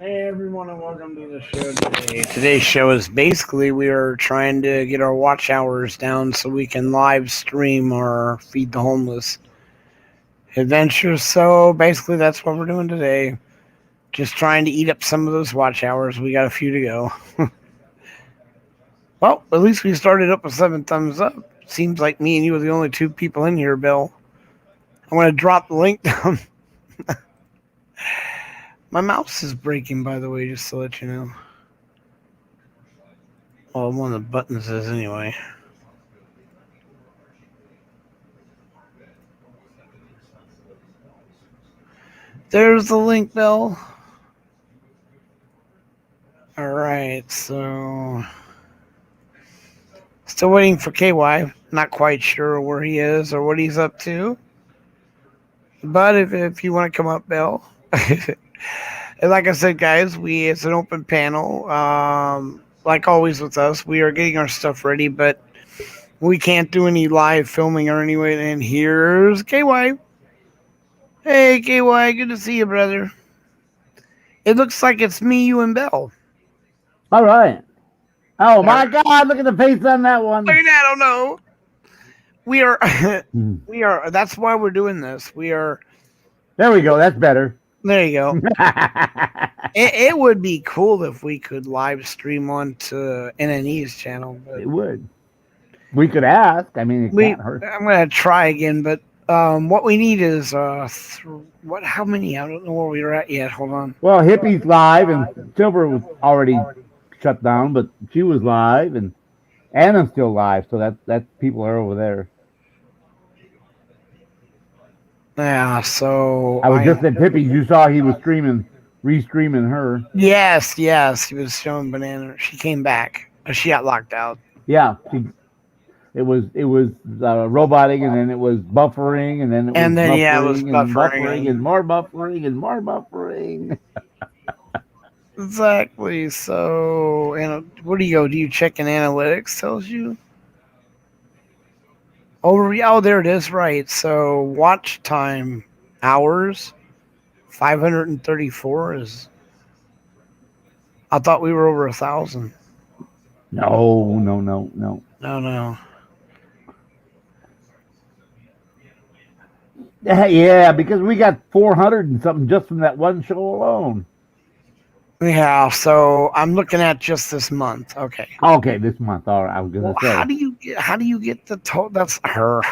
Hey everyone, and welcome to the show today. Today's show is basically we are trying to get our watch hours down so we can live stream our Feed the Homeless adventure. So basically, that's what we're doing today. Just trying to eat up some of those watch hours. We got a few to go. Well, at least we started up with 7 thumbs up. Seems like me and you are the only two people in here, Bill. I'm going to drop the link down. My mouse is breaking, by the way, just to let you know. Well, one of the buttons is anyway. There's the link, Bill. Alright, so still waiting for KY. Not quite sure where he is or what he's up to. But if you want to come up, Bill. And like I said, guys, it's an open panel. Like always with us, we are getting our stuff ready, but we can't do any live filming or anyway. And here's KY. Hey, KY, good to see you, brother. It looks like it's me, you, and Bill. All right. Oh my God! Look at the face on that one. Look at that! I don't know. We are, we are. That's why we're doing this. We are. There we go. That's better. There you go. It would be cool if we could live stream onto NNE's channel. But it would. We could ask. I mean, it can't hurt. I'm gonna try again, but what we need is what? How many? I don't know where we are at yet. Hold on. Well, Hippie's live, and Silver was already shut down, but she was live, and Anna's still live. So that people are over there. Yeah. So I was just at Hippie. You saw he was restreaming her. Yes. He was showing Banana. She came back. She got locked out. Yeah. It was roboting, and then it was buffering, and then it was buffering and more buffering and more buffering. Exactly. So, where do you go? Do you check in analytics? Tells you. Oh, there it is. Right. So, watch time hours 534 is. I thought we were over 1,000. No. Yeah, because we got 400 and something just from that one show alone. Yeah, so I'm looking at just this month. Okay, this month. All right, I was gonna say. How do you get the total? That's her.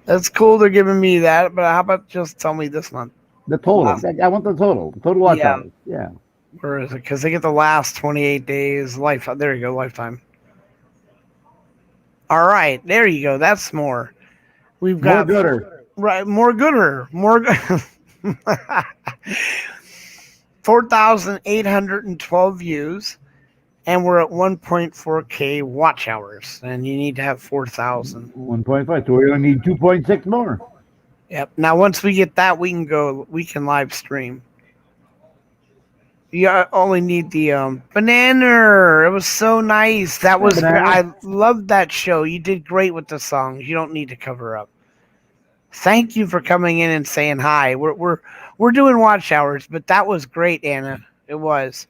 That's cool. They're giving me that, but how about just tell me this month? The total. I want the total. Total watch hours. Yeah. Where is it? Because they get the last 28 days lifetime. There you go, lifetime. All right, there you go. That's more. We've got more gooder. Right, more gooder. 4,812 views, and we're at 1.4K watch hours, and you need to have 4,000. 1.5, so we only need 2.6 more. Yep. Now, once we get that, we can live stream. You only need the Banana. It was so nice. That was I loved that show. You did great with the songs. You don't need to cover up. Thank you for coming in and saying hi. We're doing watch hours, but that was great, Anna. It was.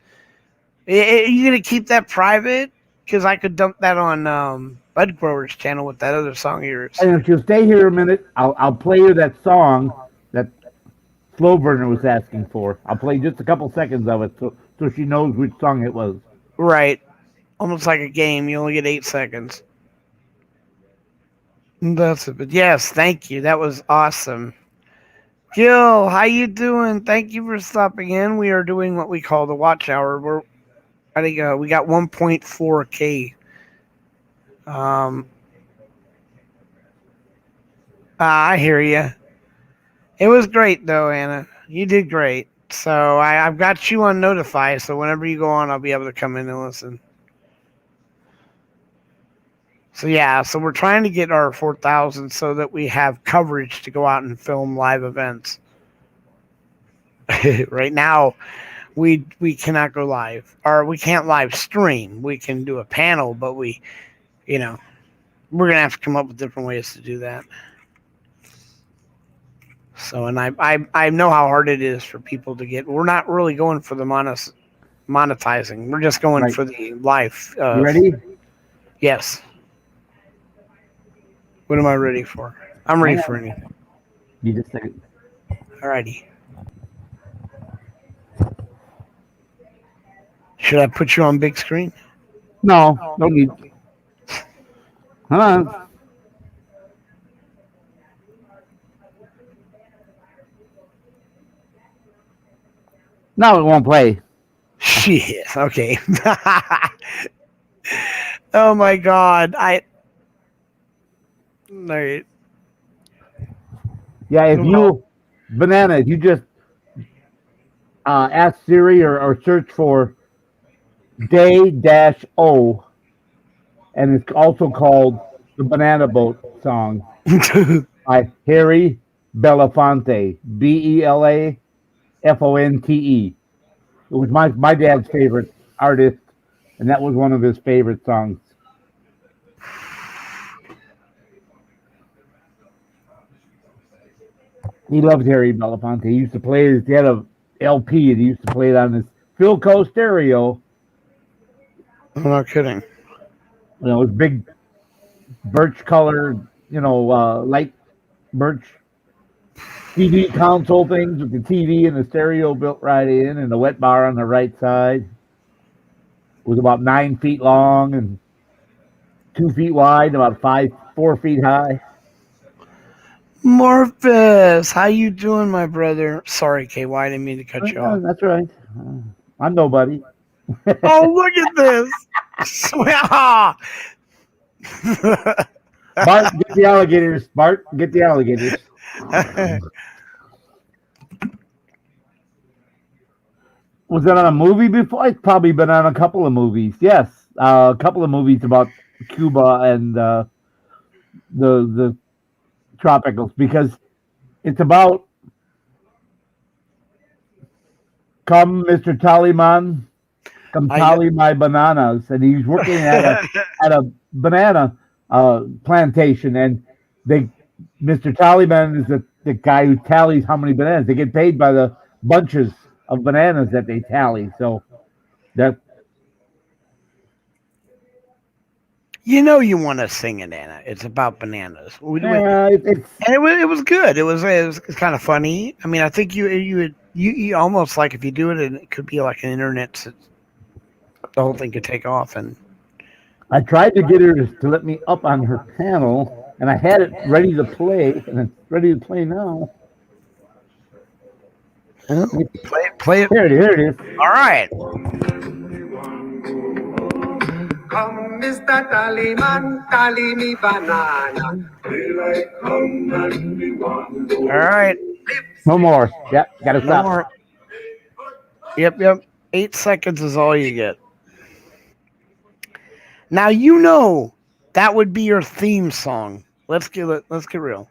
Are you gonna keep that private? Because I could dump that on Bud Grower's channel with that other song of yours. And if you'll stay here a minute, I'll play you that song that Slow Burner was asking for. I'll play just a couple seconds of it so she knows which song it was. Right. Almost like a game. You only get 8 seconds. That's it. But yes, thank you. That was awesome. Gil, how you doing? Thank you for stopping in. We are doing what we call the watch hour. I think we got 1.4K. I hear you. It was great though, Anna. You did great. So I've got you on notify. So whenever you go on, I'll be able to come in and listen. So yeah, so we're trying to get our 4,000 so that we have coverage to go out and film live events. Right now, we cannot go live, or we can't live stream. We can do a panel, but we're gonna have to come up with different ways to do that. So, and I know how hard it is for people to get. We're not really going for the monetizing. We're just going Right. for the life. You ready? Yes. What am I ready for? I'm ready Hang for on. anything. You just think. Alrighty. Should I put you on big screen? No, don't need. Hold on. No, it won't play. Shit. Okay. Oh my god. Alright. Yeah, if Well, you banana, if you just ask Siri or search for day dash O, and it's also called the Banana Boat song by Harry Belafonte, Belafonte. It was my dad's favorite artist, and that was one of his favorite songs. He loved Harry Belafonte. He used to play his. He had a LP, and he used to play it on his Philco stereo. I'm not kidding. You know, it was big birch color, light birch TV console things with the TV and the stereo built right in, and the wet bar on the right side. It was about 9 feet long and 2 feet wide, about 4 feet high. Morpheus, how you doing, my brother? Sorry, KY, I didn't mean to cut you off. That's right. I'm nobody. Oh, look at this. Bart, get the alligators. Bart, get the alligators. Was it on a movie before? It's probably been on a couple of movies. Yes, a couple of movies about Cuba and the tropicals, because it's about come Mr. Tallyman, come I tally my bananas, and he's working at a banana plantation, and they Mr. Tallyman is the guy who tallies how many bananas. They get paid by the bunches of bananas that they tally. So that you want to sing it, Anna. It's about bananas. it's And it was good. It was kind of funny. I mean, I think you almost like if you do it, and it could be like an internet. The whole thing could take off, and I tried to get her to let me up on her panel, and I had it ready to play, and it's ready to play now. play it. Here it is. All right. Come, Mr. Tallyman, tally me banana. Daylight come and we want to All right. No more. Yep, gotta No stop. more. Yep. 8 seconds is all you get. Now that would be your theme song. Let's get real.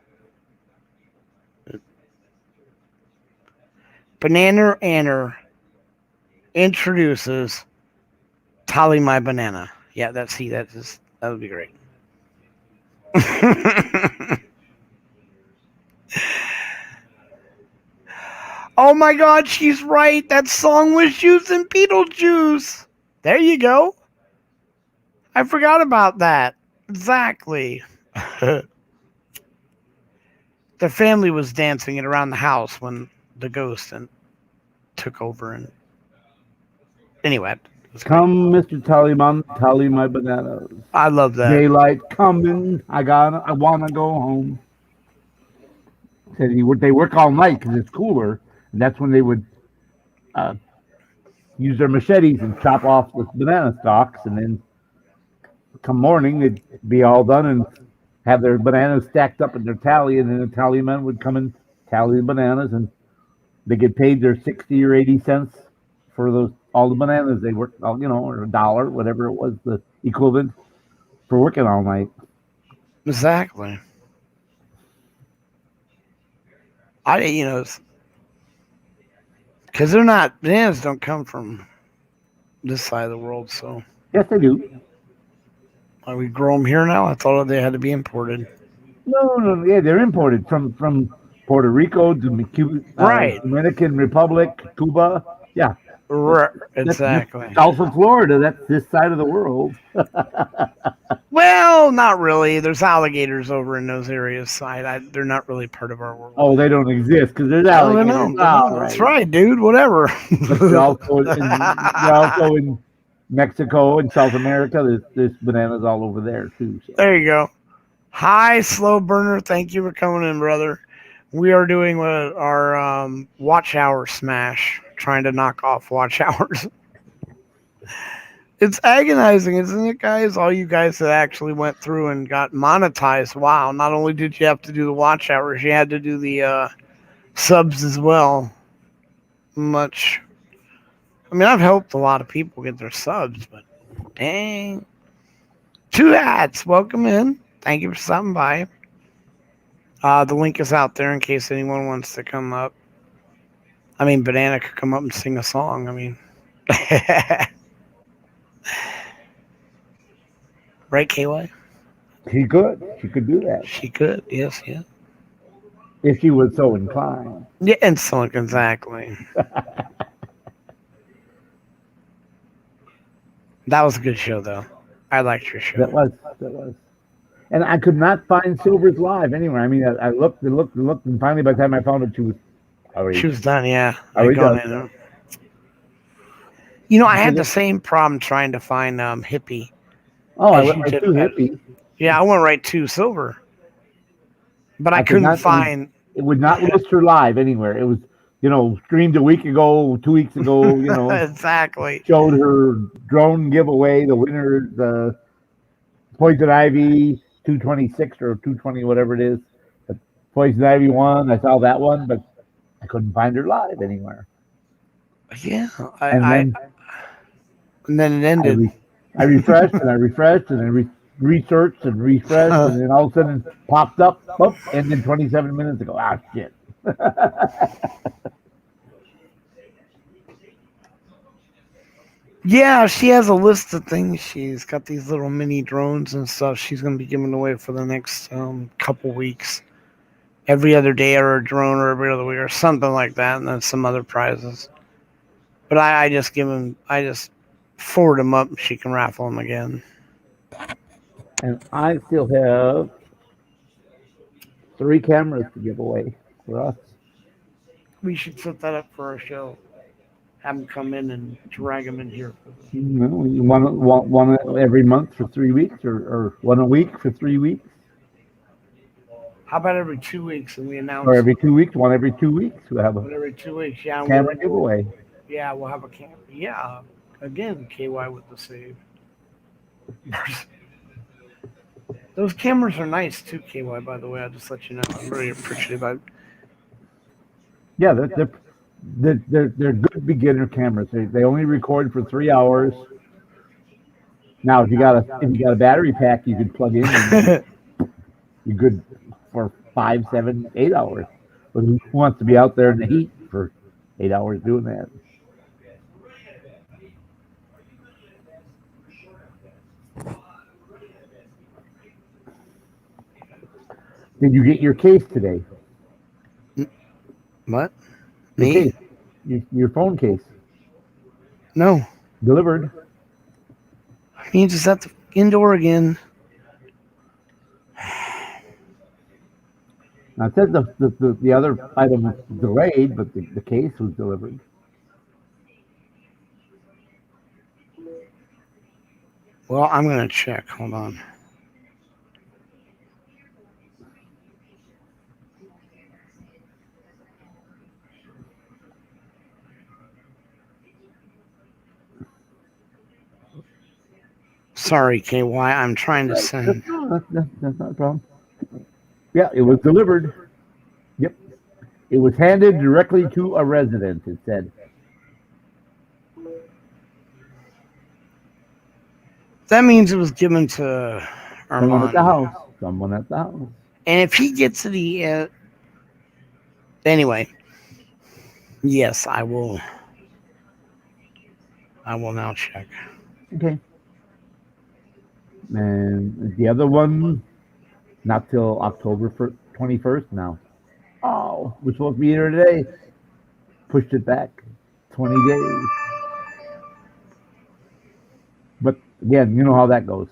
Banana Anner introduces Tally My Banana. Yeah, that would be great. Oh my god, she's right. That song was using Beetlejuice. There you go. I forgot about that. Exactly. The family was dancing it around the house when the ghost and took over. And anyway, Come, Mr. Tallyman, tally my bananas. I love that. Daylight coming. I wanna go home. Said they work all night because it's cooler, and that's when they would uh, use their machetes and chop off the banana stalks, and then come morning they'd be all done and have their bananas stacked up in their tally, and then the tallyman would come and tally the bananas, and they get paid their 60 or 80 cents for those all the bananas they worked, or $1, whatever it was, the equivalent for working all night. Exactly. Because bananas don't come from this side of the world, so Yes, they do. we grow them here now. I thought they had to be imported. No, yeah, they're imported from Puerto Rico, Right. Dominican Republic, Cuba. Yeah, that's Exactly. south of Florida. That's this side of the world. Well, not really. There's alligators over in those areas. They're not really part of our world. Oh, they don't exist because there's No, they alligators. don't. They All don't. That's right, right, dude. Whatever. but they're also in Mexico and South America. There's bananas all over there too. So. There you go. Hi, slow burner. Thank you for coming in, brother. We are doing our watch hour smash, trying to knock off watch hours. It's agonizing, isn't it, guys? All you guys that actually went through and got monetized. Wow. Not only did you have to do the watch hours, you had to do the subs as well. Much. I mean, I've helped a lot of people get their subs, but dang. Two hats. Welcome in. Thank you for stopping by. The link is out there in case anyone wants to come up. I mean, Banana could come up and sing a song. I mean, right, KY? She could. She could do that She could. Yes, yes. if she was so inclined. Yeah, and so exactly. That was a good show, though. I liked your show. That was. And I could not find Silver's live anywhere. I mean, I looked and looked and looked, and finally, by the time I found it, she was already. She was done, yeah. Already Gone done. in. You know, I had the same problem trying to find Hippie. Oh, I as went you right did to that. Hippie. Yeah, I went right to Silver. But I could couldn't not- find. It would not list her live anywhere. It was, streamed a week ago, 2 weeks ago. Exactly. Showed her drone giveaway. The winner, the Poison Ivy 226 or 220, whatever it is. But Poison Ivy won. I saw that one, but I couldn't find her live anywhere. Yeah. And then it ended. I refreshed and I refreshed and I researched and refreshed, and then all of a sudden it popped up, and then 27 minutes ago. Ah, shit. Yeah, she has a list of things. She's got these little mini drones and stuff she's going to be giving away for the next couple weeks. Every other day, or a drone, or every other week, or something like that, and then some other prizes. But I just forward them up, and she can raffle them again. And I still have 3 cameras to give away for us. We should set that up for our show. Have them come in and drag them in here. You want one every month for 3 weeks, or one a week for 3 weeks, How about every 2 weeks, and we announce? or every 2 weeks, one every 2 weeks. We'll have a every 2 weeks. Yeah, camera giveaway. Yeah, we'll have a camera. Yeah, again, KY with the save. Those cameras are nice too, KY. By the way, I'll just let you know. I'm really appreciative of it. Yeah, they're good beginner cameras. They only record for 3 hours. Now, if you got a battery pack, you could plug in. And you're good for 5, 7, 8 hours. But who wants to be out there in the heat for 8 hours doing that? Did you get your case today? What? Your Me? case, your phone case No. delivered. Means it's at the indoor again. Now it said the other item was delayed, but the case was delivered. Well, I'm gonna check. Hold on. Sorry, KY. I'm trying to send. No, that's not a problem. Yeah, it was delivered. Yep. It was handed directly to a resident, it said. That means it was given to Someone at the Armand. house. Someone at the house. And if he gets the anyway, yes, I will. I will now check. Okay. And the other one, not till October 21st now. Oh, fall. We're supposed to be here today. Pushed it back 20 days. But again, you know how that goes.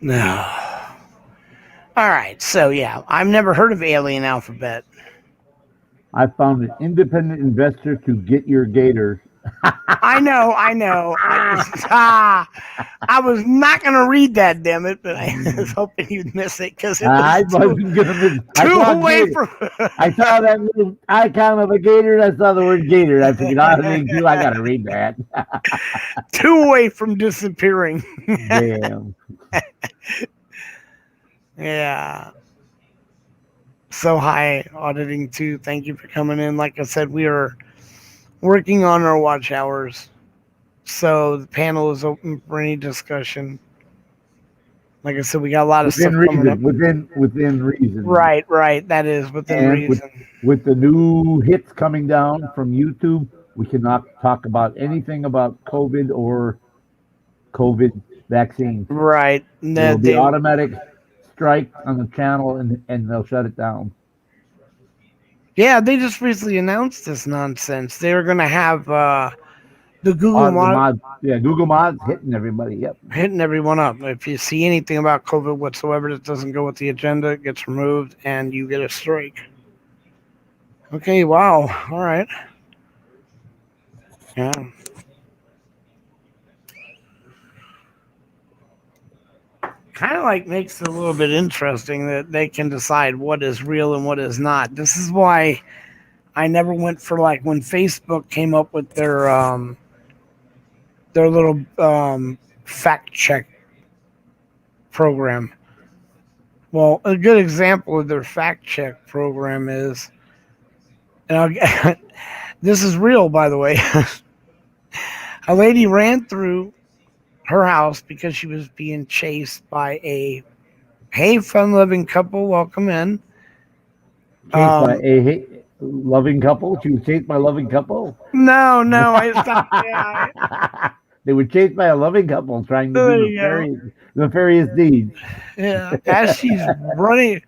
No. All right. So yeah, I've never heard of Alien Alphabet. I found an independent investor to get your gator. I know. I was not going to read that, damn it, but I was hoping you'd miss it because it I was wasn't gonna miss. too away from. I saw that little icon of a gator. And I saw the word gator. And I figured, I gotta read that. Too away from disappearing. Damn. Yeah. So hi, auditing too. Thank you for coming in. Like I said, we are working on our watch hours, so the panel is open for any discussion. Like I said, we got a lot of Within stuff coming up. within reason. Right. That is within And reason. with the new hits coming down from YouTube, we cannot talk about anything about COVID or COVID vaccine. Right. There will be automatic strike on the channel, and they'll shut it down. Yeah, they just recently announced this nonsense. They were going to have the Google mod Google Mods hitting everybody. Yep, hitting everyone up. If you see anything about COVID whatsoever that doesn't go with the agenda, it gets removed, and you get a strike. Okay, wow. All right. Yeah. Kind of like makes it a little bit interesting that they can decide what is real and what is not. This is why I never went for, like, when Facebook came up with their little fact check program. Well, a good example of their fact check program is, and this is real, by the way. A lady ran through her house because she was being chased by a fun-loving couple. Welcome in. Chased by a loving couple. She was chased by a loving couple. No, I They were chased by a loving couple trying to do nefarious deeds. Yeah, as she's running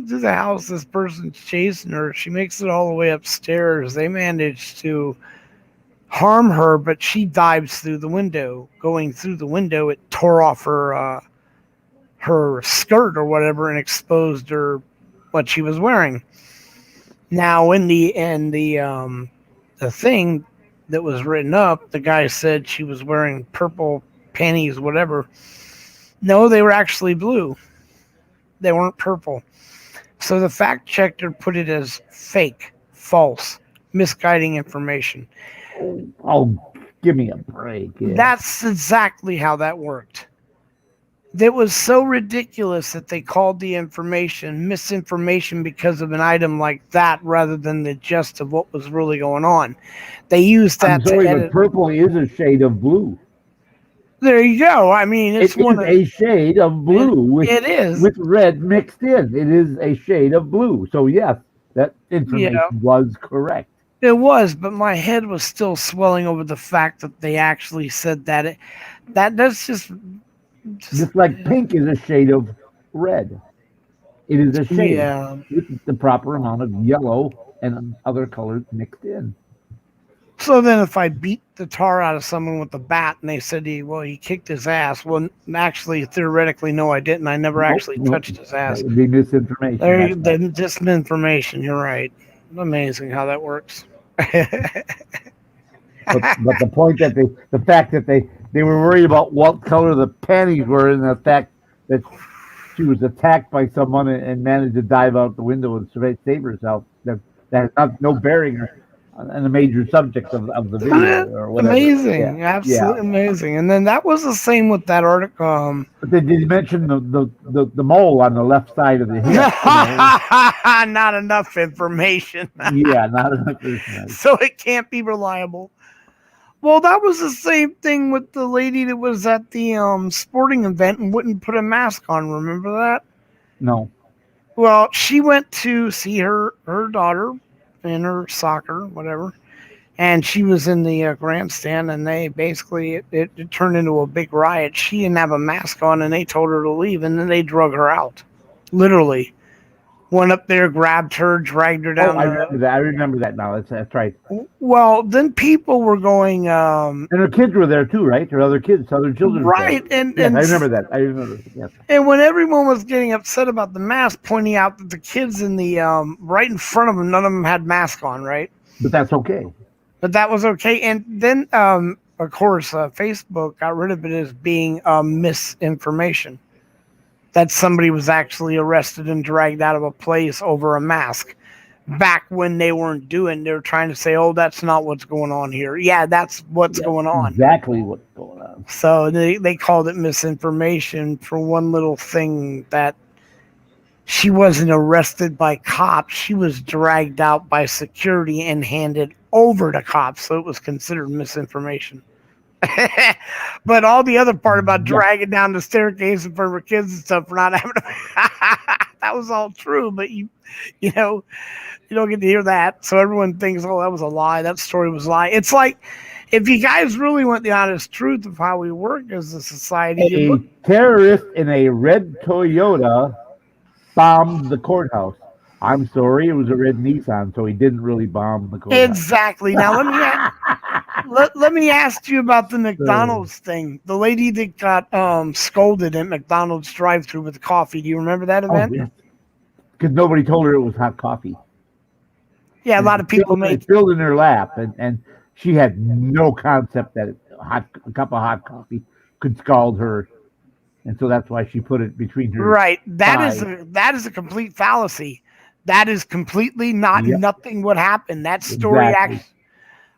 through the house. This person's chasing her. She makes it all the way upstairs. They manage to harm her, but she dives through the window. Going through the window, it tore off her skirt or whatever and exposed her what she was wearing. Now, in the thing that was written up, the guy said she was wearing purple panties, whatever. No, they were actually blue. They weren't purple. So the fact checker put it as fake, false, misguiding information. Oh, give me a break. Yeah. That's exactly how that worked. It was so ridiculous that they called the information misinformation because of an item like that rather than the gist of what was really going on. They used that to edit. But purple is a shade of blue. There you go. I mean, it's a shade of blue. It is. With red mixed in. It is a shade of blue. So, yes, that information was correct. It was, but my head was still swelling over the fact that they actually said that. That's just like pink is a shade of red. It is a shade with the proper amount of yellow and other colors mixed in. So then if I beat the tar out of someone with a bat and they said, he kicked his ass. Well, actually, theoretically, no, I didn't. I never actually touched his ass. That would be misinformation. Just misinformation. You're right. Amazing how that works. but the point the fact that they were worried about what color the panties were, and the fact that she was attacked by someone and managed to dive out the window and save herself, that has no bearing on the major subject of the video or whatever. Amazing, absolutely amazing. And then that was the same with that article. But they did mention the mole on the left side of the hip. Not enough information. Yeah, not enough information. So it can't be reliable. Well, that was the same thing with the lady that was at the sporting event and wouldn't put a mask on. Remember that? No. Well, she went to see her daughter in her soccer, whatever, and she was in the grandstand, and they basically it turned into a big riot. She didn't have a mask on, and they told her to leave, and then they drug her out, literally. Went up there, grabbed her, dragged her Oh, down I the. remember that. I remember that now. That's right. Well, then people were going, And her kids were there too, right? Her other kids, other children were there. right, and Yes, I and remember that. I remember. Yes. and when everyone was getting upset about the mask, pointing out that the kids in the right in front of them, none of them had mask on, right? But that's okay. But that was okay. And then, of course, Facebook got rid of it as being misinformation. That somebody was actually arrested and dragged out of a place over a mask. Back when they weren't doing, they were trying to say, "Oh, that's not what's going on here." Yeah, that's what's Yeah, going on. exactly what's going on. So they called it misinformation for one little thing that she wasn't arrested by cops. She was dragged out by security and handed over to cops. So it was considered misinformation. But all the other part about Yeah. dragging down the staircase in front of her kids and stuff for not having that was all true. But you know, you don't get to hear that. So everyone thinks, oh, that was a lie. That story was a lie. It's like if you guys really want the honest truth of how we work as a society, you A look terrorist in a red Toyota bombed the courthouse. I'm sorry, it was a red Nissan, so he didn't really bomb the courthouse. exactly. Now let me ask you about the McDonald's thing. The lady that got scolded at McDonald's drive-through with the coffee. Do you remember that Oh, event? yes. Because nobody told her it was hot coffee. Yeah, a lot of people It make. filled in her lap, and she had no concept that a cup of hot coffee could scald her, and so that's why she put it between her. Right. thighs. That is a complete fallacy. That is completely not Yep. nothing what happened. That story Exactly. actually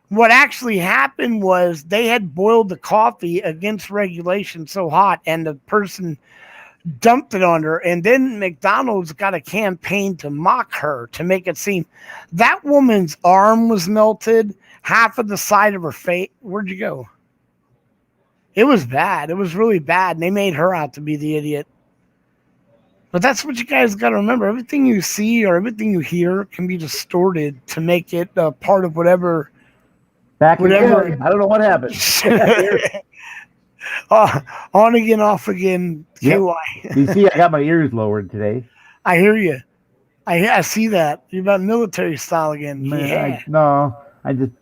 what actually happened was they had boiled the coffee against regulation so hot and the person dumped it on her, and then McDonald's got a campaign to mock her to make it seem that woman's arm was melted, half of the side of her face. Where'd you go? It was bad. It was really bad, and they made her out to be the idiot. But that's what you guys got to remember. Everything you see or everything you hear can be distorted to make it part of whatever. Back Whatever. again. I don't know what happened. On again, off again. Yep. KY. You see, I got my ears lowered today. I hear you. I see that. You're about military style again. Man, Yeah. no,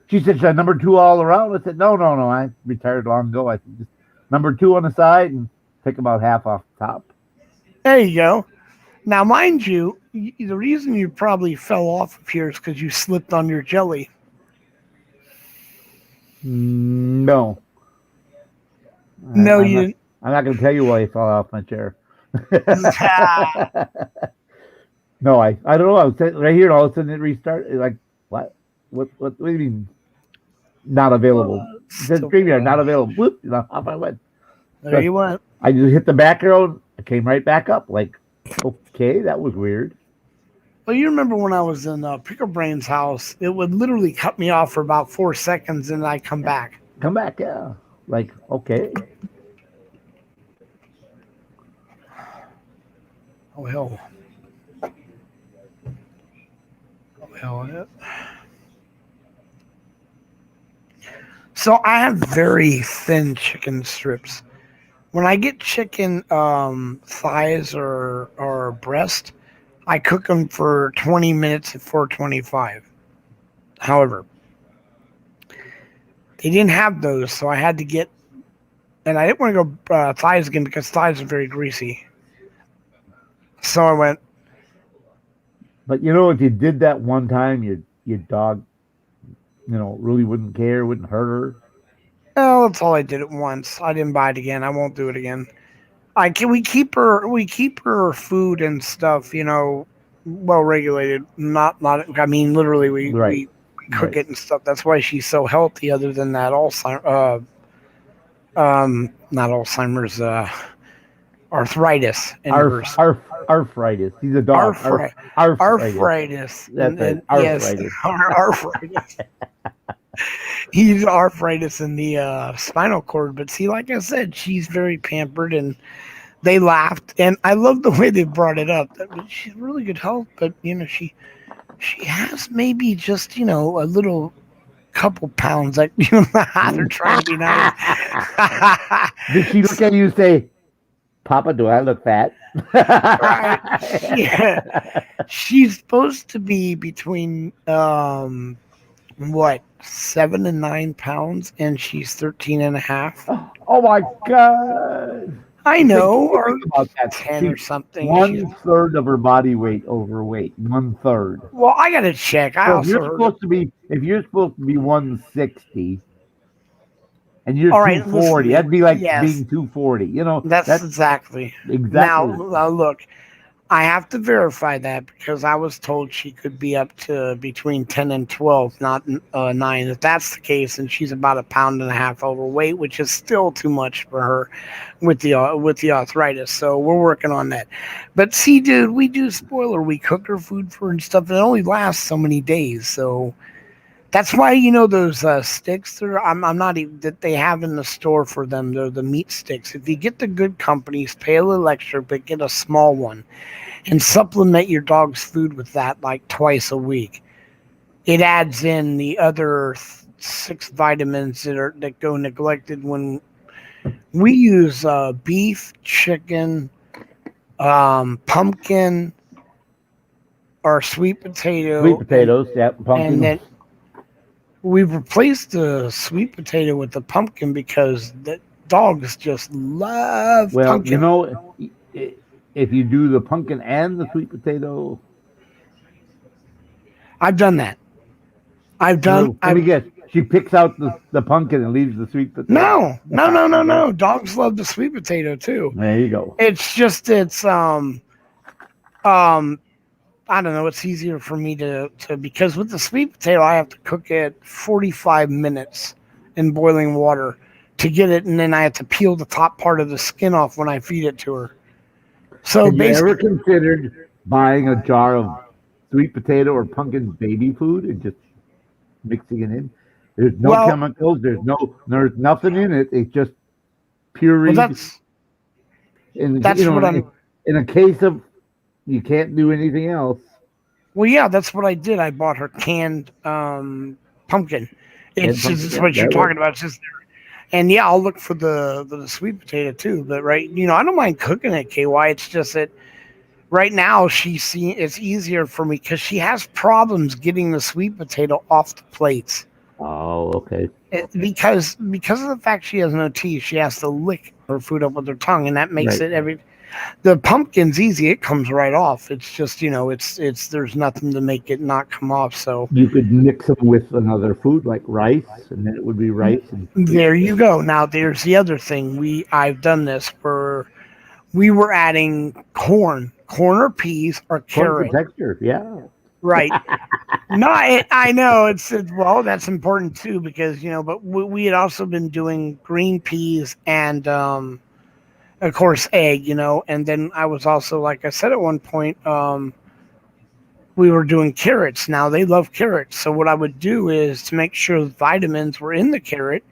she said, should I number two all around? I said, no. I retired long ago. I said, just number two on the side and take about half off the top. There you go. Now, mind you, the reason you probably fell off of here is because you slipped on your jelly. No. No, I'm you not, didn't. I'm not going to tell you why I fell off my chair. Ah, No, I don't know. I was sitting right here, and all of a sudden it restarted. Like, what? What do you mean? Not available. It says still StreamYard not available. Whoop! Off I went. there you went. I just hit the back arrow. I came right back up. Like, okay, that was weird. Well, you remember when I was in Pickle Brain's house, it would literally cut me off for about 4 seconds and I'd come back. Come back, yeah. Like, okay. Oh, hell. Oh, hell. So I have very thin chicken strips. When I get chicken thighs or breast, I cook them for 20 minutes at 425. However, they didn't have those, so I had to get, and I didn't want to go thighs again because thighs are very greasy. So I went, But you know, if you did that one time, your dog, really wouldn't care, wouldn't hurt her. oh, that's all I did it once. I didn't buy it again. I won't do it again. We keep her food and stuff, well regulated. Not I mean literally we Right. cook Right. it and stuff. That's why she's so healthy. Other than that, Alzheimer's, not Alzheimer's, arthritis in her Arthritis. He's a dog. Arthritis. arthritis. That's And- right. and- yes, Arthritis. arthritis. He's arthritis in the spinal cord. But see, like I said, she's very pampered, and they laughed, and I love the way they brought it up. She's really good health, but she has maybe just a little couple pounds. Like they're trying to be nice. Did she look at you and say, Papa, do I look fat? Right? Yeah, she's supposed to be between what 7 and 9 pounds, and she's 13 and a half. Oh my God. I know, or Think about that. 10 or She's something. She's 1/3 of her body weight overweight. 1/3. well, I gotta check. I So also heard. if you're supposed to be 160 and you're All right, 240, listen. that'd be like Yes, being 240. that's That's exactly. Now, exactly. look, I have to verify that because I was told she could be up to between 10 and 12, not 9. If that's the case, and she's about a pound and a half overweight, which is still too much for her with the arthritis. So we're working on that. But see, dude, we do spoil her. We cook her food for her and stuff. And it only lasts so many days. So that's why those sticks I'm not even that they have in the store for them. They're the meat sticks. If you get the good companies, pay a little extra, but get a small one, and supplement your dog's food with that like twice a week. It adds in the other 6 vitamins that go neglected when we use beef, chicken, pumpkin, or sweet Sweet potato, potatoes, yeah, and pumpkin. then we've replaced the sweet potato with the pumpkin because the dogs just love Well, pumpkin. if you do the pumpkin and the sweet potato, I've done that. I've done. let me I've guess, she picks out the pumpkin and leaves the sweet potato. no. Dogs love the sweet potato too. There you go. It's just um I don't know. It's easier for me to because with the sweet potato I have to cook it 45 minutes in boiling water to get it, and then I have to peel the top part of the skin off when I feed it to her. So Have you ever basically, considered buying a jar of sweet potato or pumpkin baby food and just mixing it in? There's no well, chemicals. There's nothing in it. It's just well, pureed. that's And that's what I'm. in a case of you can't do anything else. Well, yeah, that's what I did. I bought her canned pumpkin. And It's pumpkin, just yeah, what you're that talking works. about. It's just and yeah, I'll look for the sweet potato too. But right, I don't mind cooking it, KY. It's just that right now it's easier for me because she has problems getting the sweet potato off the plates. Oh, okay. Because of the fact she has no teeth, she has to lick her food up with her tongue, and that makes Right. it every. The pumpkin's easy; it comes right off. It's just it's there's nothing to make it not come off. So You could mix them with another food like rice, and then it would be rice and sweet there you potato. go. Now there's the other thing. I've done this where we were adding corn or peas or Corn for carrot. texture, yeah. Right. No, I know well that's important too because but we had also been doing green peas and of course egg, and then I was also like I said at one point we were doing carrots. Now they love carrots, so what I would do is to make sure the vitamins were in the carrot.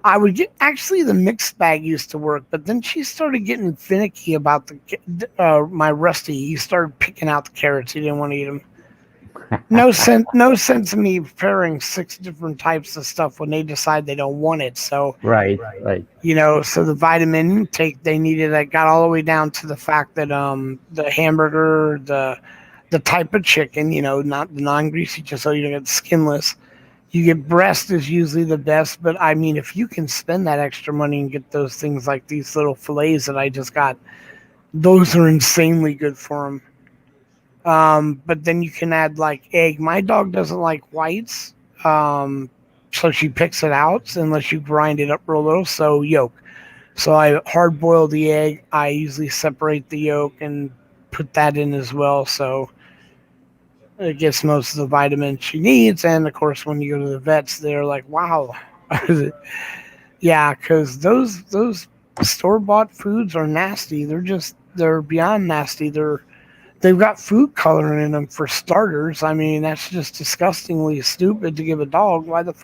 I would get actually the mixed bag used to work, but then she started getting finicky about my Rusty. He started picking out the carrots. He didn't want to eat them. No sense in me preparing 6 different types of stuff when they decide they don't want it. So Right, right. so the vitamin intake they needed, I got all the way down to the fact that the hamburger, the type of chicken, not the non-greasy, just so you don't get skinless. You get breast is usually the best, but I mean, if you can spend that extra money and get those things like these little fillets that I just got, those are insanely good for them. But then you can add like egg. My dog doesn't like whites, so she picks it out unless you grind it up real little. So yolk. So I hard boil the egg. I usually separate the yolk and put that in as well. So it gets most of the vitamins she needs. And of course, when you go to the vets, they're like, "Wow, yeah," because those store bought foods are nasty. They're beyond nasty. They've got food coloring in them for starters. I mean, that's just disgustingly stupid to give a dog. Why the?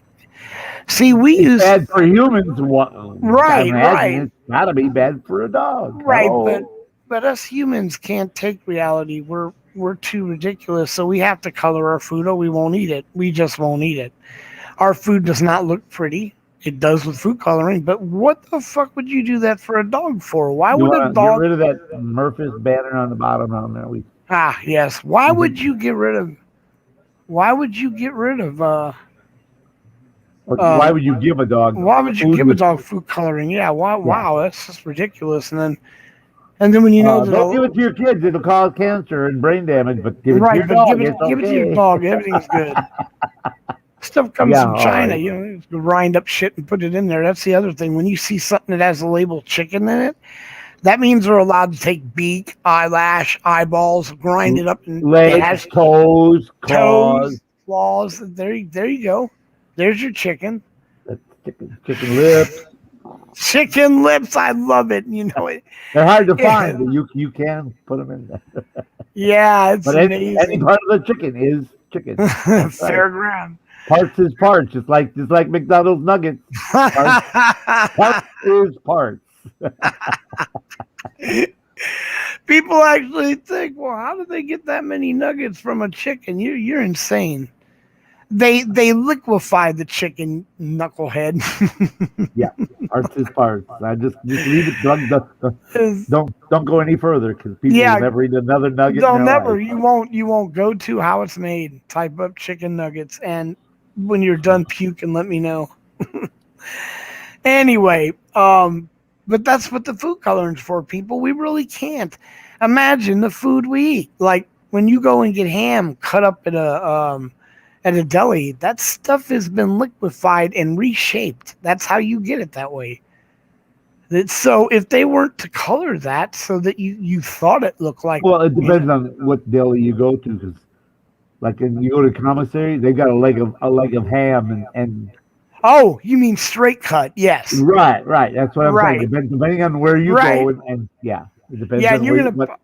See, we It's use bad for humans. What I right, imagine right, it's got to be bad for a dog. right, Hello. but us humans can't take reality. We're too ridiculous, so we have to color our food, or we won't eat it. We just won't eat it. Our food does not look pretty. It does with food coloring, but what the fuck would you do that for a dog for? Why You would a want to get dog? rid of that Murphys banner on the bottom on there. Ah, yes. Why We would think, you get rid of? Why would you get rid of? why Um, would you give a dog why would you food give a with? dog food coloring? Yeah. Why? Yeah. Wow, that's just ridiculous. And then when you know that, Don't give it to your kids. It'll cause cancer and brain damage. But give it to right? your But dog. It's give it to your okay. dog. Everything's good. Stuff comes Yeah. from All China. right. You know, you grind up shit and put it in there. That's the other thing. When you see something that has the label chicken in it, that means they're allowed to take beak, eyelash, eyeballs, grind it up, and it Legs, has toes, claws. toes, claws. There you go. There's your chicken. That's chicken lips. Chicken lips. I love it. You know it. They're hard to find, but you can put them in there. Yeah, it's But any amazing. part of the chicken is chicken. That's right. Fair ground. Parts is parts, just like McDonald's nuggets. Parts is parts. People actually think, well, how did they get that many nuggets from a chicken? You're insane. They liquefy the chicken, knucklehead. Yeah, parts is parts. I just leave it. Is- Don't go any further because people yeah, will never eat another nugget in they'll their never. life. You won't go to how it's made. Type up chicken nuggets, and when you're done puking, let me know. Anyway, but that's what the food coloring's for, people. We really can't imagine the food we eat. Like when you go and get ham cut up at a deli, that stuff has been liquefied and reshaped. That's how you get it that way. So if they weren't to color that so that you thought it looked like, Well, it depends on what deli you go to, because like when you go to commissary, they got a leg of ham and oh, you mean straight cut? Yes, right. That's what I'm saying. right, Depending on where you right. go and yeah, it depends Yeah, on and you're where gonna. what.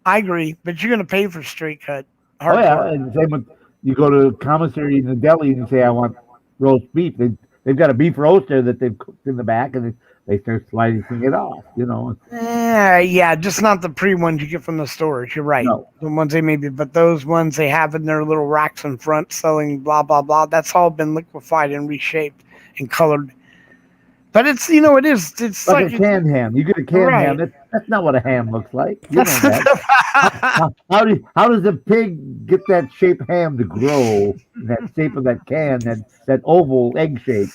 I agree, but you're gonna pay for straight cut, Oh yeah, hardcore. and same with you go to commissary in the deli and you say I want roast beef. They've got a beef roast there that they've cooked in the back, and they start slicing it off. Yeah, just not the pre ones you get from the stores. You're right. No, The ones they maybe, but those ones they have in their little racks in front selling blah blah blah. That's all been liquefied and reshaped and colored. But it's it is. It's like a like canned ham. You get a canned ham. right. That's not what a ham looks like. You know That's that. How does a pig get that shape ham to grow? That shape of that can, that oval egg shape.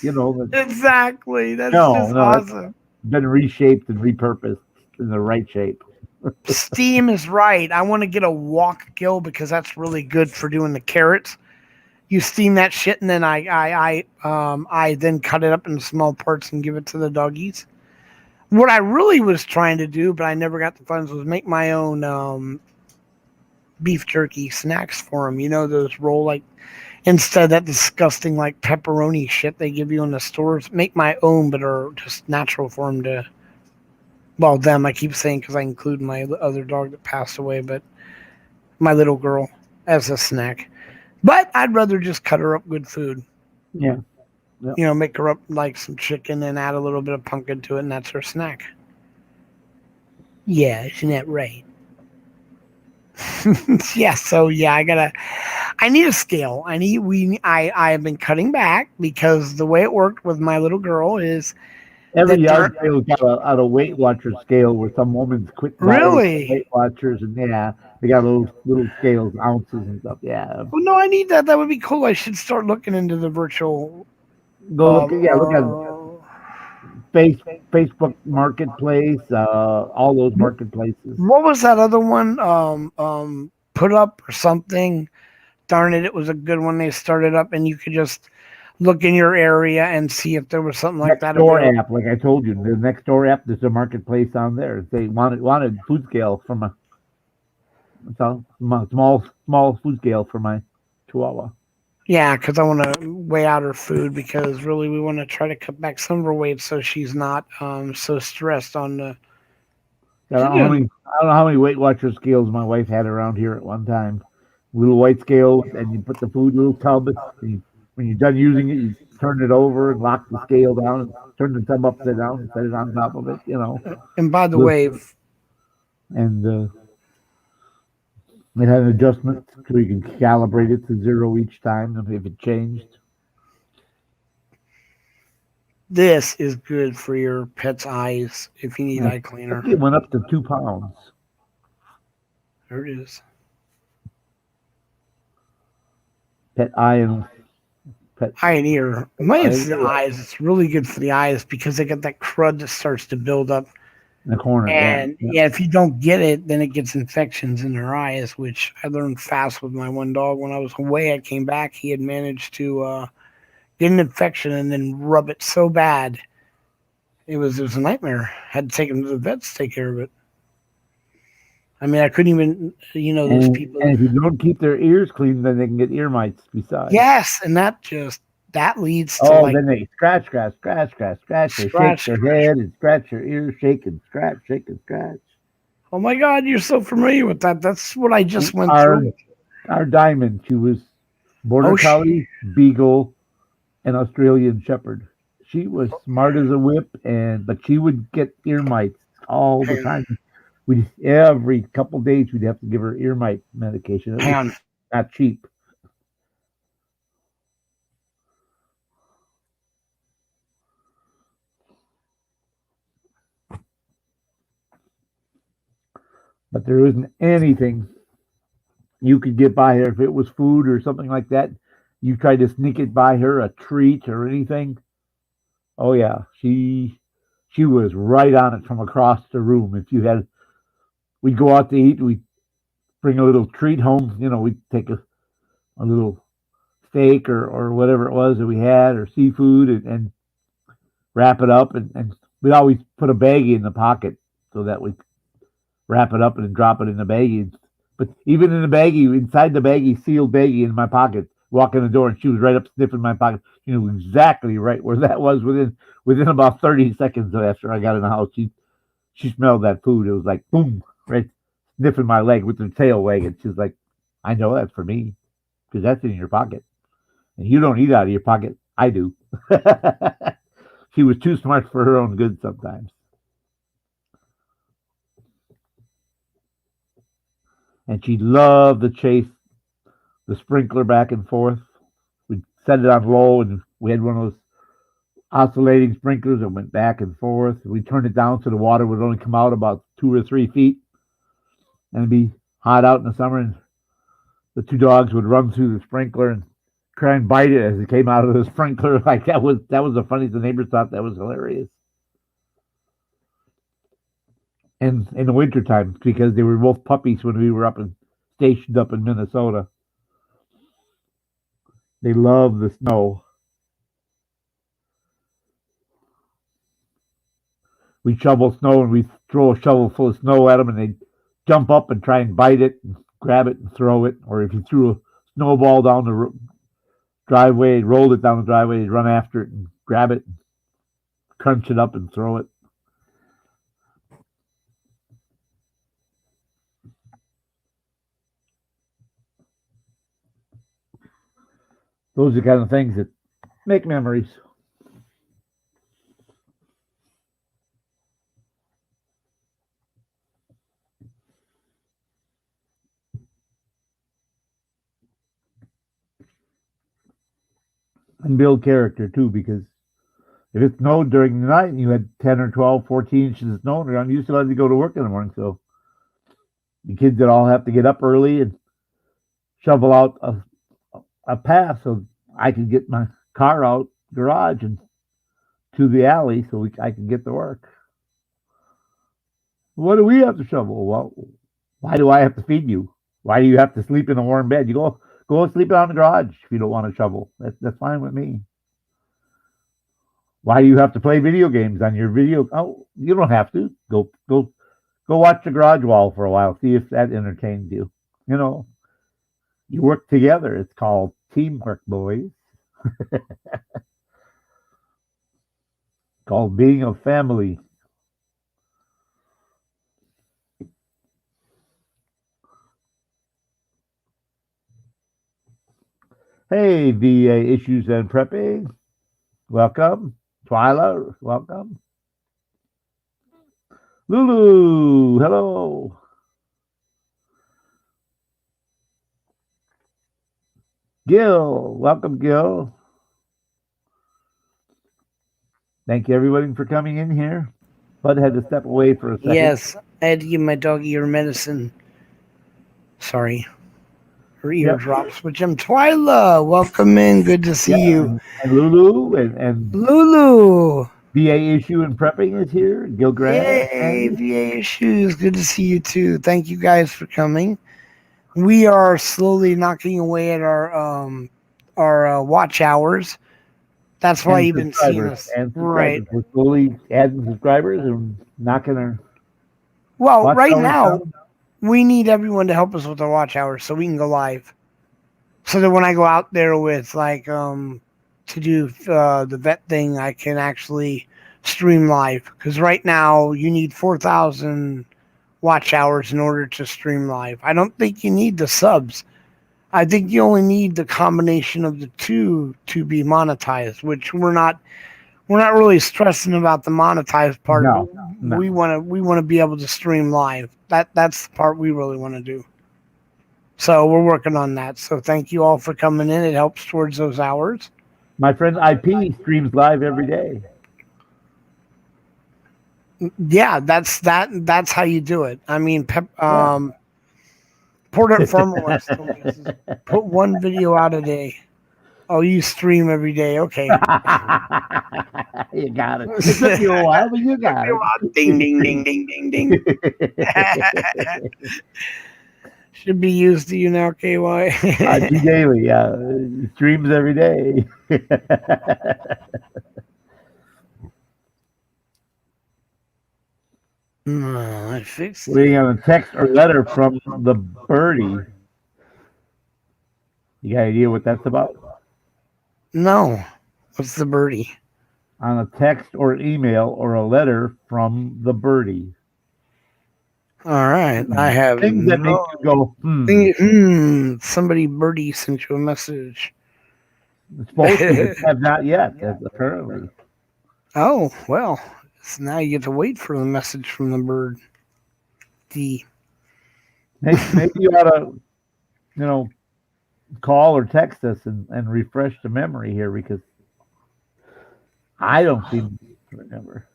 exactly. That's No, just no, that's awesome. been reshaped and repurposed in the right shape. Steam is right. I want to get a wok gill because that's really good for doing the carrots. You steam that shit, and then I then cut it up into small parts and give it to the doggies. What I really was trying to do, but I never got the funds, was make my own beef jerky snacks for them. You know, those roll like instead of that disgusting like pepperoni shit they give you in the stores. Make my own, but are just natural for them to. Well, them I keep saying because I include my other dog that passed away, but my little girl as a snack. But I'd rather just cut her up good food. Yeah. Yep. Make her up like some chicken and add a little bit of pumpkin to it, and that's her snack. Yeah, isn't that right? Yeah, so yeah, I need a scale. I have been cutting back because the way it worked with my little girl is Every that yard sale's got a Weight Watcher scale where some woman's quit buying really. Weight Watchers, and yeah, they got little scales, ounces and stuff. Yeah, Well, no, I need that. That would be cool. I should start looking into the virtual. go look. Yeah, look at Facebook Marketplace, all those marketplaces. What was that other one? Put up or something. Darn it, it was a good one. They started up, and you could just look in your area and see if there was something like that. Nextdoor app, like I told you, the Nextdoor app. There's a marketplace on there. They wanted food scale from a small food scale for my Chihuahua. Yeah, because I want to weigh out her food because really we want to try to cut back some of her weight so she's not so stressed on the. I don't know how many Weight Watcher scales my wife had around here at one time. Little white scale, and you put the food, little tub, and When you're done using it, you turn it over and lock the scale down and turn the tub upside down and set it on top of it, And by the way, And it had an adjustment so you can calibrate it to zero each time if it changed. this is good for your pet's eyes if you need I eye think cleaner. it went up to 2 pounds. There it is. Pet eye and pet Eye and ear. Mine eye for the eyes. It's really good for the eyes because they get that crud that starts to build up. in the corner. Yeah, And yeah. yeah, if you don't get it, then it gets infections in their eyes, which I learned fast with my one dog. When I was away, I came back. He had managed to get an infection and then rub it so bad. It was a nightmare. Had to take him to the vets to take care of it. I mean, I couldn't even, those people. And if you don't keep their ears clean, then they can get ear mites besides. Yes, and that leads to Oh, like then they scratch, scratch, scratch, scratch, scratch. They shake scratch. their head and scratch their ears, shake and scratch, shake and scratch. Oh my God, you're so familiar with that. That's what I just went Our through. our diamond, she was border Oh, collie, beagle, and Australian shepherd. She was smart as a whip, but she would get ear mites all the hang on, time. We every couple days we'd have to give her ear mite medication. It hang was on. not cheap. But there isn't anything you could get by her if it was food or something like that. You tried to sneak it by her, a treat or anything. Oh yeah, she was right on it from across the room. If you had, we'd go out to eat, we'd bring a little treat home. We'd take a little steak or whatever it was that we had or seafood and wrap it up and we'd always put a baggie in the pocket so that we wrap it up and drop it in the baggie. But even in the baggie, inside the baggie, sealed baggie in my pocket, walk in the door and she was right up sniffing my pocket. She knew exactly right where that was within about 30 seconds after I got in the house. She smelled that food. It was like boom, right sniffing my leg with her tail wagging. She was like, I know that's for me because that's in your pocket. And you don't eat out of your pocket. I do. She was too smart for her own good sometimes. And she loved to chase the sprinkler back and forth. We'd set it on low, and we had one of those oscillating sprinklers that went back and forth. We turned it down so the water would only come out about 2 or 3 feet, and it'd be hot out in the summer, and the two dogs would run through the sprinkler and try and bite it as it came out of the sprinkler. Like that was the funniest. The neighbors thought that was hilarious. And in the wintertime, because they were both puppies when we were stationed up in Minnesota. They love the snow. We shovel snow and we throw a shovel full of snow at them, and they jump up and try and bite it, and grab it and throw it. Or if you threw a snowball down the driveway, rolled it down the driveway, they'd run after it and grab it, and crunch it up and throw it. Those are the kind of things that make memories. And build character too, because if it snowed during the night and you had 10 or 12, 14 inches of snow on the ground, you still had to go to work in the morning. So the kids would all have to get up early and shovel out a path so I could get my car out garage and to the alley so I could get to work. What do we have to shovel? Well, why do I have to feed you? Why do you have to sleep in a warm bed? You go sleep out in the garage if you don't want to shovel. That's fine with me. Why do you have to play video games on your video? Oh, you don't have to. Go watch the garage wall for a while. See if that entertains you. You work together. It's called teamwork, boys. Called being a family. Hey, VA Issues and Prepping. Welcome. Twyla, welcome. Lulu, hello. Gil, welcome, Gil. Thank you, everybody, for coming in here. Bud had to step away for a second. Yes, I had to give my doggy her medicine. Sorry. Her eardrops, which I'm Twyla. Welcome in. Good to see you. And Lulu and Lulu. VA Issue and Prepping is here. Gil Grant. Yay, VA Issues. Good to see you too. Thank you guys for coming. We are slowly knocking away at our watch hours. That's why you've been seeing us. Right. We're slowly adding subscribers and knocking our. Well, right now, we need everyone to help us with our watch hours so we can go live. So that when I go out there with to do the vet thing, I can actually stream live. Because right now you need 4,000 watch hours in order to stream live. I don't think you need the subs. I think you only need the combination of the two to be monetized, which we're not really stressing about the monetized part. No. We want to be able to stream live. That's the part we really want to do. So we're working on that. So thank you all for coming in. It helps towards those hours. My friend IP streams live every day. Yeah, that's how you do it. I mean, Port Up Farmer once told me, says, put one video out a day. Oh, you stream every day. Okay. You got it. It took you a while, but you got it. Ding, ding, ding, ding, ding, ding. Should be used to you now, KY. Daily, yeah. Streams every day. I fixed it. Waiting on a text or letter from the birdie. You got any idea what that's about? No. What's the birdie? On a text or email or a letter from the birdie. All right. I have things that make you go, somebody birdie sent you a message. It's supposed to have not yet, apparently. Oh, well. So now you get to wait for the message from the bird. Maybe you ought to, call or text us and refresh the memory here because I don't seem to remember.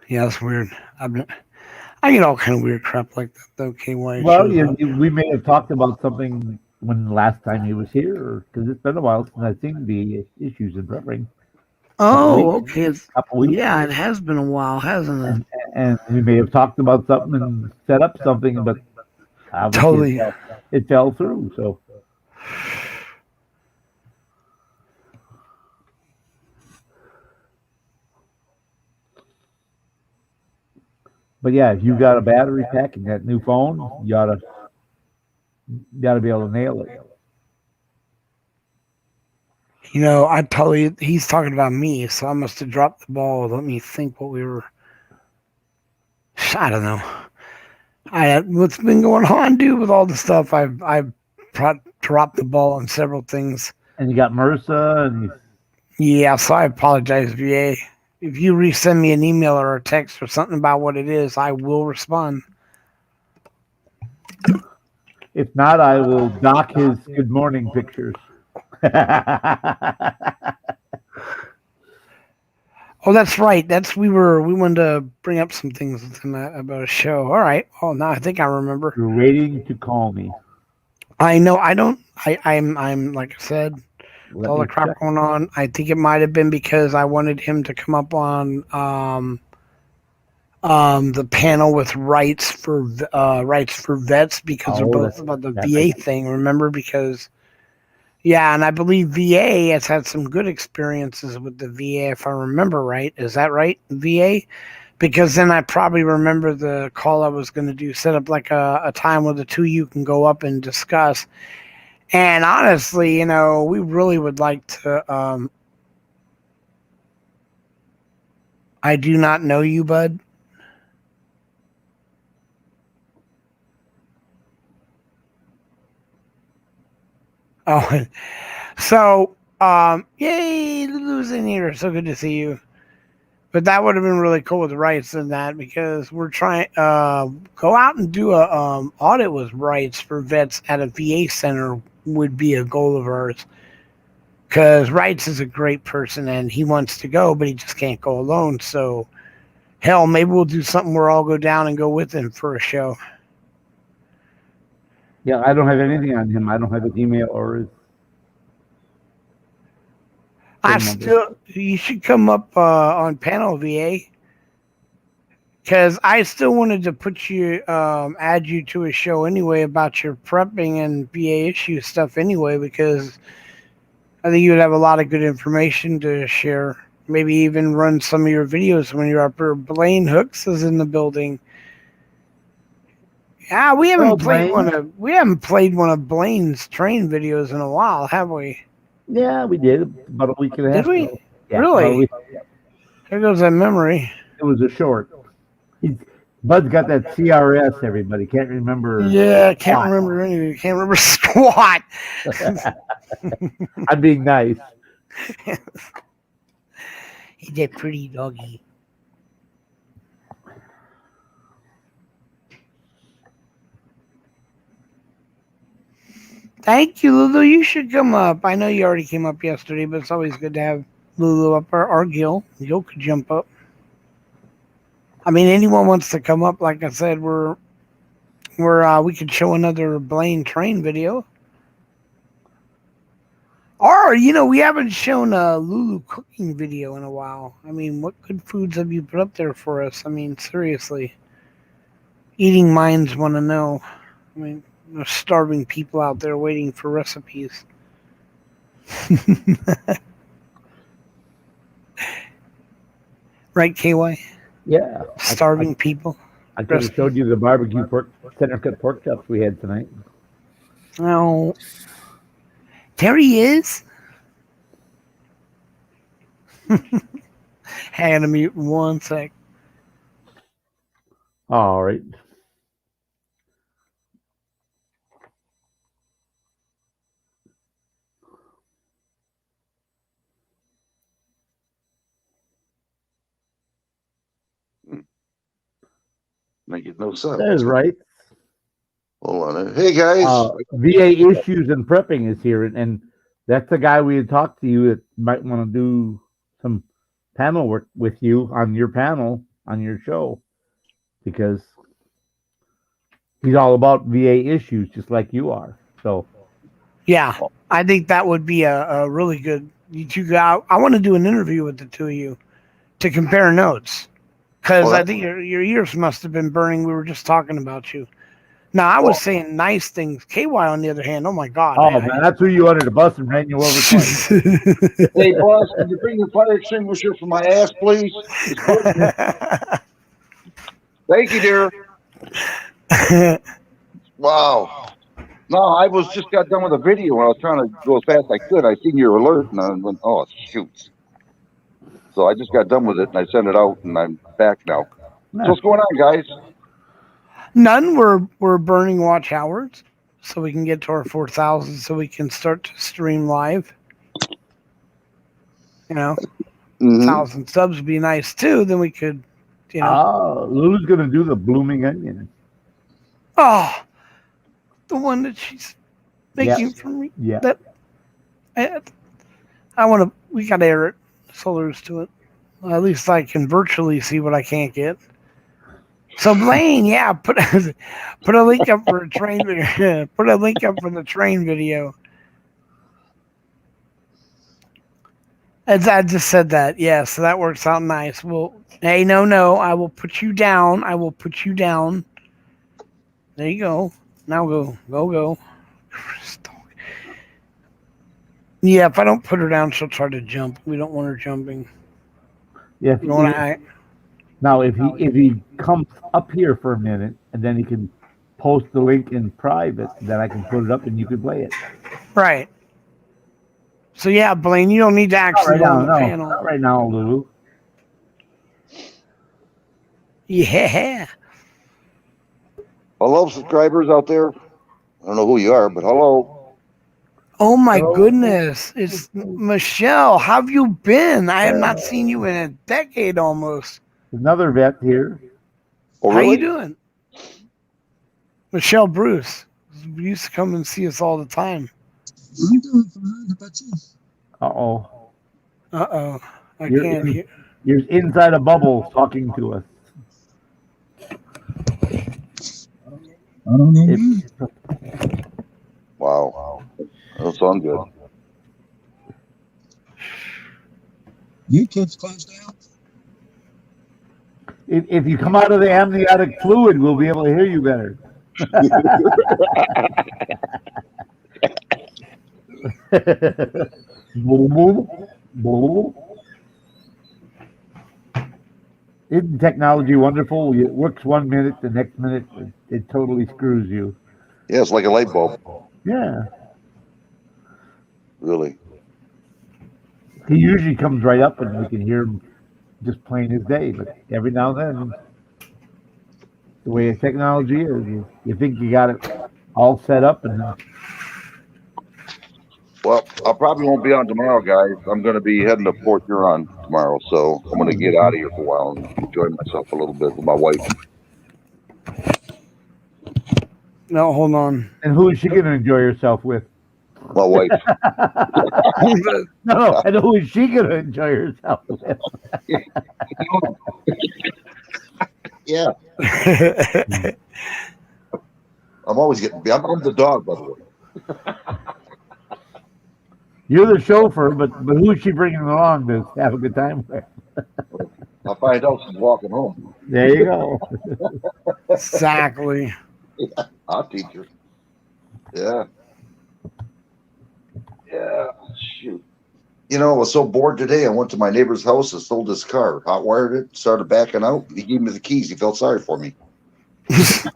Yeah, that's weird. I get all kind of weird crap like that, though. KY. Well, we may have talked about something when last time he was here, because it's been a while since I've seen the issues in prepping. Oh, okay. Yeah, it has been a while, hasn't it? And we may have talked about something and set up something, but totally it fell through. So, but yeah, if you got a battery pack and that new phone, you ought to be able to nail it. I totally. He's talking about me, so I must have dropped the ball. Let me think what we were. I don't know. What's been going on, dude, with all the stuff? I've dropped the ball on several things. And you got MRSA. Yeah, so I apologize, VA. If you resend me an email or a text or something about what it is, I will respond. If not, I will dock his good morning pictures. Oh, that's right. We wanted to bring up some things with him about a show. All right. Oh, now I think I remember. You're waiting to call me. I know. I'm like I said, with all the crap going on. I think it might have been because I wanted him to come up on the panel with rights for vets because they're both about the VA thing. Remember, because. Yeah, and I believe VA has had some good experiences with the VA, if I remember right. Is that right, VA? Because then I probably remember the call I was going to do, set up like a time where the two of you can go up and discuss. And honestly, we really would like to. I do not know you, bud. Oh, so yay, Lulu's in here. So good to see you. But that would have been really cool with rights in that because we're trying go out and do a audit with rights for vets at a VA center would be a goal of ours. Because Rights is a great person and he wants to go, but he just can't go alone. So hell, maybe we'll do something where I'll go down and go with him for a show. Yeah, I don't have anything on him. I don't have his email or his I phone number. still, you should come up on panel VA because I still wanted to put you, add you to a show anyway about your prepping and VA issue stuff anyway because I think you would have a lot of good information to share. Maybe even run some of your videos when you're up there. Blaine Hooks is in the building. Yeah, Hello, Blaine. we haven't played one of Blaine's train videos in a while, have we? Yeah, we did about a week and a half Did we? ago. Yeah, Really? about a week. There goes that memory. It was a short. Bud's got that CRS. Everybody can't remember. Yeah, I can't remember anything. Can't remember squat. I'm being nice. He's that pretty doggy. Thank you, Lulu. You should come up. I know you already came up yesterday, but it's always good to have Lulu up or Gil. Gil could jump up. I mean, anyone wants to come up. Like I said, we could show another Blaine train video. Or, we haven't shown a Lulu cooking video in a while. I mean, what good foods have you put up there for us? I mean, seriously. Eating minds want to know. I mean, there's starving people out there waiting for recipes. Right, KY? Yeah. Starving people. I could have showed you the barbecue center cut pork chops we had tonight. Oh. There he is. Hang on mute 1 sec. All right. Making no sense. That is right. Hold on. Hey, guys. VA Issues and Prepping is here, and that's the guy we had talked to you that might want to do some panel work with you on your panel, on your show, because he's all about VA issues just like you are. So, yeah, I think that would be a really good. You two guys, I want to do an interview with the two of you to compare notes because I think your ears must have been burning. We were just talking about you. Now, I was saying nice things. KY, on the other hand, oh my God. Oh, man, that's who you wanted to bust and ran you over twice. Hey, boss, can you bring your fire extinguisher for my ass, please? Thank you, dear. Wow. No, I was just got done with a video and I was trying to go as fast as I could. I seen your alert and I went, oh, shoot. So I just got done with it and I sent it out and I'm back now. So what's going on, guys? None. We're burning watch hours so we can get to our 4,000 so we can start to stream live. 1,000 subs would be nice too. Then we could, Lulu's going to do the blooming onion. Oh, the one that she's making for me. Yeah. That I want to. We got to air it. So there's to it. At least I can virtually see what I can't get. So Blaine, yeah, put a link up for a train video. Put a link up for the train video. As I just said that, yeah, so that works out nice. Well, hey, no, I will put you down. I will put you down. There you go. Now go. Yeah, if I don't put her down, she'll try to jump. We don't want her jumping. Yeah. Now, if he comes up here for a minute and then he can post the link in private, then I can put it up and you can play it. Right. So yeah, Blaine, you don't need to actually on the panel. Not right now, Lulu. Yeah. Hello, subscribers out there. I don't know who you are, but hello. Oh my goodness. It's Michelle. How have you been? I have not seen you in a decade almost. Another vet here. Oh, How really? you doing? Michelle Bruce. We used to come and see us all the time. I'm doing fine. How about you? Uh-oh. Uh-oh. I You're can't hear. You're inside a bubble talking to us. I don't know. Wow. That sounds good. YouTube's closed down. If you come out of the amniotic fluid, we'll be able to hear you better. Isn't technology wonderful? It works 1 minute, the next minute it totally screws you. Yeah, it's like a light bulb. Yeah. Really. He usually comes right up and we can hear him just plain as day, but every now and then, the way technology is, you think you got it all set up and Well, I probably won't be on tomorrow, guys. I'm going to be heading to Port Huron tomorrow, so I'm going to get out of here for a while and enjoy myself a little bit with my wife. No, hold on. and who is she going to enjoy herself with? My wife. No, and who is she going to enjoy herself with? Yeah. I'm always getting. I'm the dog, by the way. You're the chauffeur, but who is she bringing along to have a good time with? I'll find out she's walking home. There you go. Exactly. I'll teach her. Yeah. Yeah. Shoot. You know, I was so bored today. I went to my neighbor's house and sold his car. Hot wired it, started backing out. He gave me the keys. He felt sorry for me. It's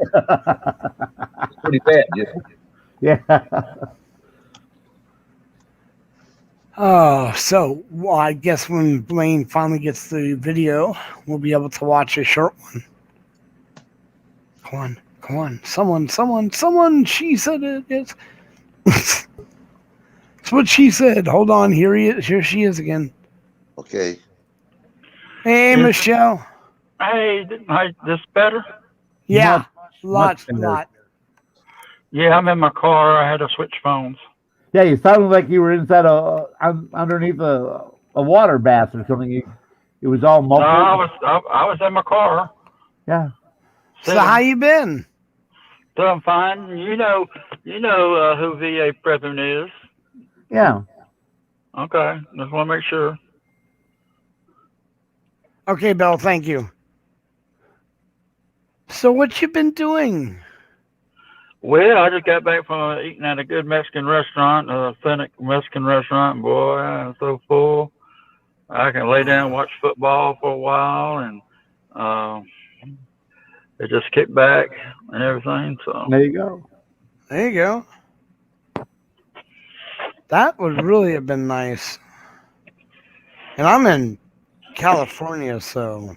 pretty bad. Yeah. Oh, so well, I guess when Blaine finally gets the video, we'll be able to watch a short one. Come on. Someone. She said it is. That's what she said. Hold on. Here he is. Here she is again. Okay. Hey, Michelle. Hey, this better? Yeah, Much better. lot. Yeah, I'm in my car. I had to switch phones. Yeah, you sounded like you were inside underneath a water bath or something. It was all No, muffled. I was in my car. Yeah. So how you been? Doing fine. You know who VA President is. Yeah. Okay, just want to make sure. Okay, Bill. Thank you. So what you been doing? Well, I just got back from eating at a good Mexican restaurant, a authentic Mexican restaurant. Boy, I'm so full. I can lay down and watch football for a while, and it just kicked back and everything. So There you go. There you go. That would really have been nice. And I'm in California, so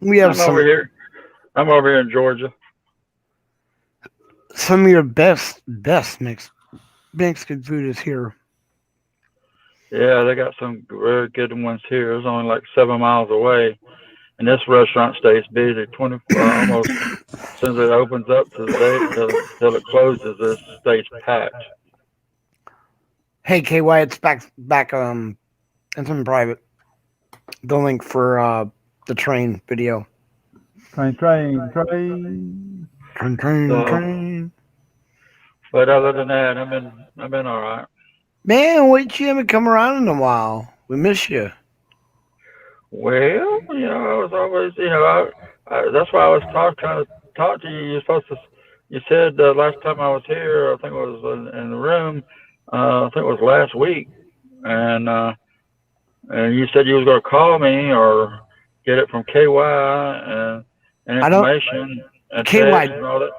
we have I'm over here. I'm over here in Georgia. some of your best Mexican food is here. Yeah, they got some very good ones here. It's only like 7 miles away, and this restaurant stays busy 24 almost since it opens up to the day till it closes. It stays packed. Hey, KY, it's back. It's in private. The link for the train video. Train. Train. But other than that, I've been all right. Man, wait, you haven't come around in a while. We miss you. Well, I was always, that's why I was trying to talk to you. You're supposed to. You said last time I was here, I think it was in the room. I think it was last week, and you said you was going to call me or get it from KY and information and KY, text and all that.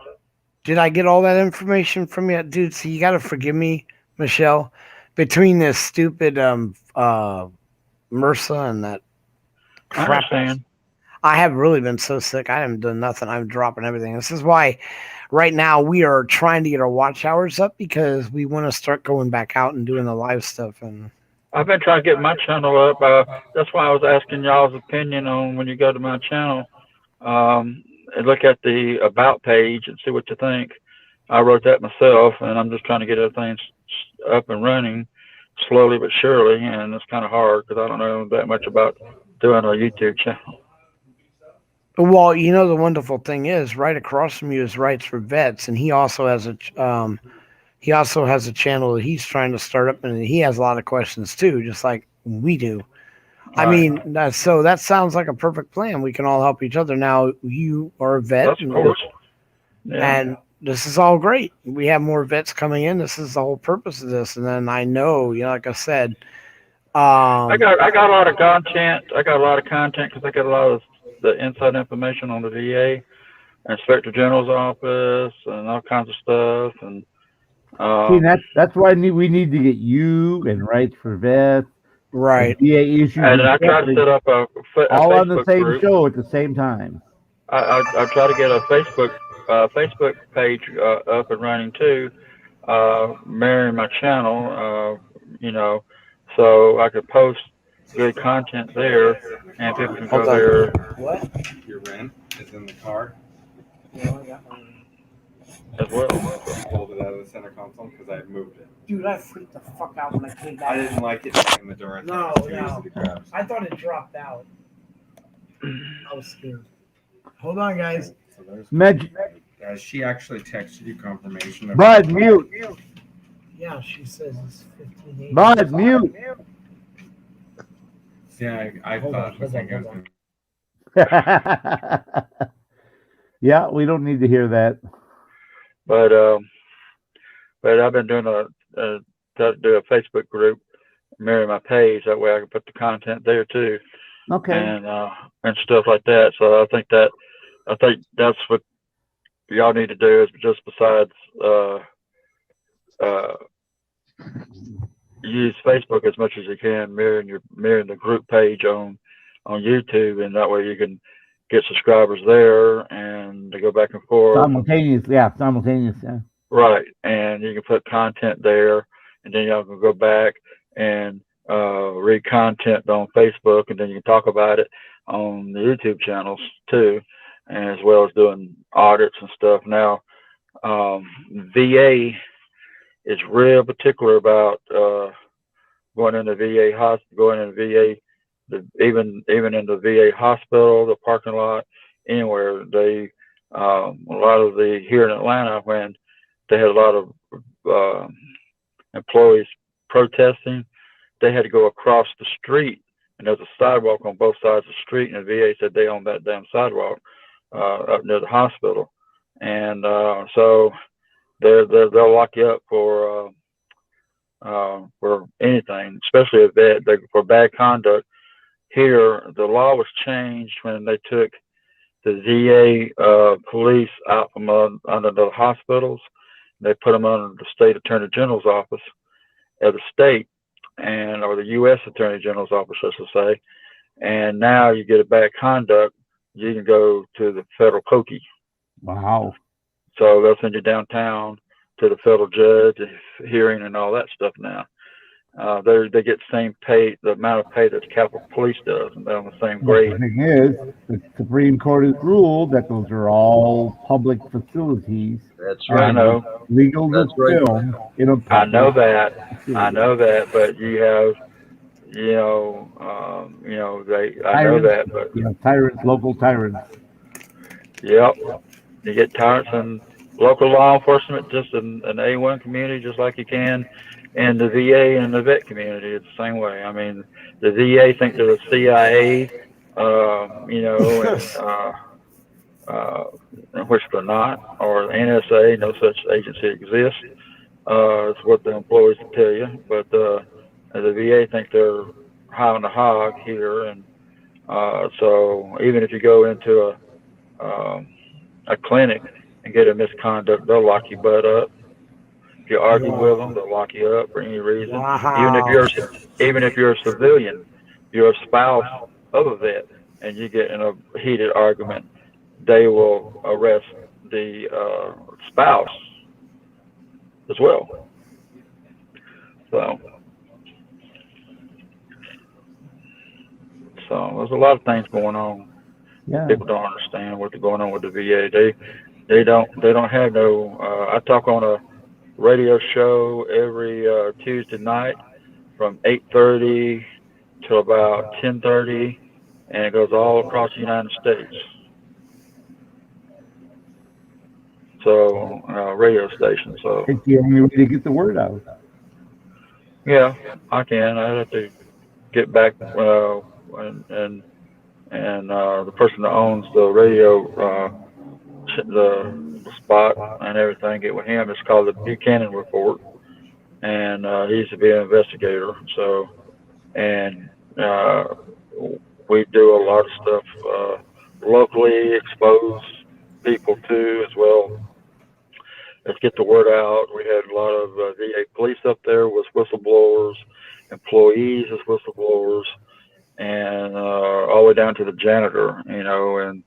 Did I get all that information from you, dude? So you got to forgive me, Michelle, between this stupid MRSA and that crap. I understand. I have really been so sick. I haven't done nothing. I'm dropping everything. This is why right now we are trying to get our watch hours up because we want to start going back out and doing the live stuff. And I've been trying to get my channel up. That's why I was asking y'all's opinion on when you go to my channel, and look at the about page and see what you think. I wrote that myself, and I'm just trying to get everything up and running slowly but surely. And it's kind of hard because I don't know that much about doing a YouTube channel. well, the wonderful thing is, right across from you is Rights for Vets, and he also has a channel that he's trying to start up, and he has a lot of questions too, just like we do. I Right. mean, so that sounds like a perfect plan. We can all help each other. Now, you are a vet, Of course. Yeah. and this is all great. We have more vets coming in. This is the whole purpose of this. And then I know, like I said, I got a lot of content. I got a lot of content because I got a lot of the inside information on the VA, Inspector General's office, and all kinds of stuff. And See, that's why we need to get you and Rights for Vets, right. VA issues, and I try to set up a all on the Facebook same group. show at the same time. I try to get a Facebook page up and running too, mirroring my channel. So I could post good content there, and people can go there. What? Your RIN is in the car. As well. Pulled it out of the center console because I moved it. Dude, I freaked the fuck out when I came back. I didn't like it in the door. I thought it was too easy to grab. I thought it dropped out. I was scared. Hold on, guys. So there's Guys, she actually texted you confirmation. Bud, mute. Yeah, she says it's 15. Bud, mute. Yeah, I thought the thing hold was on. Yeah, we don't need to hear that. But I've been doing to do a Facebook group, mirror my page. That way I can put the content there too, Okay. and stuff like that. So I think that's what y'all need to do. Is just besides use Facebook as much as you can, mirroring the group page on YouTube, and that way you can get subscribers there and to go back and forth. Simultaneous, yeah. Right, and you can put content there, and then y'all can go back and read content on Facebook, and then you can talk about it on the YouTube channels too, and as well as doing audits and stuff. Now, VA is real particular about going into VA hospital, going into VA. Even in the VA hospital, the parking lot, anywhere, they a lot of the here in Atlanta, when they had a lot of employees protesting, they had to go across the street, and there's a sidewalk on both sides of the street, and the VA said they own that damn sidewalk up near the hospital, and so they'll lock you up for anything, especially for bad conduct. Here, the law was changed when they took the VA police out from under the hospitals. They put them under the state attorney general's office of the state, or the U.S. attorney general's office, I should say. And now you get a bad conduct, you can go to the federal pokey. Wow. So they'll send you downtown to the federal judge hearing and all that stuff now. They get the same pay, the amount of pay that the Capitol Police does, and they're on the same grade. The thing is, the Supreme Court has ruled that those are all public facilities. That's I right. know. Legal to That's right. film in a I know that. facility. I know that, but you have, I know that, but You know, tyrants, local tyrants. yep, you get tyrants and local law enforcement, just an A1 community, just like you can in the VA and the vet community. It's the same way. I mean, the VA think they're the CIA, which they're not, or the NSA. No such agency exists. It's what the employees will tell you. But the VA think they're high on the hog here, and so even if you go into a clinic and get a misconduct, they'll lock your butt up. If you argue with them, they'll lock you up for any reason. Wow. Even if you're a civilian, you're a spouse of a vet, and you get in a heated argument, they will arrest the spouse as well. So there's a lot of things going on. Yeah. People don't understand what's going on with the VA. They don't have no. I talk on a radio show every Tuesday night from 8:30 till about 10:30, and it goes all across the United States. So radio station. So It's the only way to get the word out. yeah, I can. I have to get back and the person that owns the radio the spot and everything, get with him. It's called the Buchanan Report, and he used to be an investigator. So, and we do a lot of stuff locally, expose people too as well. Let's get the word out. We had a lot of VA police up there with whistleblowers, employees as whistleblowers, and all the way down to the janitor, and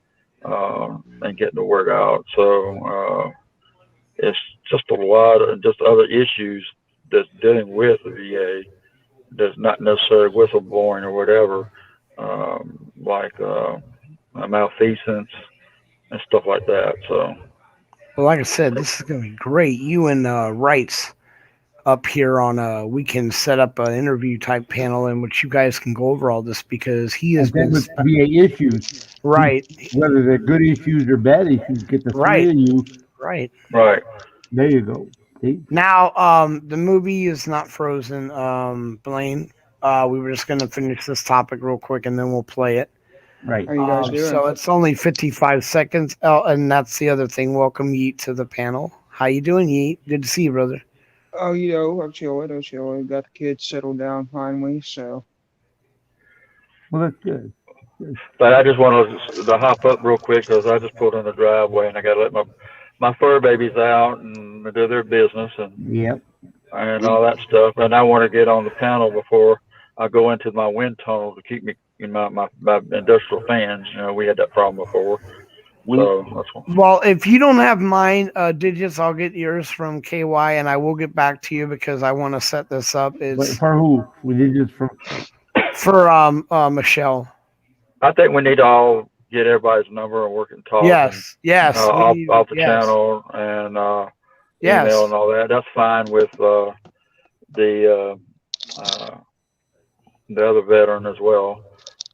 getting the word out. So it's just a lot of just other issues that's dealing with the VA that's not necessarily whistleblowing or whatever, like malfeasance and stuff like that. So. Well, like I said, this is going to be great. You and Wrights up here on we can set up an interview type panel in which you guys can go over all this because he has been with VA issues, right. Whether they're good issues or bad issues, get the three of you. Right. There you go. See? Now, the movie is not frozen, Blaine. We were just going to finish this topic real quick and then we'll play it. Right. How you guys doing? So it's only 55 seconds. Oh, and that's the other thing. Welcome, Yeet, to the panel. How you doing, Yeet? Good to see you, brother. Oh, I'm chilling. Got the kids settled down finally, so. Well, that's good. But I just wanted to hop up real quick because I just pulled in the driveway and I got to let my fur babies out and do their business and all that stuff. And I want to get on the panel before I go into my wind tunnel to keep me in my industrial fans. We had that problem before. So that's one. Well, if you don't have mine digits, I'll get yours from KY, and I will get back to you because I want to set this up. For who? We did this for Michelle. I think we need to all get everybody's number and work and talk. Yes. Off the channel and email and all that. That's fine with the other veteran as well.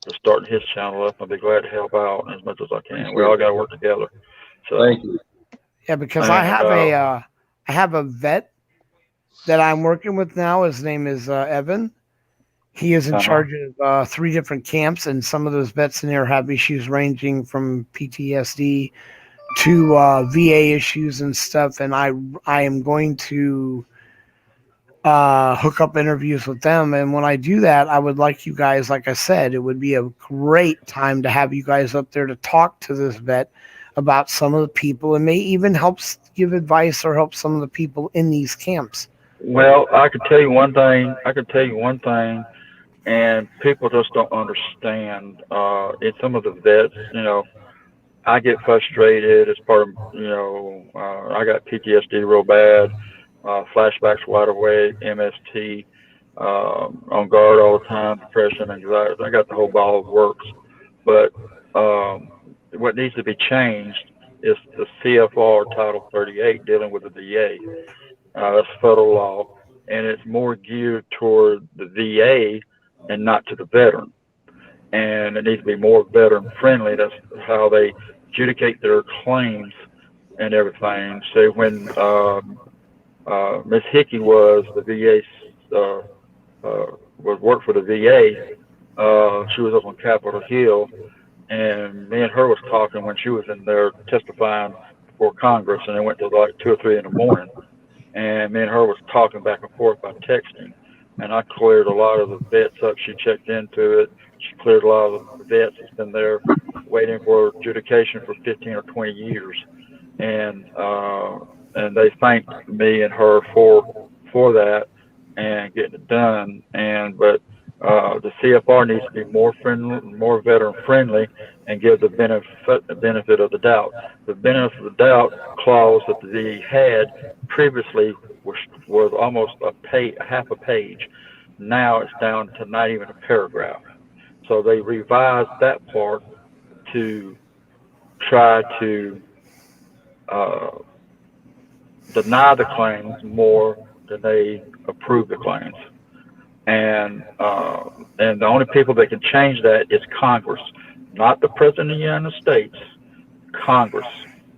Just starting his channel up. I'll be glad to help out as much as I can. We all got to work together. So thank you. Yeah, because I have a vet that I'm working with now. His name is Evan. He is in charge of 3 different camps, and some of those vets in there have issues ranging from PTSD to VA issues and stuff. And I am going to hook up interviews with them. And when I do that, I would like you guys, like I said, it would be a great time to have you guys up there to talk to this vet about some of the people and may even help give advice or help some of the people in these camps. Well, I could tell you one thing. And people just don't understand. In some of the vets, I get frustrated as part of, I got PTSD real bad. Flashbacks right away, MST, on guard all the time, depression, anxiety. I got the whole ball of works. But what needs to be changed is the CFR Title 38 dealing with the VA. That's federal law, and it's more geared toward the VA and not to the veteran. And it needs to be more veteran friendly. That's how they adjudicate their claims and everything. So when Miss Hickey was the VA, worked for the VA. She was up on Capitol Hill, and me and her was talking when she was in there testifying before Congress, and it went to like 2 or 3 in the morning. And me and her was talking back and forth by texting, and I cleared a lot of the vets up. She checked into it. She cleared a lot of the vets that's been there waiting for adjudication for 15 or 20 years, and they thanked me and her for that and getting it done. But The CFR needs to be more friendly, more veteran friendly, and give the benefit of the doubt. The benefit of the doubt clause that the VA had previously was almost half a page. Now it's down to not even a paragraph. So they revised that part to try to uh, deny the claims more than they approve the claims. And the only people that can change that is Congress, not the President of the United States. Congress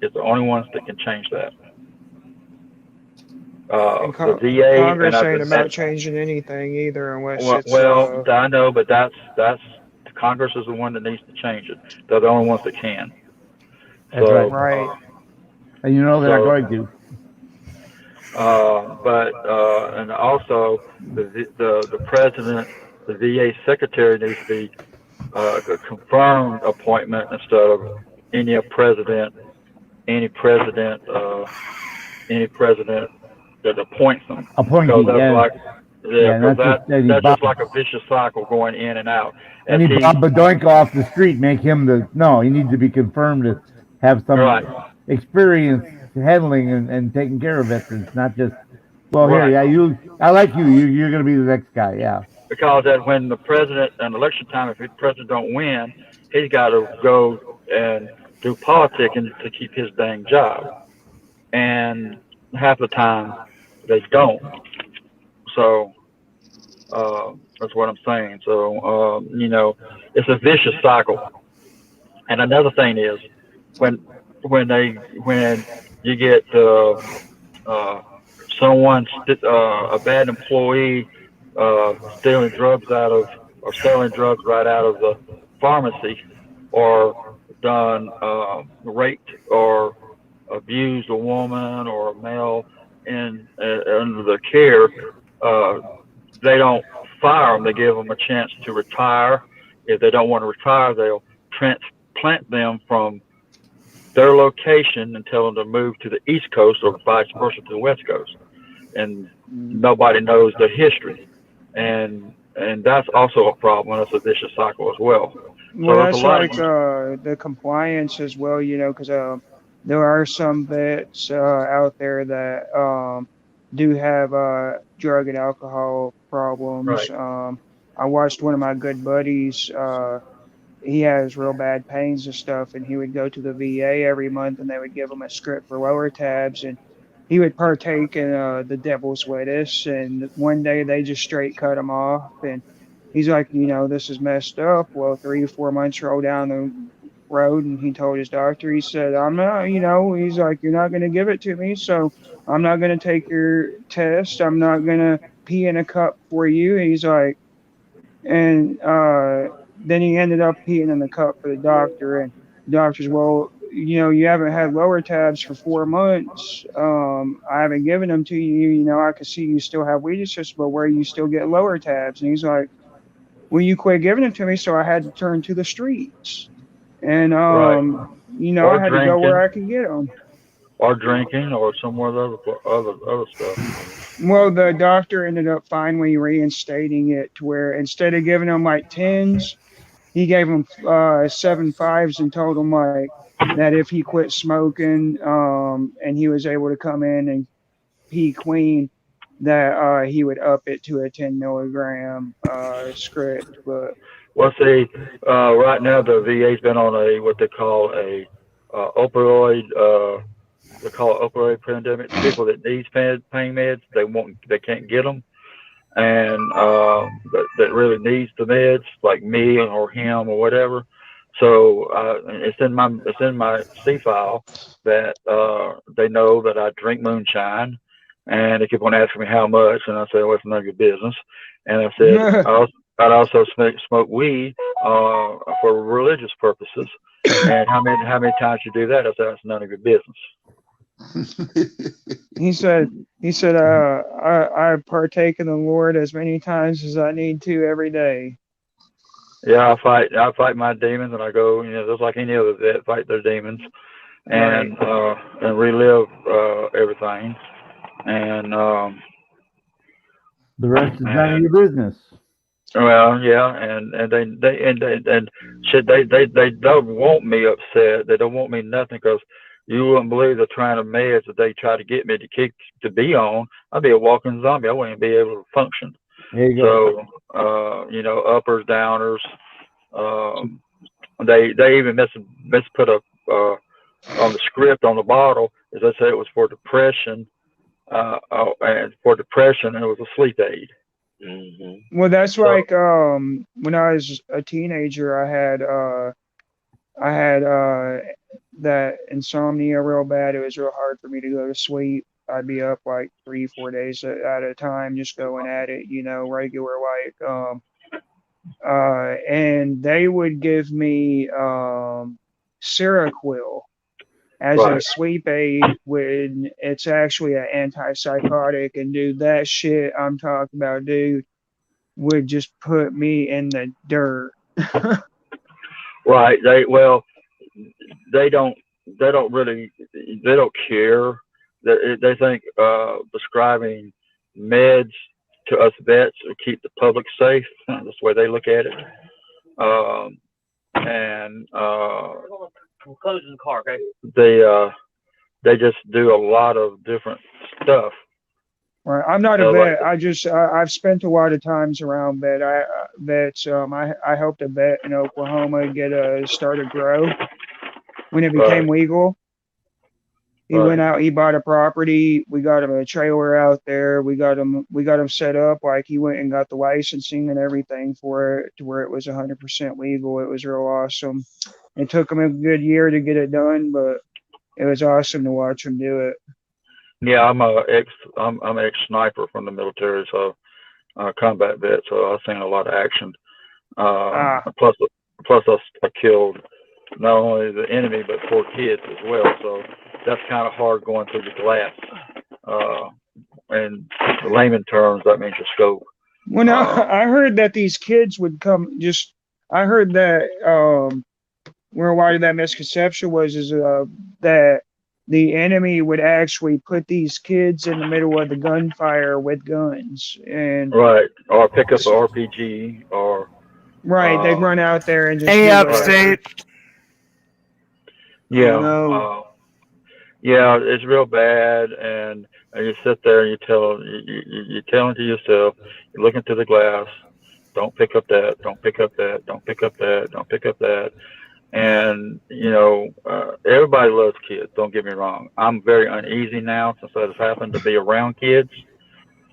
is the only ones that can change that. And The VA Congress ain't about changing anything either, unless it's well, I know, but that's Congress is the one that needs to change it. They're the only ones that can. That's So, right. And you know they're going to. And also the president, the VA secretary needs to be a confirmed appointment instead of any president that appoints them. Appointee, That's just like a vicious cycle going in and out. Any Bob Bedoinka off the street make him he needs to be confirmed to have some experience handling and taking care of veterans, not just I like you. You're going to be the next guy, yeah. Because that when the president, an election time, if the president don't win, he's got to go and do politicking to keep his dang job. And half the time they don't. So that's what I'm saying. So it's a vicious cycle. And another thing is when you get someone, a bad employee, selling drugs right out of the pharmacy, or done raped or abused a woman or a male under the care, they don't fire them. They give them a chance to retire. If they don't want to retire, they'll transplant them from their location and tell them to move to the East Coast or vice versa to the West Coast. And nobody knows the history. And that's also a problem. That's a vicious cycle as well. Well, that's like the compliance as well, because there are some vets out there that do have drug and alcohol problems. Right. I watched one of my good buddies. He has real bad pains and stuff, and he would go to the VA every month, and they would give him a script for lower tabs, and he would partake in the devil's lettuce. And one day they just straight cut him off, and he's like, this is messed up. Well, 3 or 4 months roll down the road, and he told his doctor, he said, I'm not, he's like, you're not going to give it to me, so I'm not going to take your test. I'm not going to pee in a cup for you. He's like, and then he ended up peeing in the cup for the doctor, and the doctor's, well, you haven't had lower tabs for 4 months. I haven't given them to you. I can see you still have weaknesses, but where you still get lower tabs? And he's like, well, you quit giving them to me, so I had to turn to the streets. And, I had to go where I could get them. Or drinking, or somewhere other stuff. Well, the doctor ended up finally reinstating it to where instead of giving them like 10s, he gave him 7 5s and told him like that if he quit smoking and he was able to come in and pee clean, that he would up it to a 10 milligram script. But see, right now the VA's been on what they call a opioid. They call it opioid pandemic. People that need pain meds, they can't get them, and that really needs the meds, like me or him or whatever. So it's in my C file that they know that I drink moonshine, and they keep on asking me how much, and I say, well, it's none of your business. And I said, I'd also smoke weed for religious purposes. And how many times you do that? I said, that's none of your business. He said, I partake in the Lord as many times as I need to every day. Yeah, I fight my demons, and I go, just like any other vet, fight their demons, and relive everything, and the rest is none of your business. Well, yeah, and shit, they don't want me upset. They don't want me nothing because you wouldn't believe the kind of meds that they try to get me to kick to be on. I'd be a walking zombie. I wouldn't be able to function. There you go. So, uppers, downers. Um, they even miss put a on the script on the bottle, as they say it was for depression. And for depression, it was a sleep aid. Well, that's So like when I was a teenager, I had that insomnia real bad. It was real hard for me to go to sleep. I'd be up like 3, 4 days at a time, just going at it, regular like and they would give me Seroquel as a right, sleep aid when it's actually an antipsychotic. And dude, that shit I'm talking about, dude, would just put me in the dirt. right. They don't they don't care. They think prescribing meds to us vets will keep the public safe. That's the way they look at it. And we're closing the car, okay? They just do a lot of different stuff. Right. I'm not a Like, vet. I've spent a lot of times around vets. I helped a vet in Oklahoma start a grow when it became right, legal. He right, went out, he bought a property. We got him a trailer out there. We got him set up. Like he went and got the licensing and everything for it to where it was 100% legal. It was real awesome. It took him a good year to get it done, but it was awesome to watch him do it. yeah. I'm an ex sniper from the military, so combat vet. So I've seen a lot of action. Ah, Plus, I killed not only the enemy but 4 kids as well. So that's kind of hard going through the glass. Uh, in layman terms, that means your scope. well, now Uh, I heard that these kids would come. I heard that where a lot of that misconception was is that the enemy would actually put these kids in the middle of the gunfire with guns, and right, or pick up an RPG, or right, they'd uh, run out there and just Hey, do right, whatever. upstate. Oh yeah, no. yeah, it's real bad, and you sit there and you're telling to yourself, you're looking through the glass, don't pick up that, don't pick up that, don't pick up that, don't pick up that. And everybody loves kids. Don't get me wrong. I'm very uneasy now since that has happened to be around kids.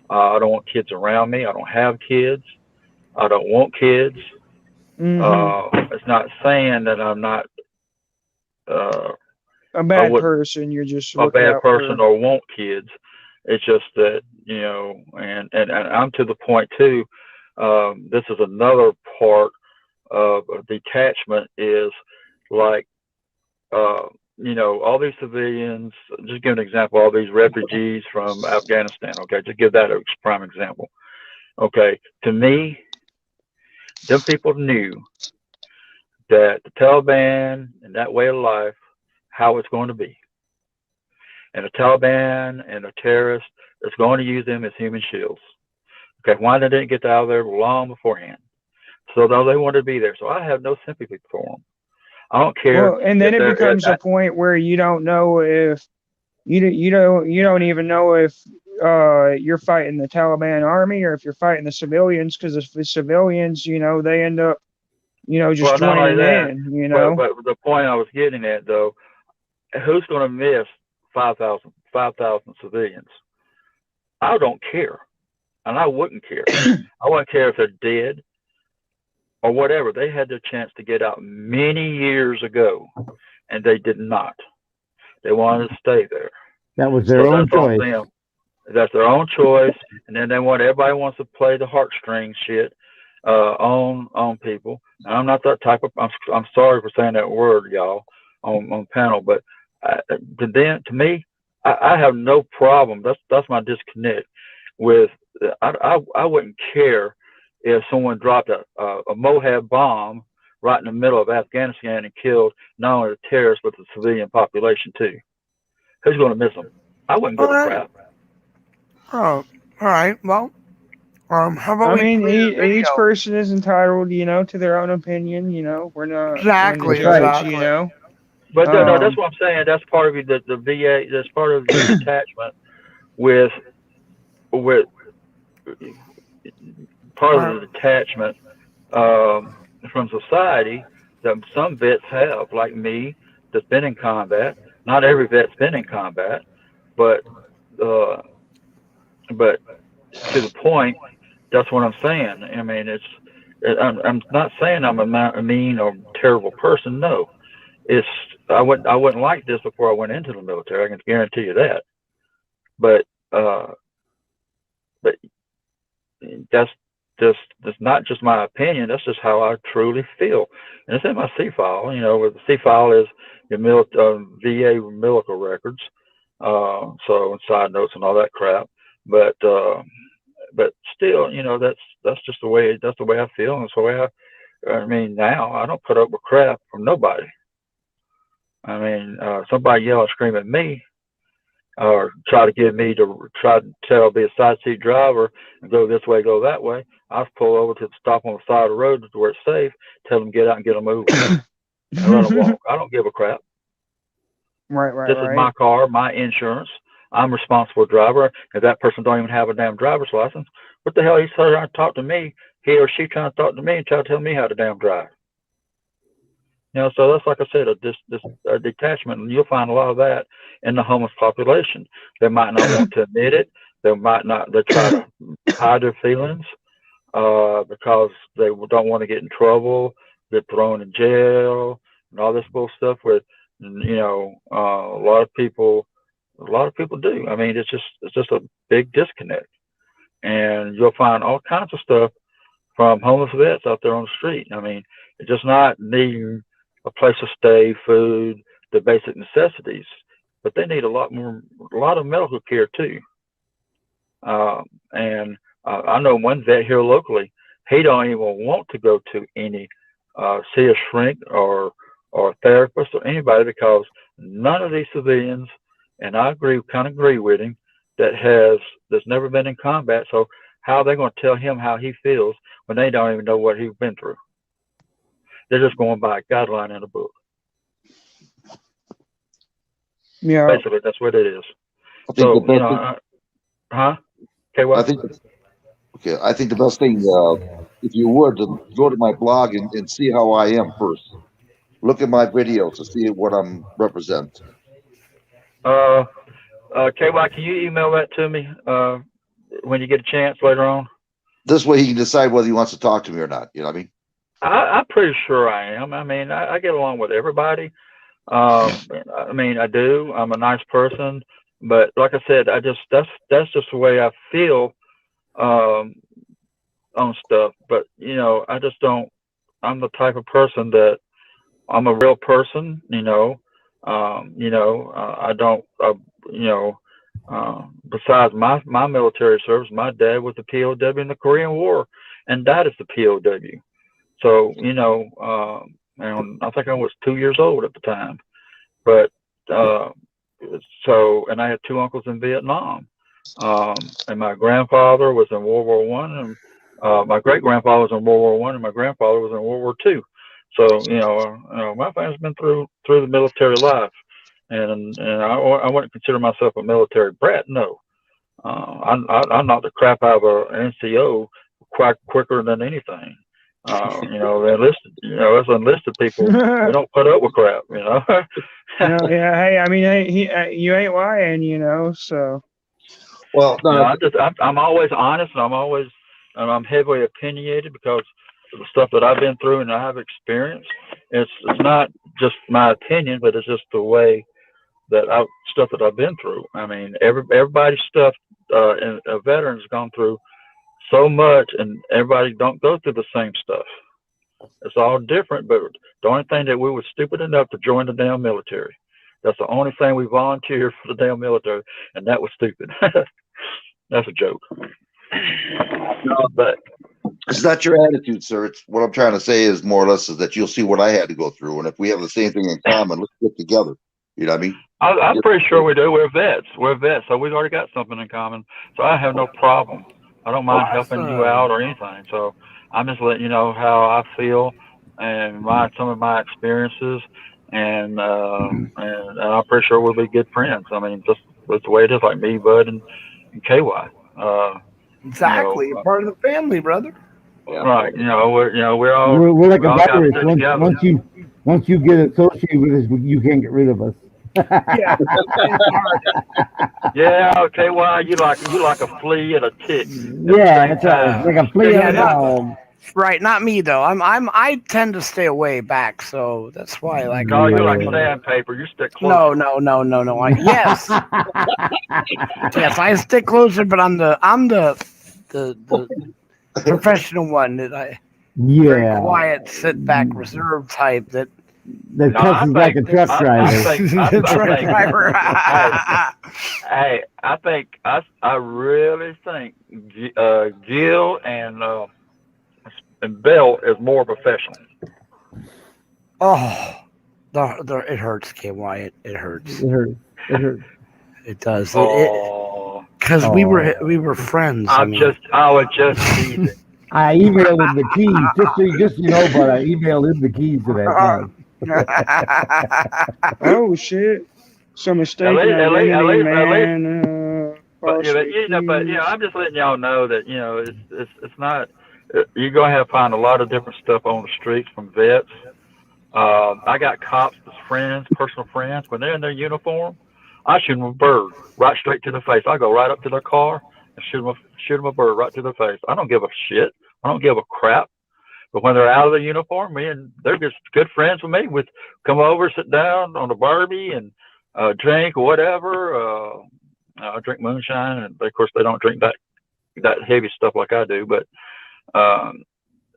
I don't want kids around me. I don't have kids. I don't want kids. Mm-hmm. It's not saying that I'm not. Uh, A I bad wouldn't person. You're just a looking bad out person for. or want kids. It's just that and I'm to the point too. This is another part of detachment is like all these civilians. Just give an example. All these refugees from Afghanistan. Okay, to give that a prime example. Okay, to me, them people knew that the Taliban and that way of life, how it's going to be. And the Taliban and the terrorists is going to use them as human shields. Okay, why they didn't get out of there long beforehand? So though they wanted to be there, so I have no sympathy for them. I don't care Well, and then if it they're. becomes a point where you don't know if you don't even know if you're fighting the Taliban army or if you're fighting the civilians, because if the civilians, they end up, just Well, not only joining that, but the point I was getting at though, who's going to miss 5,000 civilians? I don't care, and I wouldn't care. I wouldn't care if they're dead or whatever. They had their chance to get out many years ago, and they did not. They wanted to stay there. That was their So own that's on choice. them. That's their own choice, and then everybody wants to play the heartstring shit on people. And I'm not that type of. I'm sorry for saying that word, y'all, on panel, but to me, I have no problem. That's my disconnect with. I wouldn't care if someone dropped a Moab bomb right in the middle of Afghanistan and killed not only the terrorists but the civilian population too. Who's going to miss them? I wouldn't All give a right. crap. Oh, all right. Well, How about I we mean, play the each video? person is entitled, to their own opinion. We're not one to Exactly, That's right. judge. exactly. But no, that's Um, what I'm saying. That's part of the VA. That's part of your detachment with with part of Right. the detachment um, from society that some vets have, like me, that's been in combat. Not every vet's been in combat, but uh, but to the point, that's what I'm saying. I mean, I'm not saying I'm a mean or terrible person. No, it's I wouldn't like this before I went into the military. I can guarantee you that. But uh, but that's that's not just my opinion. That's just how I truly feel, and it's in my C file. Where the C file is your VA medical records, so and side notes and all that crap. But but still, that's the way I feel, and it's the way I mean, now I don't put up with crap from nobody. I mean, somebody yell and scream at me, or try to get me to try to be a side seat driver and go this way, go that way. I pull over to the stop on the side of the road to where it's safe, tell them get out and get them moving, and let them walk. I don't give a crap. This is right. my car, my insurance. I'm responsible driver. If that person don't even have a damn driver's license, what the hell he's trying to talk to me? He or she trying to talk to me and try to tell me how to damn drive. So that's like I said, a detachment, and you'll find a lot of that in the homeless population. They might not want to admit it. They might not. They try to hide their feelings because they don't want to get in trouble, get thrown in jail, and all this bull stuff. With a lot of people do. I mean, it's just a big disconnect, and you'll find all kinds of stuff from homeless vets out there on the street. I mean, it's just not needing a place to stay, food, the basic necessities, but they need a lot of medical care too. And I know one vet here locally, he don't even want to go to any see a shrink or a therapist or anybody because none of these civilians, and I kind of agree with him, that's never been in combat. So how are they going to tell him how he feels when they don't even know what he's been through? They're just going by a guideline in a book. Yeah. Basically, that's what it is. I think the best Okay, I think I think the best thing, if you would, to go to my blog and see how I am first. Look at my videos to see what I'm represent. KY, can you email that to me when you get a chance later on? This way he can decide whether he wants to talk to me or not. You know what I mean? I'm pretty sure I am. I mean, I get along with everybody. I mean, I do. I'm a nice person, but like I said, that's just the way I feel on stuff. But I just don't. I'm the type of person that I'm a real person. I don't. Besides my military service, my dad was a POW in the Korean War and died as a POW. So and I think I was 2 years old at the time. But and I had two uncles in Vietnam, and my grandfather was in World War One, and my great grandfather was in World War One, and my grandfather was in World War Two. So my family's been through the military life, and I wouldn't consider myself a military brat. No, I knocked the crap out of an NCO quite quicker than anything. The enlisted, us enlisted people, we don't put up with crap, Yeah. Hey, I mean, hey, you ain't lying, So. Well, no, I'm always honest, and I'm heavily opinionated because of the stuff that I've been through and I have experienced. It's not just my opinion, but it's just the way that stuff that I've been through. I mean, everybody's stuff, and a veteran's gone through so much, and everybody don't go through the same stuff. It's all different, but the only thing that we were stupid enough to join the damn military. That's the only thing we volunteered for the damn military, and that was stupid. That's a joke. But it's not your attitude, sir. It's what I'm trying to say is more or less is that you'll see what I had to go through, and if we have the same thing in common, let's get together. You know what I mean? I'm pretty sure we do. We're vets, so we've already got something in common. So I have no problem I don't mind helping you out Awesome. or anything. So I'm just letting you know how I feel and some of my experiences, and I'm pretty sure we'll be good friends. I mean, just that's the way it is, like me, Bud, and KY. Uh, you know, Exactly. You're part of the family, brother. Yeah. right? We're all We're like we a all got to virus. stick together. Once you get associated with us, you can't get rid of us. Yeah. Yeah, KY, you like a flea and a tick at the Yeah, same that's right. It's time. like a flea Stick on Yeah, a not together. dog. right. Not me though. I tend to stay away back, so that's why. Like, No, you're like Yeah. sandpaper. You stick no, closer. no, no, no, no. Yes, yes. I stick closer, but I'm the professional one that I very Yeah. quiet, sit back, reserved type. That That No, I cusses like think a truck that's I driver. think I, the I truck think driver. hey hey I think I really think Jill and Bill is more professional. Oh, it hurts, KY. It hurts. It hurts. It hurts. It does. It Oh, because Oh. we were friends. I mean, I was just teasing. I emailed him the keys, just so you know, but I emailed him the keys to that car. Oh shit! So At mistaken least, at least, at identity, least, at least. man. Falsely But accused. I'm just letting y'all know that it's not. You're gonna have to find a lot of different stuff on the streets from vets. I got cops as friends, personal friends. When they're in their uniform, I shoot them a bird right straight to the face. I go right up to their car and shoot them a bird right to the face. I don't give a shit. I don't give a crap. But when they're out of the uniform, they're just good friends with me. With come over, sit down on the Barbie and drink or whatever. I drink moonshine, and of course they don't drink that heavy stuff like I do. Um,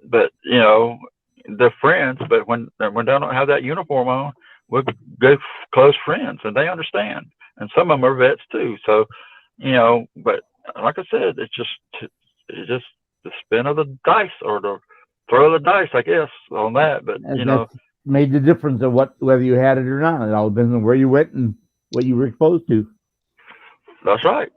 but they're friends. But when they don't have that uniform on, we're good close friends, and they understand. And some of them are vets too. So, but like I said, it's just the spin of the dice or the throw of the dice, I guess, on that. But And that's made the difference of whether you had it or not. It all depends on where you went and what you were exposed to. that's right.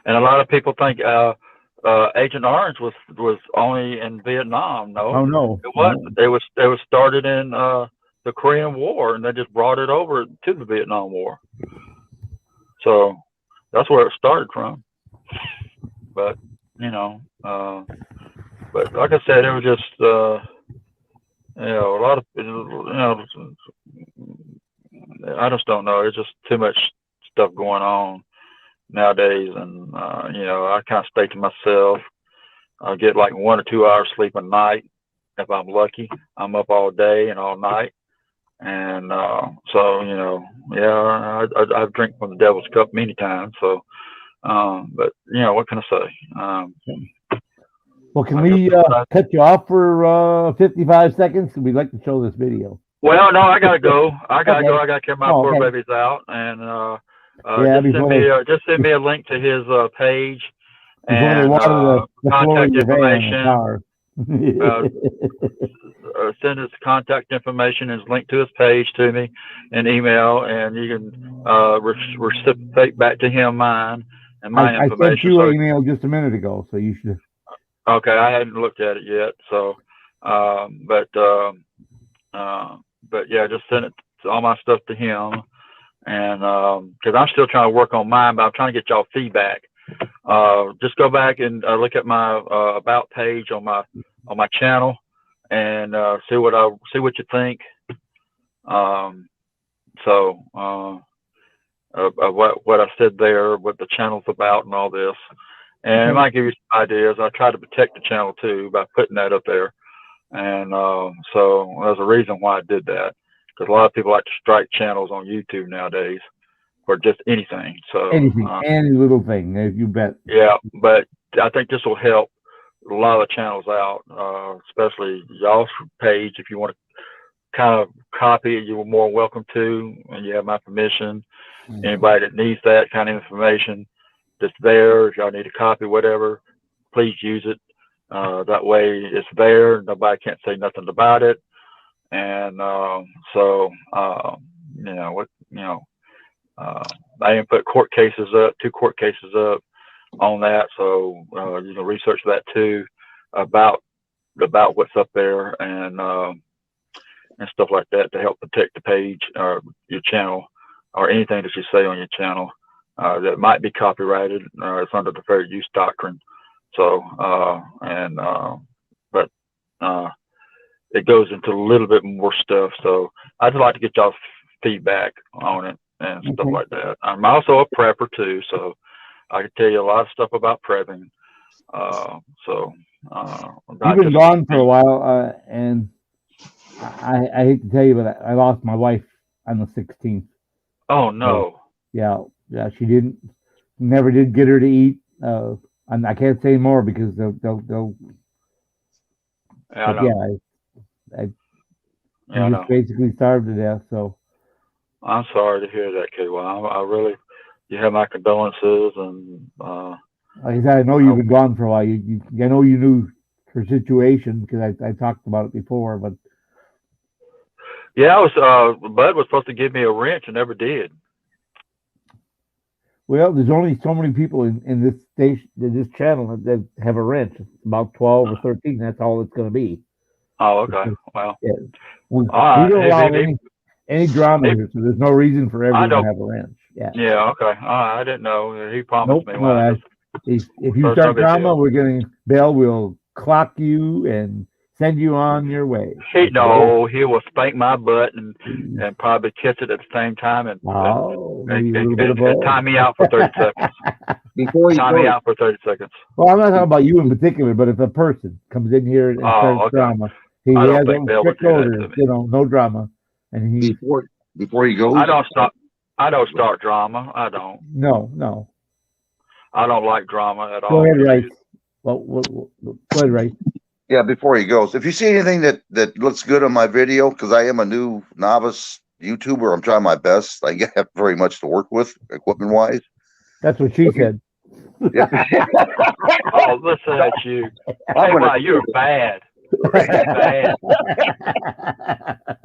And a lot of people think Agent Orange was only in Vietnam. Oh No, no, it no. wasn't. It was started in the Korean War, and they just brought it over to the Vietnam War. So that's where it started from. But but like I said, it was just a lot of I just don't know. It's just too much stuff going on nowadays, and I kind of stay to myself. I get like 1 or 2 hours sleep a night if I'm lucky. I'm up all day and all night, and so yeah, I drink from the devil's cup many times. So, but what can I say? Well, can I guess we that's what I. cut you off for 55 seconds? We'd like to show this video. Well, no, I gotta go. I gotta go. Okay. I gotta carry my Oh, poor okay. babies out, and Yeah, just send me a link to his page before they and water the floor of contact your van in the information. car. Send his contact information and his link to his page to me, and email, and you can reciprocate back to him mine and my I sent information. you So an email just a minute ago, so you should. okay, I hadn't looked at it yet. So, um, but um, but yeah, just send it all my stuff to him, and because I'm still trying to work on mine, but I'm trying to get y'all feedback. Just go back and look at my about page on my channel, and see what you think. Um, so what I said there, what the channel's about, and all this, and it might give you some ideas. I try to protect the channel too by putting that up there, and so there's a reason why I did that, because a lot of people like to strike channels on YouTube nowadays for just anything. So Anything, any little thing, you bet. yeah, but I think this will help a lot of channels out, especially y'all's page. If you want to kind of copy it, you're more welcome to, and you have my permission. Anybody that needs that kind of information that's there, if y'all need a copy, whatever, please use it. That way it's there. Nobody can't say nothing about it. And so, I even put court cases up, 2 court cases up on that. So you can research that too about what's up there and stuff like that to help protect the page or your channel or anything that you say on your channel that might be copyrighted. It's under the fair use doctrine. So but it goes into a little bit more stuff. So I'd like to get y'all's feedback on it and stuff Okay. like that. I'm also a prepper too, so I can tell you a lot of stuff about prepping. You've been gone for a while, and I hate to tell you, but I lost my wife on the 16th. Oh no! Yeah, she never did get her to eat. And I can't say more because they'll. Yeah, I But know. I Yeah, I just know. basically starved to death. So I'm sorry to hear that, KY. I really, you have my condolences, and like I said, I know you've been gone for a while. I know you knew her situation because I talked about it before. But yeah, Bud was supposed to give me a wrench and never did. well, there's only so many people in this station, in this channel that have a wrench. It's about 12 or 13. That's all it's going to be. Oh, okay. Well, Yeah. We all don't allow right. any drama here, so there's no reason for I everyone to don't. have a wrench. Yeah. Yeah, okay. I didn't know. He promised Nope. me. No, Well, I just, if you so it's no start big drama, deal. we're going to, Bill will clock you and send you on your way. No, he will spank my butt and probably kiss it at the same time and maybe a little bit of both. tie me out for 30 seconds. Before Tie me out for 30 seconds. Well, I'm not talking about you in particular, but if a person comes in here and starts okay. drama, he I has don't think a Bill would strict do that order, to me. no drama. And he before he goes. I don't start drama. I don't. No. I don't like drama at all. Go ahead, Rice. Go ahead, Rice. Yeah, before he goes, if you see anything that looks good on my video, because I am a new novice YouTuber, I'm trying my best. I have very much to work with, equipment wise. That's what she said. Yeah. Oh, listen at you. Hey, wow, you're bad. Bad.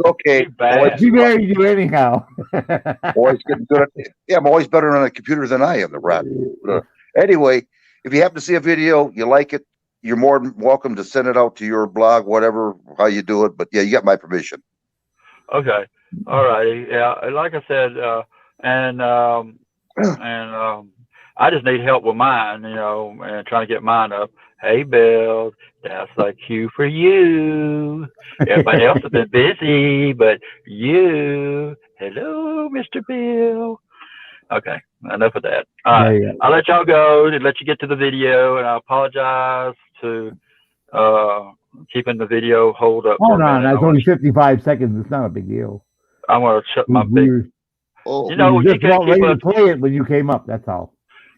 Okay. Bad. She married you anyhow. Always getting good at yeah, I'm always better on a computer than I am, the rat. Anyway, if you happen to see a video, you like it, you're more than welcome to send it out to your blog, whatever, how you do it. But yeah, you got my permission. Okay. All righty. Yeah. Like I said, I just need help with mine, and trying to get mine up. Hey, Bill, that's a cue for you. Everybody else has been busy, but you. Hello, Mr. Bill. Okay, enough of that. All right, I'll let y'all go and let you get to the video, and I apologize to keeping the video hold up. Oh, no, that's only 55 seconds. It's not a big deal. I'm going to shut my big. You just about ready to play it when you came up. That's all.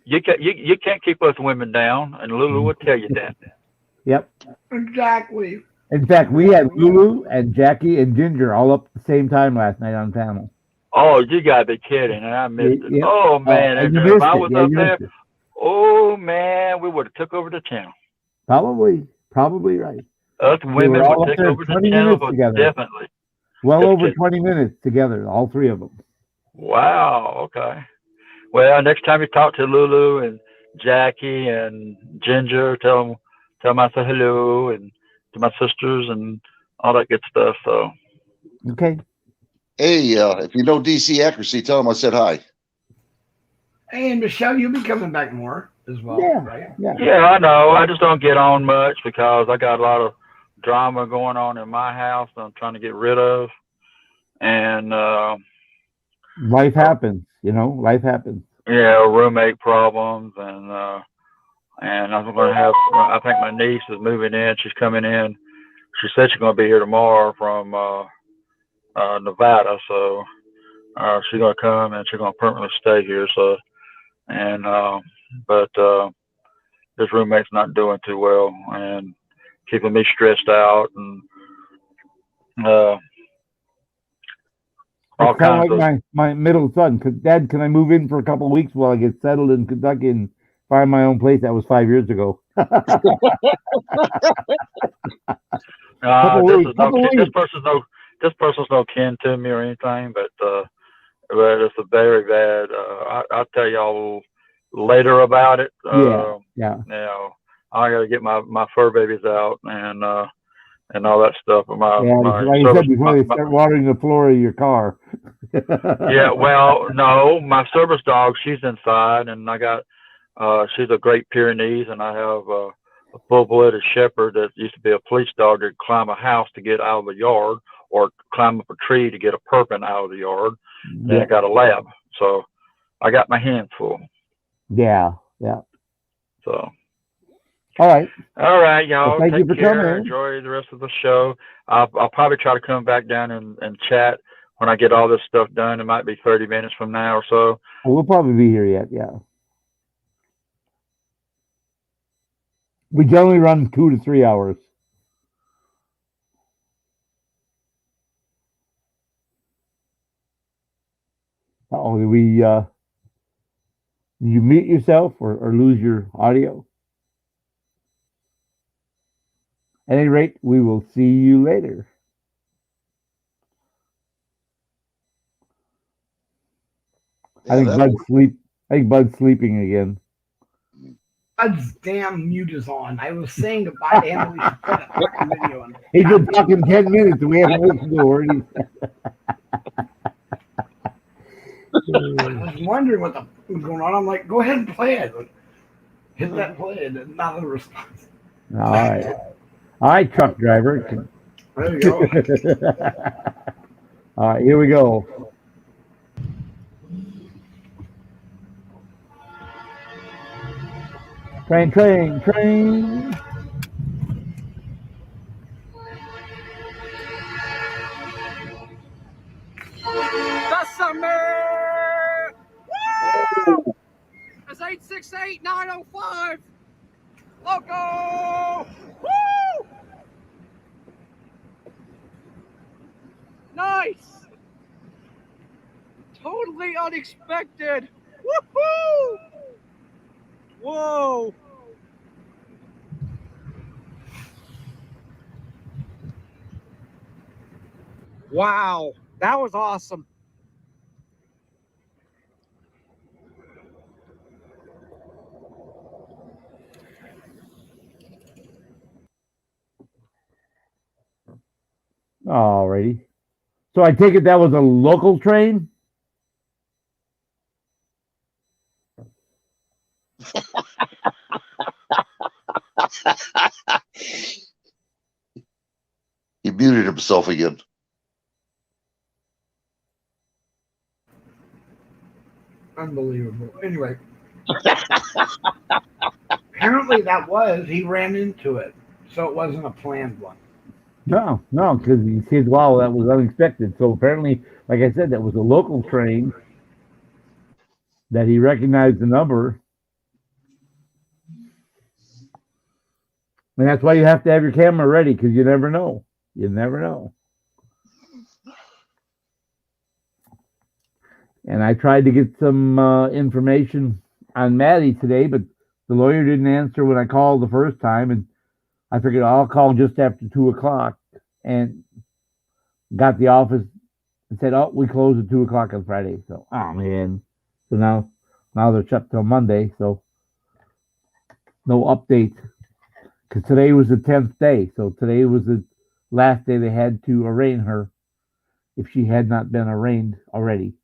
You can't keep us women down, and Lulu will tell you that. Yep. Exactly. In fact, we had Lulu and Jackie and Ginger all up at the same time last night on panel. Oh, you gotta be kidding! And I missed it. Yep. Oh man, And if I was up there, oh man, we would have took over the channel. Probably right. Us women would take over the channel, definitely. Well over 20 minutes together, all three of them. Wow. Okay. Well, next time you talk to Lulu and Jackie and Ginger, tell them I say hello, and to my sisters and all that good stuff. So. Okay. Hey, if you know DC Accuracy, tell them I said hi. Hey, and Michelle, you'll be coming back more as well, right? Yeah, I know. I just don't get on much because I got a lot of drama going on in my house that I'm trying to get rid of. And life happens, life happens. Yeah, roommate problems, and I'm going to have. I think my niece is moving in. She's coming in. She said she's going to be here tomorrow from Nevada, so she's going to come and she's going to permanently stay here. So, but this roommate's not doing too well and keeping me stressed out and all kinds of like my middle son. Dad, can I move in for a couple of weeks while I get settled in Kentucky and find my own place? That was 5 years ago. This person's no kin to me or anything, but it's a very bad. I'll tell y'all later about it. Yeah. You know, I got to get my fur babies out and all that stuff. My Yeah, my like I service. said before, they start watering the floor of your car. Yeah, well, no, my service dog, she's inside, and I got she's a Great Pyrenees, and I have a full-blooded shepherd that used to be a police dog that climb a house to get out of the yard, or climb up a tree to get a perpin out of the yard. And then I got a lab, so I got my hands full. Yeah. So. All right. All right, y'all. Well, thank you Take for care. coming. Enjoy the rest of the show. I'll probably try to come back down and chat when I get all this stuff done. It might be 30 minutes from now or so. We'll probably be here yet. Yeah. We generally run 2 to 3 hours. Oh, did you mute yourself or lose your audio? At any rate, we will see you later. Yeah, I think Bud's sleeping again. Bud's damn mute is on. I was saying goodbye to him. We should put a fucking video on. He's been talking 10 minutes and we haven't listened to already. I was wondering what the fuck was going on. I'm like, go ahead and play it. Hit that play and not a response. All right, truck driver. There you go. All right, here we go. Train. The summer! Woo! It's 868-905. Loco! Woo! Nice! Totally unexpected. Woohoo! Whoa! Wow, that was awesome. Alrighty. So I take it that was a local train? He muted himself again. Unbelievable. Anyway. Apparently he ran into it. So it wasn't a planned one. No, because he said, wow, that was unexpected. So apparently, like I said, that was a local train that he recognized the number. And that's why you have to have your camera ready, because you never know. You never know. And I tried to get some information on Maddie today, but the lawyer didn't answer when I called the first time, and I figured I'll call just after 2 o'clock, and got the office and said, "Oh, we close at 2 o'clock on Friday." So, oh man. So now they're shut till Monday. So no update, because today was the 10th day. So today was the last day they had to arraign her, if she had not been arraigned already.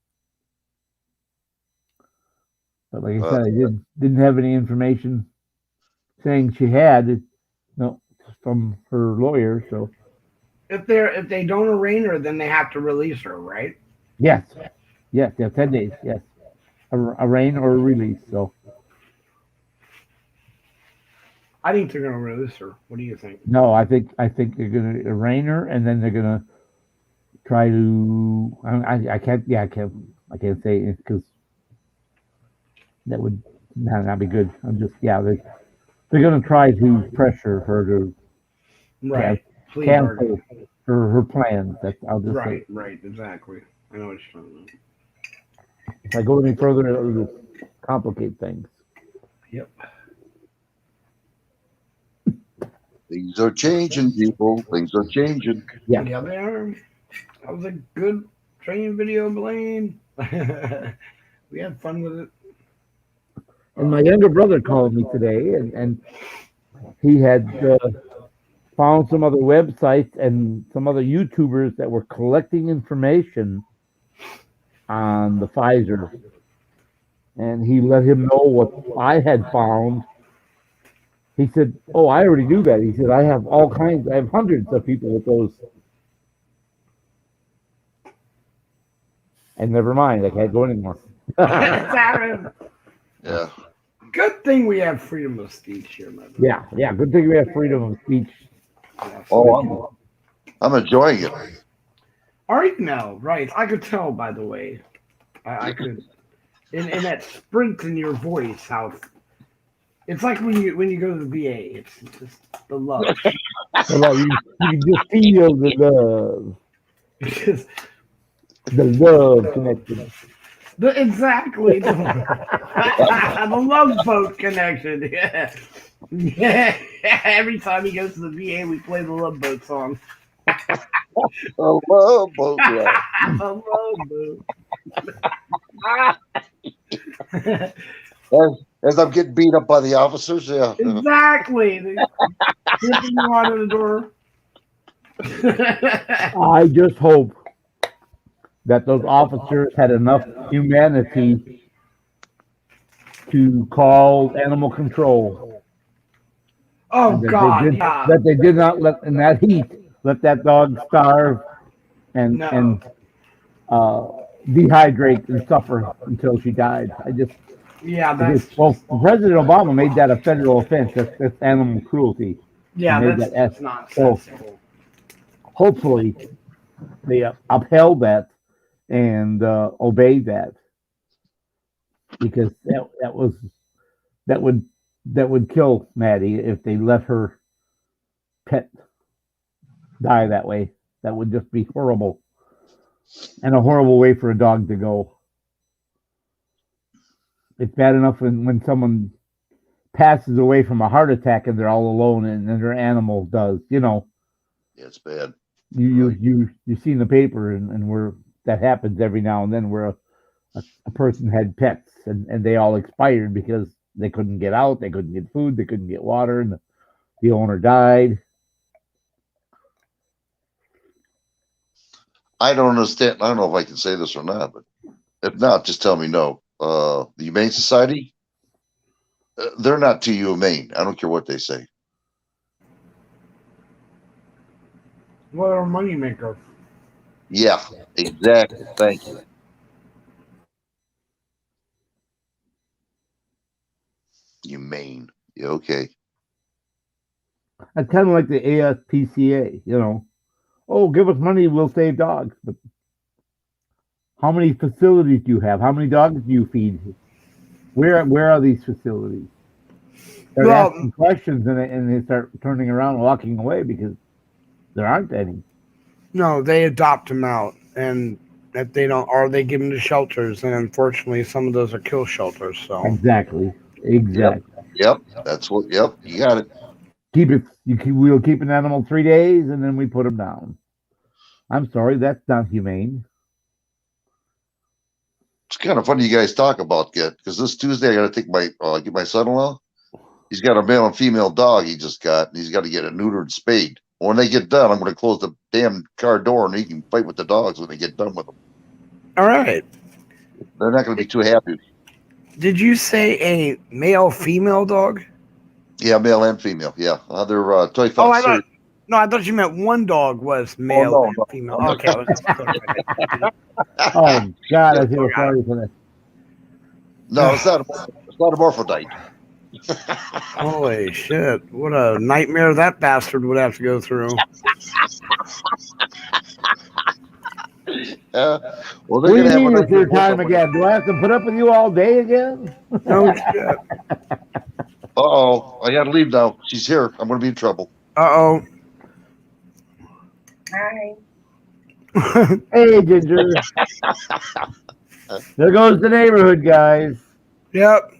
But like I said, I didn't have any information saying she had, from her lawyer. So if they don't arraign her, then they have to release her, right? Yes, 10 days. Yes, arraign or release. So I think they're going to release her. What do you think? no, I think they're going to arraign her, and then they're going to try to. I can't say it because that would not be good. I'm just they're going to try to pressure her to cancel her plans. I'll just say. Right, exactly. I know what you're talking about. If I go any further, it'll complicate things. Yep. Things are changing, people. Things are changing. Yeah, they are. That was a good training video, Blaine. We had fun with it. And my younger brother called me today, and he had found some other websites and some other YouTubers that were collecting information on the Pfizer. And he let him know what I had found. He said, "Oh, I already do that." He said, "I have all kinds. I have hundreds of people with those." And never mind, I can't go anymore. Darren, Yeah. good thing we have freedom of speech here, my brother. Yeah. Good thing we have freedom of speech. Yeah, so Oh, I'm enjoying it. all right, now, right. I could tell, by the way. I could, in that sprint in your voice, how it's like when you go to the VA. It's just the love. Well, you can just feel the Because love connection. exactly the love boat connection. Yeah. Yeah. Every time he goes to the VA, we play the love boat song. I love boat. Yeah. The love boat. As I'm getting beat up by the officers, yeah. Exactly. They're tipping you out of the door. I just hope that those officers had enough humanity to call animal control. Oh And God, yeah. that they did not let in that heat let that dog starve and No. dehydrate and suffer until she died. Yeah, that's President Obama made that a federal offense. That's animal cruelty. He yeah, made that's that S. just So nonsensical. hopefully they upheld that and obeyed that because that would kill Maddie if they let her pet die that way. That would just be horrible and a horrible way for a dog to go. It's bad enough when someone passes away from a heart attack and they're all alone and their animal does. Yeah, it's bad. You see in the paper and where that happens every now and then where a person had pets and they all expired because they couldn't get out, they couldn't get food, they couldn't get water, and the owner died. I don't understand. I don't know if I can say this or not, but if not, just tell me no. The Humane Society, they're not too humane. I don't care what they say. What a moneymaker. Yeah, exactly. Thank you. Humane. Yeah, okay. It's kind of like the ASPCA, Oh, give us money, we'll save dogs. But how many facilities do you have? How many dogs do you feed? Where are these facilities? They're asking questions and they start turning around and walking away because there aren't any. No, they adopt them out, and if they don't, or they give them to shelters, and unfortunately, some of those are kill shelters. So Exactly. Yep. That's what. Yep. You got it. We'll keep an animal 3 days and then we put them down. I'm sorry, that's not humane. It's kind of funny you guys talk about that because this Tuesday I got to take get my son-in-law. He's got a male and female dog he just got, and he's got to get it neutered and spayed. When they get done, I'm going to close the damn car door, and he can fight with the dogs when they get done with them. all right. They're not going to be too happy. Did you say a male female dog? Yeah, male and female. Yeah, they're toy Oh, fox. I thought you meant one dog was male no, and no. female. Okay, I was just Oh God, I feel sorry for that. No, it's not a morphodite. Holy shit! What a nightmare that bastard would have to go through. Well, What they're do going you to have mean a it's your time again? Do I have to put up with you all day again? Oh shit! Uh-oh, I got to leave now. She's here. I'm going to be in trouble. Uh-oh. Hi. Hey, Ginger. There goes the neighborhood, guys. Yep.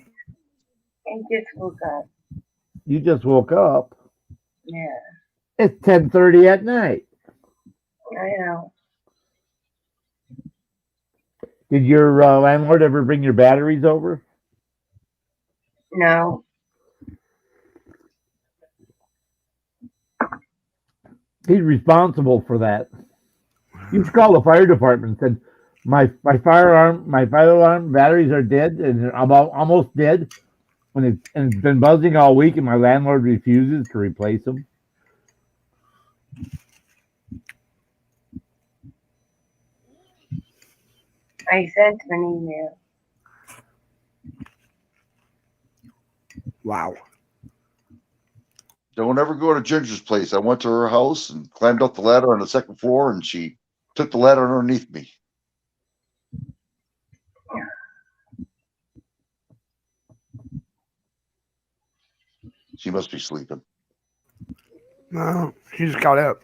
I just woke up. You just woke up. Yeah, It's 10:30 at night. I know. Did your landlord ever bring your batteries over? No. He's responsible for that. You should call the fire department and said, my fire alarm batteries are dead and they're about almost dead. And it's been buzzing all week, and my landlord refuses to replace them. I sent him an email. Wow. Don't ever go to Ginger's place. I went to her house and climbed up the ladder on the second floor, and she took the ladder underneath me. She must be sleeping. No, she just got up.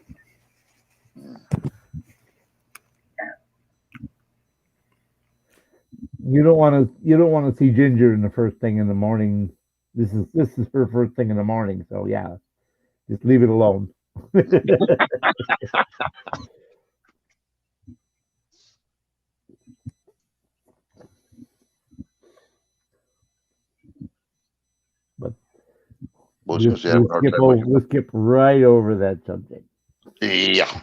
You don't want to see Ginger in the first thing in the morning. This is her first thing in the morning, so yeah, just leave it alone. But we'll skip right over that subject. Yeah.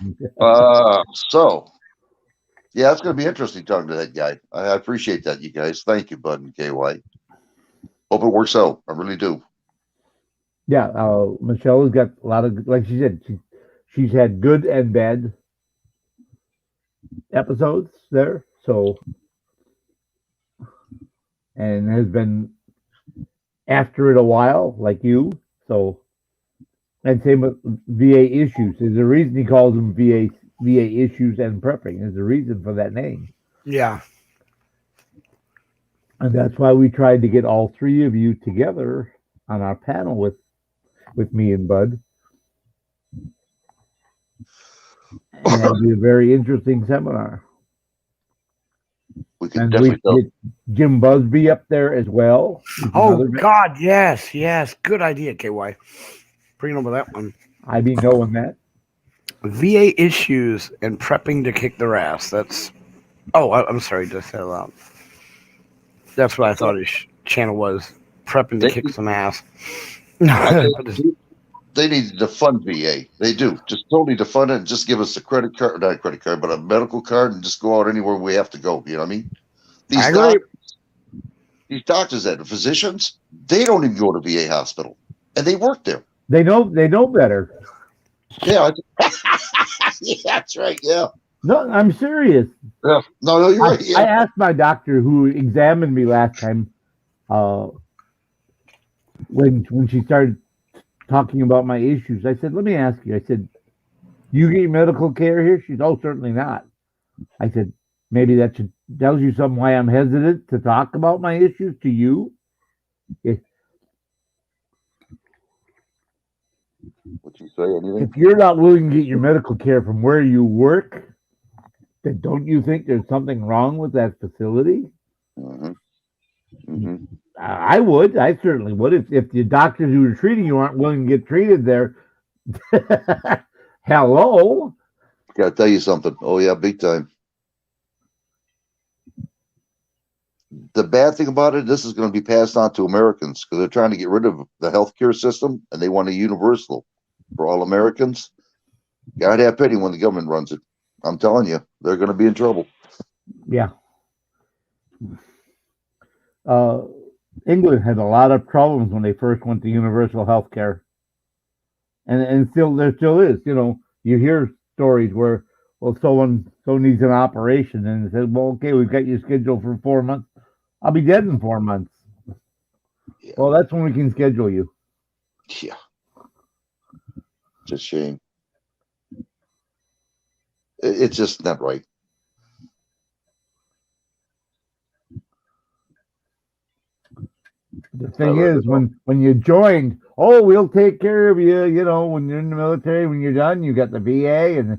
So, yeah, it's going to be interesting talking to that guy. I appreciate that, you guys. Thank you, Bud and KY. Hope it works out. I really do. Yeah, Michelle has got a lot of, like she said, she's had good and bad episodes there. So, and has been after it a while, like you. So, and same with VA issues. There's a reason he calls them VA issues and prepping. There's a reason for that name. Yeah. And that's why we tried to get all three of you together on our panel with me and Bud. And that'd be a very interesting seminar. We can definitely get Jim Busby up there as well. Oh God, yes. Good idea, KY. Bring over that one. I be knowing that. VA issues and prepping to kick their ass. That's. Oh, I'm sorry to say that loud. That's what I thought his channel was. Prepping to kick some ass. They need to defund VA. They do. Just totally defund it and just give us a credit card, not a credit card, but a medical card, and just go out anywhere we have to go. You know what I mean? These doctors and physicians, they don't even go to VA hospital, and they work there. They know better. Yeah, yeah, that's right. Yeah. No, I'm serious. Yeah. No, you're right. Yeah. I asked my doctor who examined me last time, when she started talking about my issues. I said, "Let me ask you." I said, "You get medical care here?" She's, "Oh, certainly not." I said, "Maybe that tells you something why I'm hesitant to talk about my issues to you." What you say? Anything? If you're not willing to get your medical care from where you work, then don't you think there's something wrong with that facility? Mm-hmm. Mm-hmm. I would. I certainly would. If the doctors who are treating you aren't willing to get treated there, hello. Gotta tell you something. Oh yeah, big time. The bad thing about it, this is going to be passed on to Americans because they're trying to get rid of the healthcare system and they want a universal for all Americans. God have pity when the government runs it. I'm telling you, they're going to be in trouble. Yeah. England had a lot of problems when they first went to universal health care. And there still is. You know, you hear stories where, well, someone needs an operation and they said, well, okay, we've got you scheduled for 4 months. I'll be dead in 4 months. Yeah. Well, that's when we can schedule you. Yeah. Just shame. It's just not right. The thing is, when you joined, oh, we'll take care of you. You know, when you're in the military, when you're done, you got the VA, and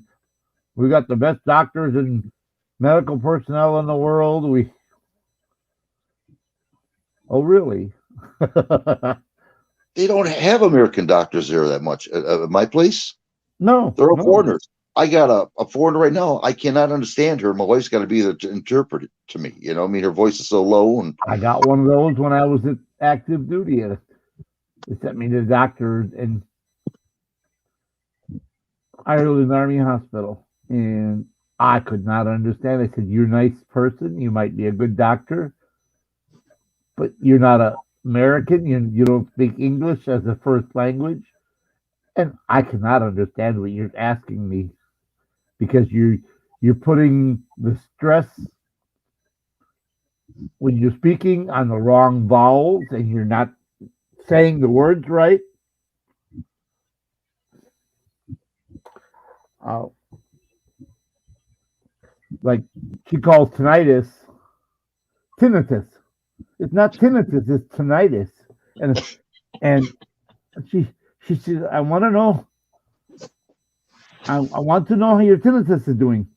we got the best doctors and medical personnel in the world. Oh, really? They don't have American doctors there that much. At my place, no, they're all foreigners. I got a foreigner right now. I cannot understand her. My wife's got to be there to interpret it to me. You know, I mean, her voice is so low, and I got one of those when I was at active duty. They sent me to the doctor in Ireland Army Hospital, and I could not understand. I said, "You're a nice person. You might be a good doctor, but you're not a American. You don't speak English as a first language, and I cannot understand what you're asking me because you're putting the stress when you're speaking on the wrong vowels, and you're not saying the words right." Uh, like she calls tinnitus tinnitus. It's not tinnitus, it's tinnitus. And she says, I want to know. I want to know how your tinnitus is doing.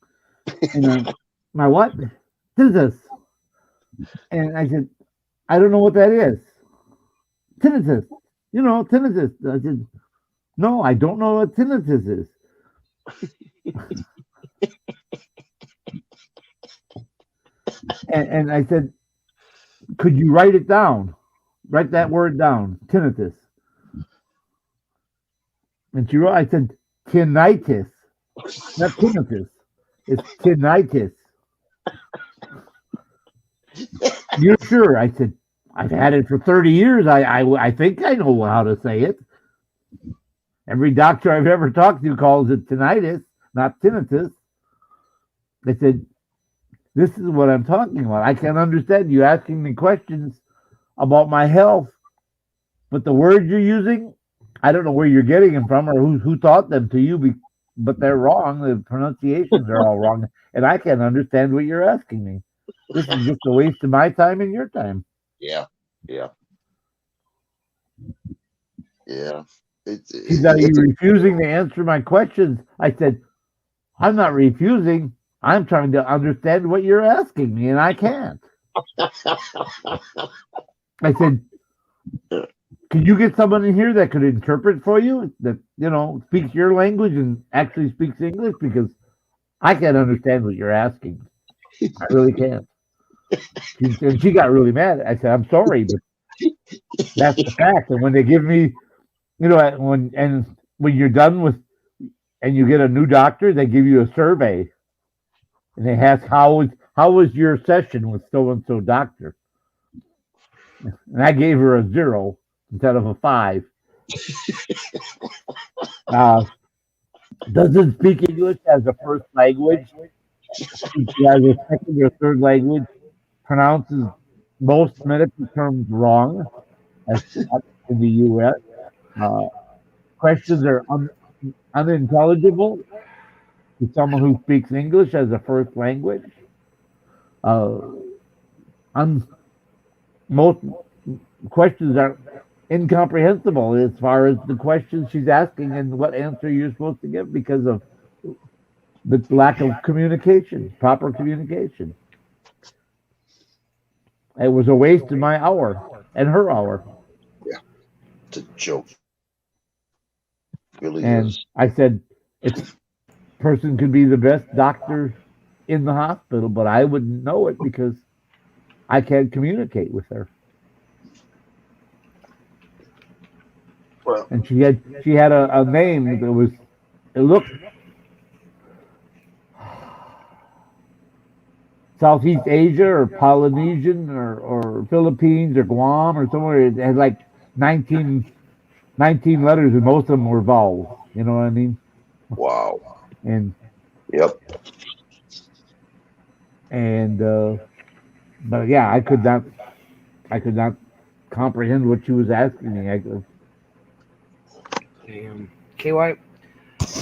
And my what? Tinnitus. And I said, I don't know what that is. Tinnitus. You know, tinnitus. I said, no, I don't know what tinnitus is. And I said, could you write it down? Write that word down, tinnitus. And she wrote, I said, tinnitus, not tinnitus. It's tinnitus. You're sure? I said, I've had it for 30 years. I think I know how to say it. Every doctor I've ever talked to calls it tinnitus, not tinnitus. I said, this is what I'm talking about. I can't understand you asking me questions about my health, but the words you're using, I don't know where you're getting them from or who taught them to you, but they're wrong. The pronunciations are all wrong, and I can't understand what you're asking me. This is just a waste of my time and your time. yeah. She's like, you're refusing to answer my questions. I said, I'm not refusing. I'm trying to understand what you're asking me, and I can't. I said, can you get someone in here that could interpret for you, that, you know, speaks your language and actually speaks English? Because I can't understand what you're asking. I really can't. And she got really mad. I said, I'm sorry, but that's the fact. And when they give me, you know, when you're done with, and you get a new doctor, they give you a survey. And they ask, how was your session with so-and-so doctor? And I gave her a 0 instead of a 5. Doesn't speak English as a first language. She has a second or third language. Pronounces most medical terms wrong, as in the U.S. Questions are unintelligible to someone who speaks English as a first language. Most questions are incomprehensible as far as the questions she's asking and what answer you're supposed to give because of the lack of communication, proper communication. It was a waste of my hour and her hour. Yeah, it's a joke. It really and is. I said, it's person could be the best doctor in the hospital, but I wouldn't know it because I can't communicate with her. Well, and she had a name that it looked Southeast Asia or Polynesian or Philippines or Guam or somewhere. It had like 19 letters, and most of them were vowels. You know what I mean? Wow. And yep. And but yeah, I could not comprehend what she was asking me. Damn. KY, I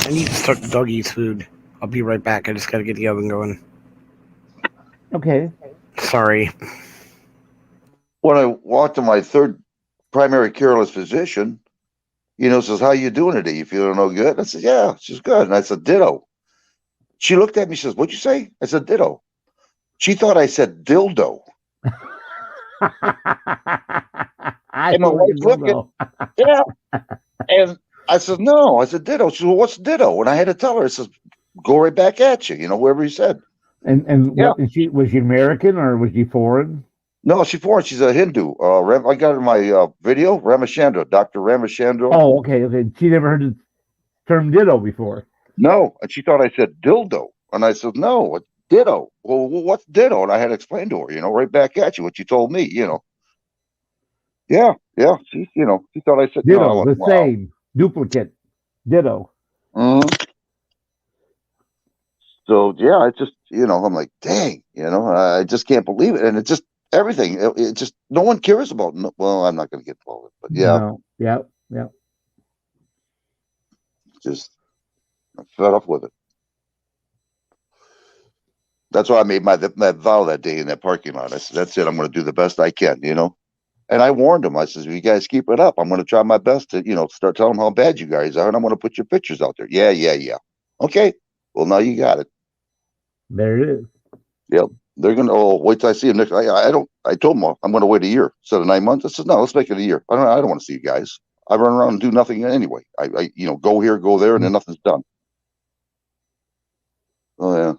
need to start Dougie's food. I'll be right back. I just gotta get the oven going. Okay. Sorry. When I walked to my third primary careless physician, says, how you doing today? You feeling no good? I said, yeah, she's good. And I said, ditto. She looked at me, she says, what'd you say? I said, ditto. She thought I said dildo. And my wife's looking. Yeah. And I said, no. I said, ditto. She said, well, what's ditto? And I had to tell her. I said, go right back at you. You know, whatever he said. And Yeah. what was she American or was she foreign? No, she's foreign. She's a Hindu. I got her in my video. Ramachandra, Dr. Ramachandra. Oh, okay. She never heard the term ditto before. No, and she thought I said dildo, and I said no, it's ditto. Well, what's ditto? And I had to explain to her. You know, right back at you what you told me. You know. Yeah, yeah. She thought I said no. I Ditto, went, the wow. same, duplicate, ditto. Mhm. So yeah, I just I'm like, dang, I just can't believe it, and it just everything. It just no one cares about. No, well, I'm not going to get involved with it, but yeah, No, yeah, yeah. just I'm fed up with it. That's why I made my vow that day in that parking lot. I said, that's it. I'm going to do the best I can. And I warned them. I said, if you guys keep it up, I'm going to try my best to start telling them how bad you guys are, and I'm going to put your pictures out there. Yeah, yeah, yeah. Okay. Well, now you got it. There it is. Yep. They're going to, wait till I see them next. I told them I'm going to wait a year instead of 9 months. I said, no, let's make it a year. I don't want to see you guys. I run around and do nothing anyway. I go here, go there, and then nothing's done. Oh, yeah.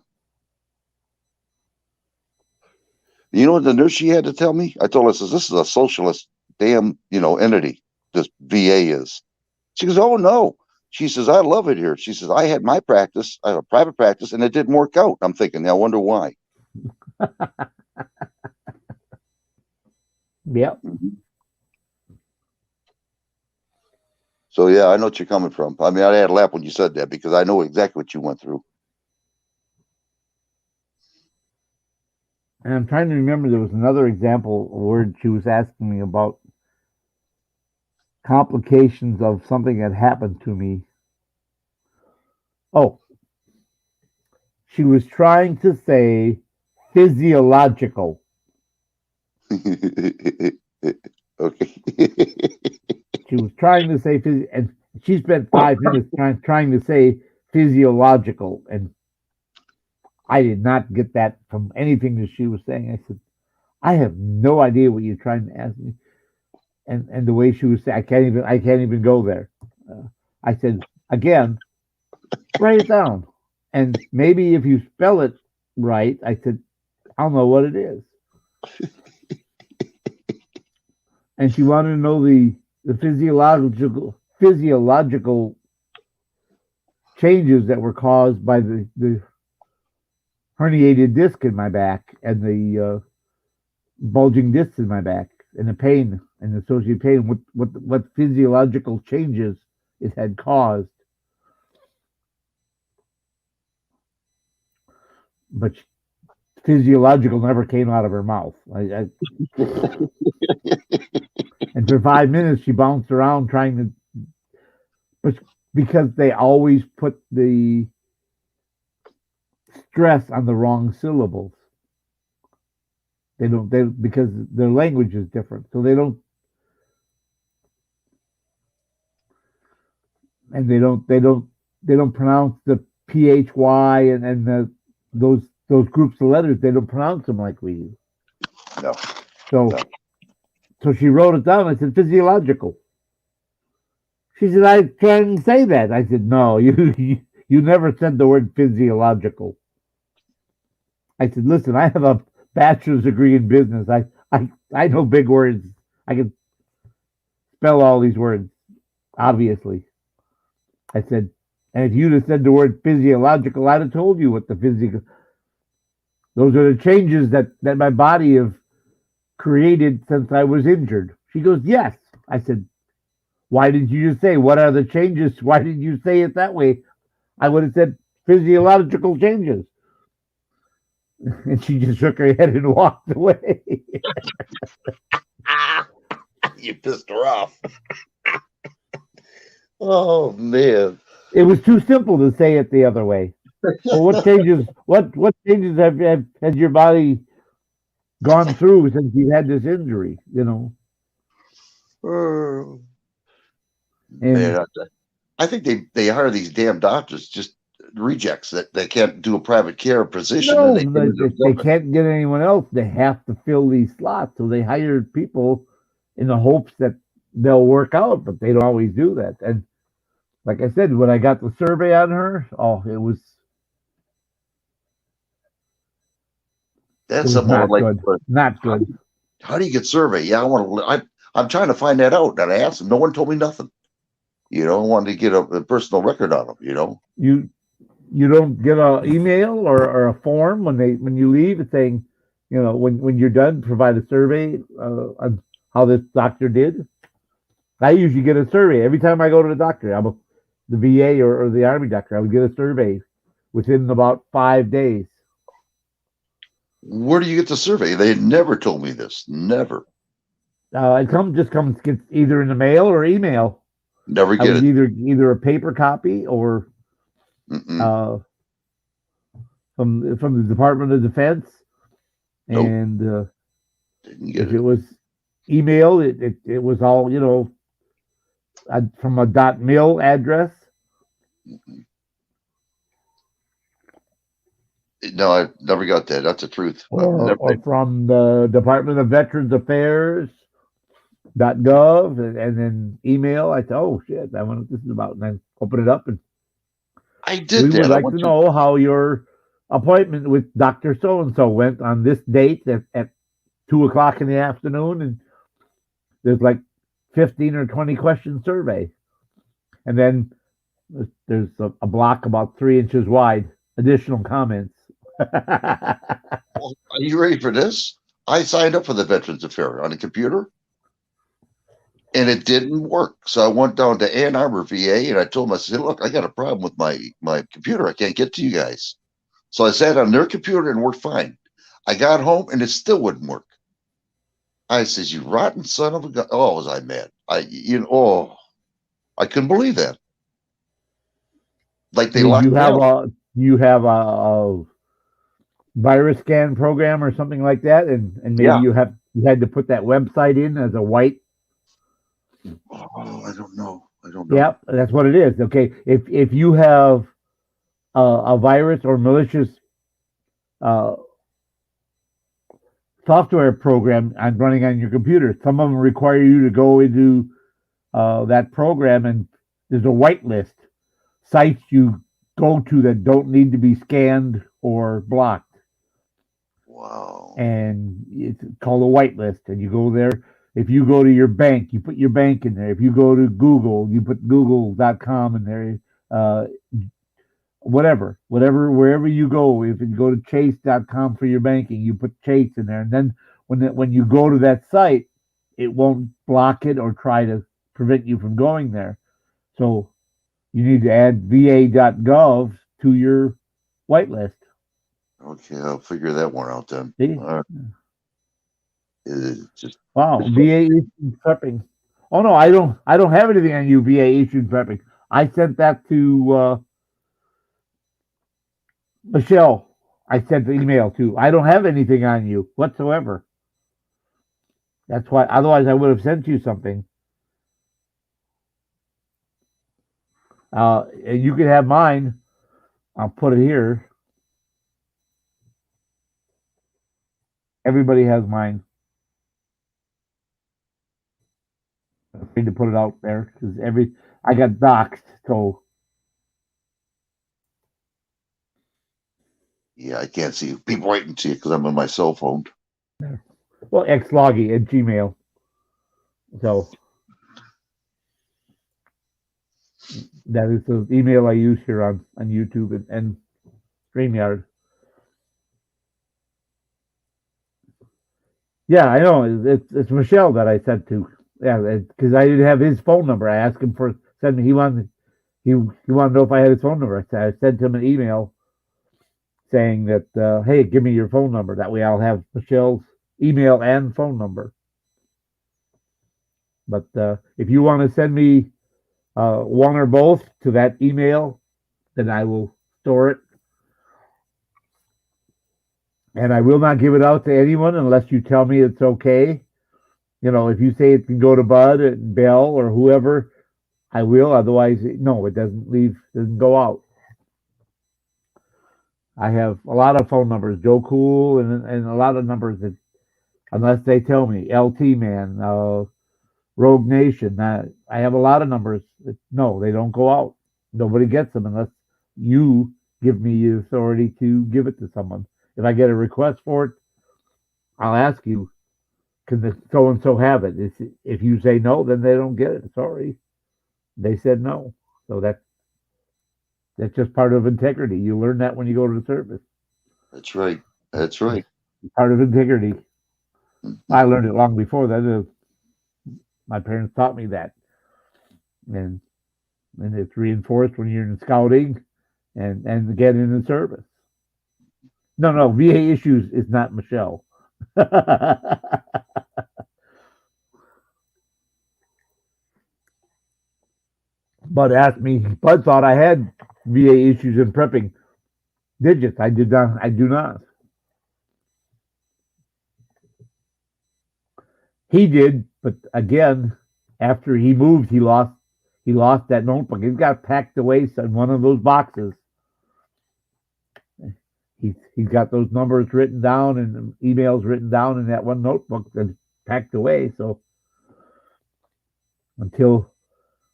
You know what the nurse she had to tell me? I told her, I says, this is a socialist damn, entity. This VA is. She goes, oh, no. She says, I love it here. She says, I had my practice, I have a private practice, and it didn't work out. I'm thinking, I wonder why. Yep. So, yeah, I know what you're coming from. I mean, I had a laugh when you said that because I know exactly what you went through. And I'm trying to remember, there was another example where she was asking me about complications of something that happened to me. Oh, she was trying to say physiological. Okay. She was trying to say and she spent 5 minutes trying to say physiological, and I did not get that from anything that she was saying. I said, I have no idea what you're trying to ask me. And the way she was saying, I can't even go there. I said, again, write it down. And maybe if you spell it right, I said, I'll know what it is. And she wanted to know the physiological changes that were caused by the herniated disc in my back and the bulging discs in my back and the pain and the associated pain. What physiological changes it had caused. But physiological never came out of her mouth. And for 5 minutes, she bounced around trying to, but because they always put the stress on the wrong syllables. Because their language is different, so they don't pronounce the phy and those groups of letters. They don't pronounce them like we do. No. So she wrote it down. I said physiological. She said, I can't say that. I said, no, you never said the word physiological. I said, listen, I have a bachelor's degree in business. I know big words. I can spell all these words, obviously. I said, and if you'd have said the word physiological, I'd have told you what the physical. Those are the changes that my body have created since I was injured. She goes, yes. I said, why did you just say, what are the changes? Why did you say it that way? I would have said physiological changes. And she just shook her head and walked away. You pissed her off. Oh, man. It was too simple to say it the other way. Well, what changes? What changes has your body gone through since you had this injury? Man, I think they hire these damn doctors, just rejects that they can't do a private care position. No, and they can't get anyone else. They have to fill these slots. So they hire people in the hopes that they'll work out, but they don't always do that. And like I said, when I got the survey on her, it was That's It was something I would not like. good. But Not good. how do you get survey? Yeah, I want to. I'm trying to find that out. And I asked them. No one told me nothing. I wanted to get a personal record on them. You don't get an email or a form when you leave saying, when you're done, provide a survey on how this doctor did. I usually get a survey every time I go to the doctor. The VA or the Army doctor. I would get a survey within about 5 days. Where do you get the survey? They never told me this. Never. It comes gets either in the mail or email. Never I get was it. either a paper copy or Mm-mm. from the Department of Defense, Nope. and Didn't get if it. it was email, it was all from a .mil address. No, I never got that. That's the truth. Or from the Department of Veterans Affairs .gov, and then email. I said, "Oh shit, I wonder what this is about," and then open it up, and I did we that. would I like went to to. know how your appointment with Doctor So and So went on this date at 2 o'clock in the afternoon, and there's like 15 or 20 question survey, and then there's a block about 3 inches wide, additional comments. Well, are you ready for this? I signed up for the Veterans Affair on the computer, and it didn't work. So I went down to Ann Arbor, VA, and I told them, I said, "Look, I got a problem with my computer. I can't get to you guys." So I sat on their computer and worked fine. I got home and it still wouldn't work. I says, "You rotten son of a gun!" Oh, was I mad? I couldn't believe that. Like they Did locked you me have out. a virus scan program or something like that, and maybe Yeah. you had to put that website in as a white? Oh, I don't know. Yep, that's what it is. Okay, if you have a virus or malicious uh, software program running on your computer, some of them require you to go into that program, and there's a whitelist sites you go to that don't need to be scanned or blocked. Wow. And it's called a whitelist, and you go there. If you go to your bank, you put your bank in there. If you go to Google, you put google.com in there. Wherever you go, if you go to chase.com for your banking, you put Chase in there. And then when you go to that site, it won't block it or try to prevent you from going there. So you need to add va.gov to your whitelist. Okay, I'll figure that one out then. Just wow, VA issued prepping. Oh no, I don't have anything on you. VA issued prepping. I sent that to Michelle. I sent the email to. I don't have anything on you whatsoever. That's why. Otherwise, I would have sent you something. And you can have mine. I'll put it here. Everybody has mine. I'm afraid to put it out there because I got doxxed. So yeah, I can't see people waiting to see it because I'm on my cell phone. well, xloggy at Gmail. So that is the email I use here on YouTube and StreamYard. Yeah, I know. It's Michelle that I sent to. Yeah, because I didn't have his phone number. I asked him for send me. He wanted to know if I had his phone number. I sent him an email saying that hey, give me your phone number. That way I'll have Michelle's email and phone number. But if you want to send me one or both to that email, then I will store it. And I will not give it out to anyone unless you tell me it's okay. If you say it can go to Bud and Bell or whoever, I will. Otherwise, no, it doesn't go out. I have a lot of phone numbers, Joe Cool, and a lot of numbers that, unless they tell me, LT Man, Rogue Nation, I have a lot of numbers that, no, they don't go out. Nobody gets them unless you give me the authority to give it to someone. If I get a request for it, I'll ask you, can the so and so have it? If you say no, then they don't get it. Sorry, they said no. So that's just part of integrity. You learn that when you go to the service. That's right. That's right. Part of integrity. Mhm. I learned it long before that. My parents taught me that, and it's reinforced when you're in scouting, and again in the service. No, VA issues is not Michelle. Bud asked me. Bud thought I had VA issues in prepping digits. I did not. I do not. He did, but again, after he moved, he lost that notebook. It got packed away in one of those boxes. He's got those numbers written down and emails written down in that one notebook that's packed away. So until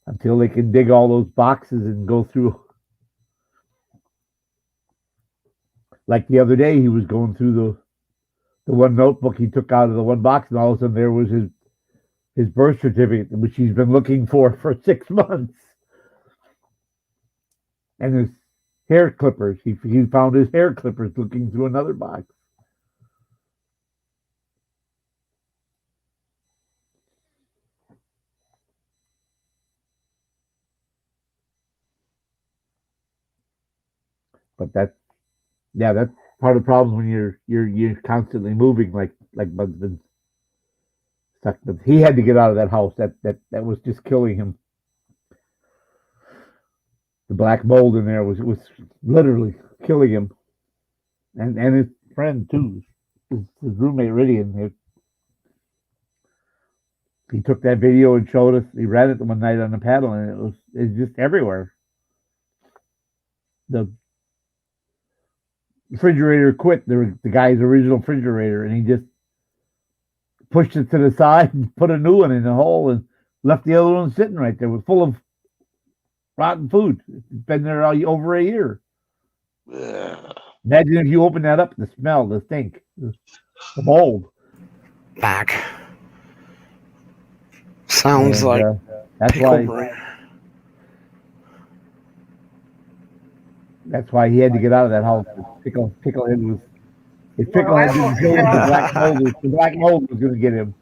they can dig all those boxes and go through, like the other day, he was going through the one notebook he took out of the one box, and all of a sudden there was his birth certificate, which he's been looking for 6 months, and his hair clippers. He found his hair clippers looking through another box. But that's part of the problem when you're constantly moving, like Bud's been stuck. But he had to get out of that house. That was just killing him. The black mold in there was literally killing him, and his friend too, his roommate Ridian. He took that video and showed us. He ran it one night on the paddle, and it's just everywhere. The refrigerator quit. The guy's original refrigerator, and he just pushed it to the side and put a new one in the hole and left the other one sitting right there, full of rotten food. It's been there over a year. Yeah. Imagine if you open that up, the smell, the stink, the mold. Back. Sounds And, like that's pickle why. brain. That's why he had to get out of that house. Picklehead was. If Well, I Picklehead didn't almost kill him, fell. the black mold was going to get him.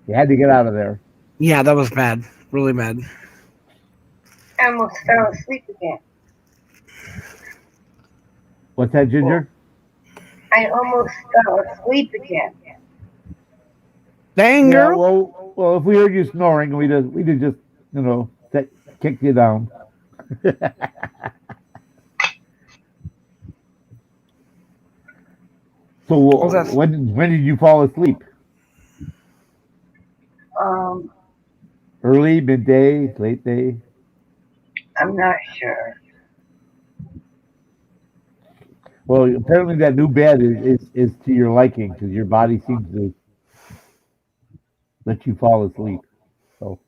He had to get out of there. Yeah, that was bad. Really bad. I almost fell asleep again. What's that, Ginger? I almost fell asleep again. Dang, Yeah, girl. well, if we heard you snoring, we'd have just, kicked you down. So when did you fall asleep? Early, midday, late day? I'm not sure. Well, apparently that new bed is to your liking because your body seems to let you fall asleep. So.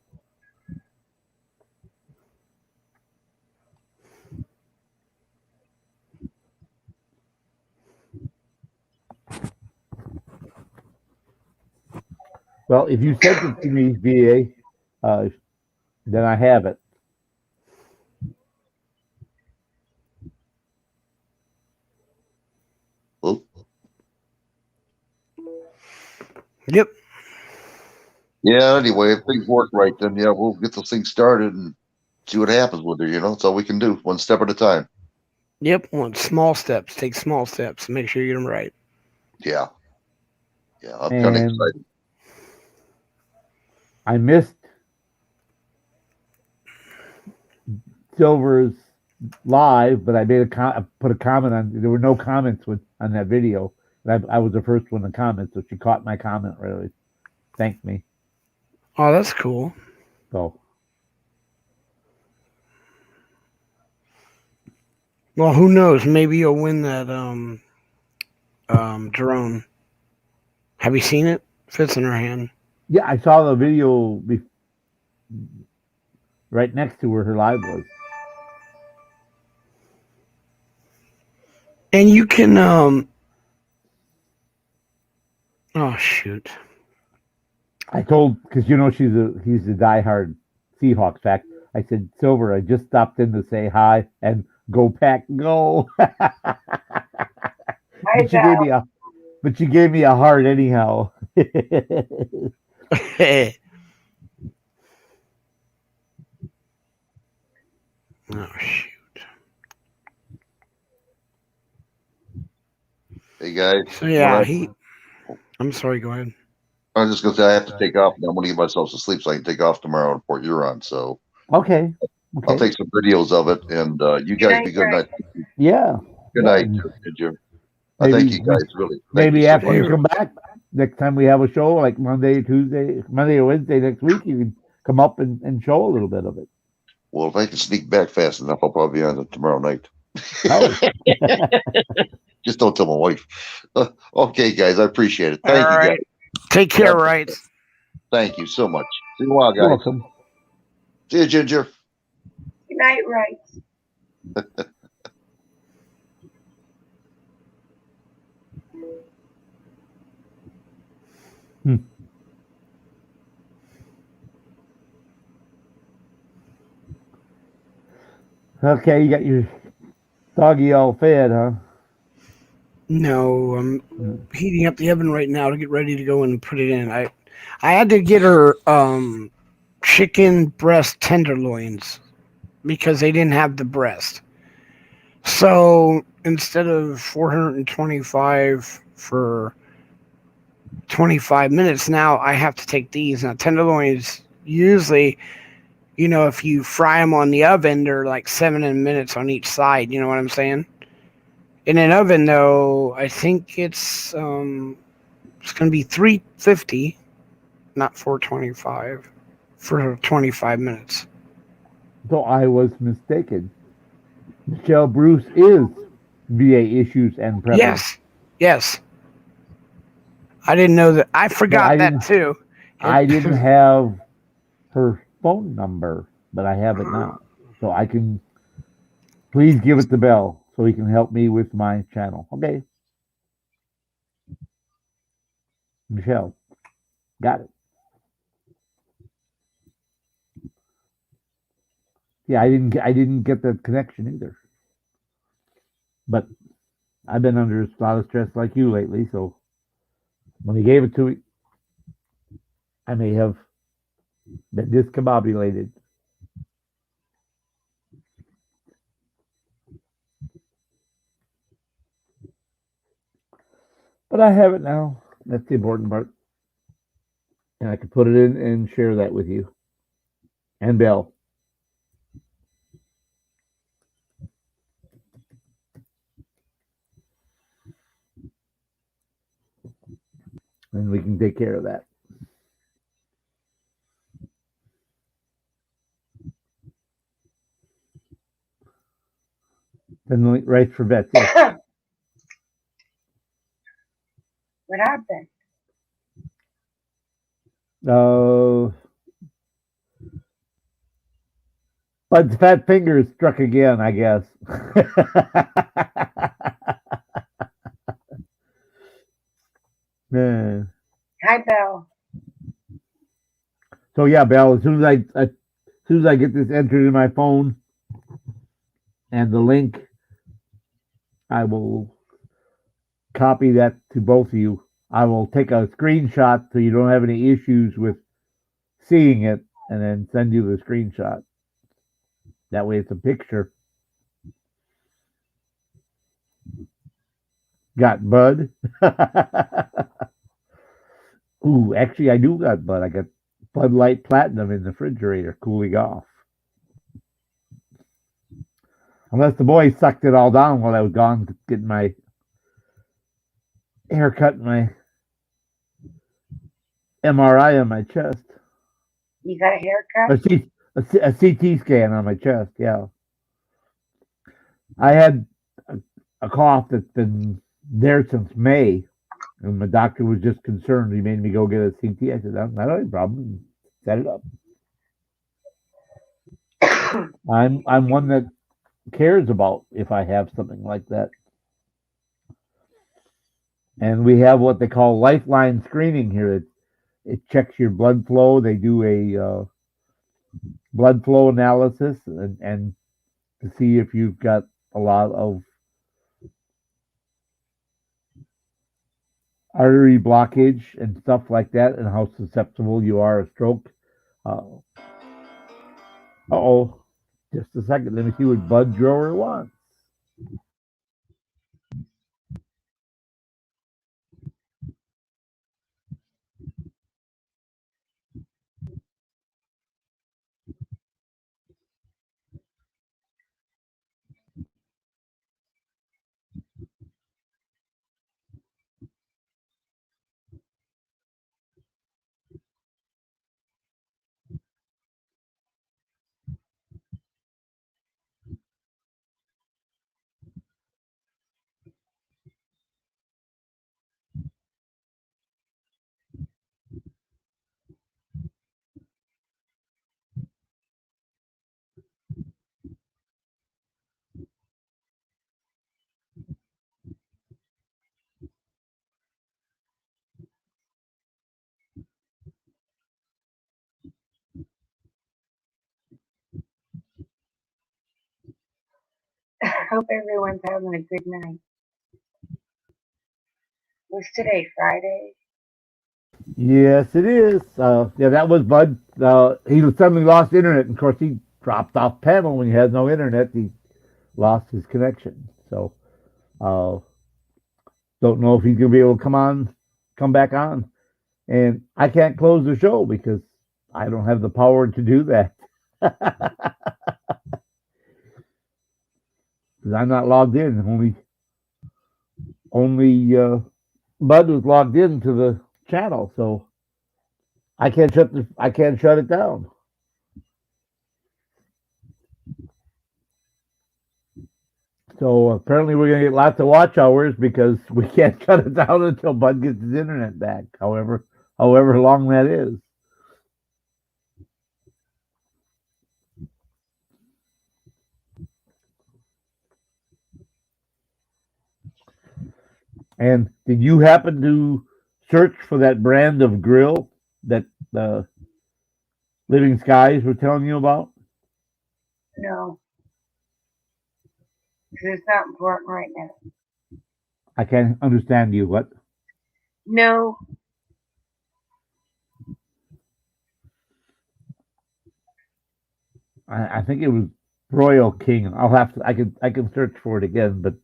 Well, if you sent it to me, VA, then I have it. Well, Yep. yeah, anyway, if things work right, then yeah, we'll get those things started and see what happens with her, That's all we can do, one step at a time. Yep. Want small steps. Take small steps. Make sure you get them right. Yeah. Yeah, I'm kind of excited. I missed Silver's live, but I made put a comment on. There were no comments on that video. I was the first one to comment, so she caught my comment. Really, thanked me. Oh, that's cool. So. Well, who knows? Maybe you'll win that drone. Have you seen it? Fits in her hand. Yeah, I saw the video right next to where her live was. And you can Oh shoot. I told because he's a diehard Seahawks fact. I said, Silver, I just stopped in to say hi and go pack go. Hi, But Val. you gave me a heart anyhow. Oh shoot. Hey guys, So yeah, I'm sorry. Go ahead. I was just gonna say I have to take off. I'm gonna get myself some sleep so I can take off tomorrow in Port Huron. So Okay. I'll Okay. take some videos of it, and you Good guys night, be good Rice. night. Yeah. Good Yeah. night, Jim. I thank you Maybe guys really. Thank you maybe so after much. you come back, next time we have a show, like Monday or Wednesday next week, you can come up and show a little bit of it. Well, if I can sneak back fast enough, I'll probably be on it tomorrow night. Oh, Just don't tell my wife. Okay, guys, I appreciate it. All Thank you, guys. right. Take care, God, right? thank you so much. See you in a while, you're guys. welcome. See you, Ginger. Good night, Rice. Hmm. Okay, you got your doggy all fed, huh? No, I'm Mm. heating up the oven right now to get ready to go and put it in. I had to get her chicken breast tenderloins because they didn't have the breast. So instead of 425 for 25 minutes, now I have to take these. Now tenderloins usually, if you fry them on the oven, they're like 7 minutes on each side. You know what I'm saying? In an oven, though, I think it's going to be 350, not 425, for 25 minutes. So I was mistaken. Michelle Bruce is VA issues and prepper, Yes, yes. I didn't know that. I but forgot that too. I didn't have her phone number, but I have it now. So I can please give it to Bell so he can help me with my channel. Okay, Michelle, got it. Yeah, I didn't get the connection either. But I've been under a lot of stress like you lately, so when he gave it to me, I may have been discombobulated. But I have it now. That's the important part. And I can put it in and share that with you. And Bell. And we can take care of that. Then right for vets. Yes. What happened? Uh, Bud's fat fingers struck again, I guess. Yeah. Hi, Belle. So yeah, Bell. As soon as I get this entered in my phone and the link, I will copy that to both of you. I will take a screenshot so you don't have any issues with seeing it, and then send you the screenshot. That way, it's a picture. Got Bud? Ooh, actually, I do got Bud. I got Bud Light Platinum in the refrigerator, cooling off. Unless the boys sucked it all down while I was gone getting my haircut and my MRI on my chest. You got a haircut? A CT scan on my chest, yeah. I had a cough that's been there since May, and my doctor was just concerned. He made me go get a CT. I said, "That's not any problem. Set it up." I'm one that cares about if I have something like that. And we have what they call lifeline screening here. It checks your blood flow. They do a blood flow analysis and to see if you've got a lot of artery blockage and stuff like that, and how susceptible you are to stroke. Uh oh, just a second. Let me see what Bud Drawer wants. Hope everyone's having a good night. Was today Friday? Yes, it is. Yeah, that was Bud. He suddenly lost internet. And of course, he dropped off panel when he had no internet. He lost his connection. So, uh, don't know if he's gonna be able to come back on. And I can't close the show because I don't have the power to do that. Because I'm not logged in. Only Bud was logged into the channel, so I can't shut it down. So apparently we're gonna get lots of watch hours because we can't shut it down until Bud gets his internet back. However long that is. And did you happen to search for that brand of grill that the Living Skies were telling you about? No, because it's not important right now. I can't understand you. What? No, I think it was Royal King. I'll have to. I can search for it again, but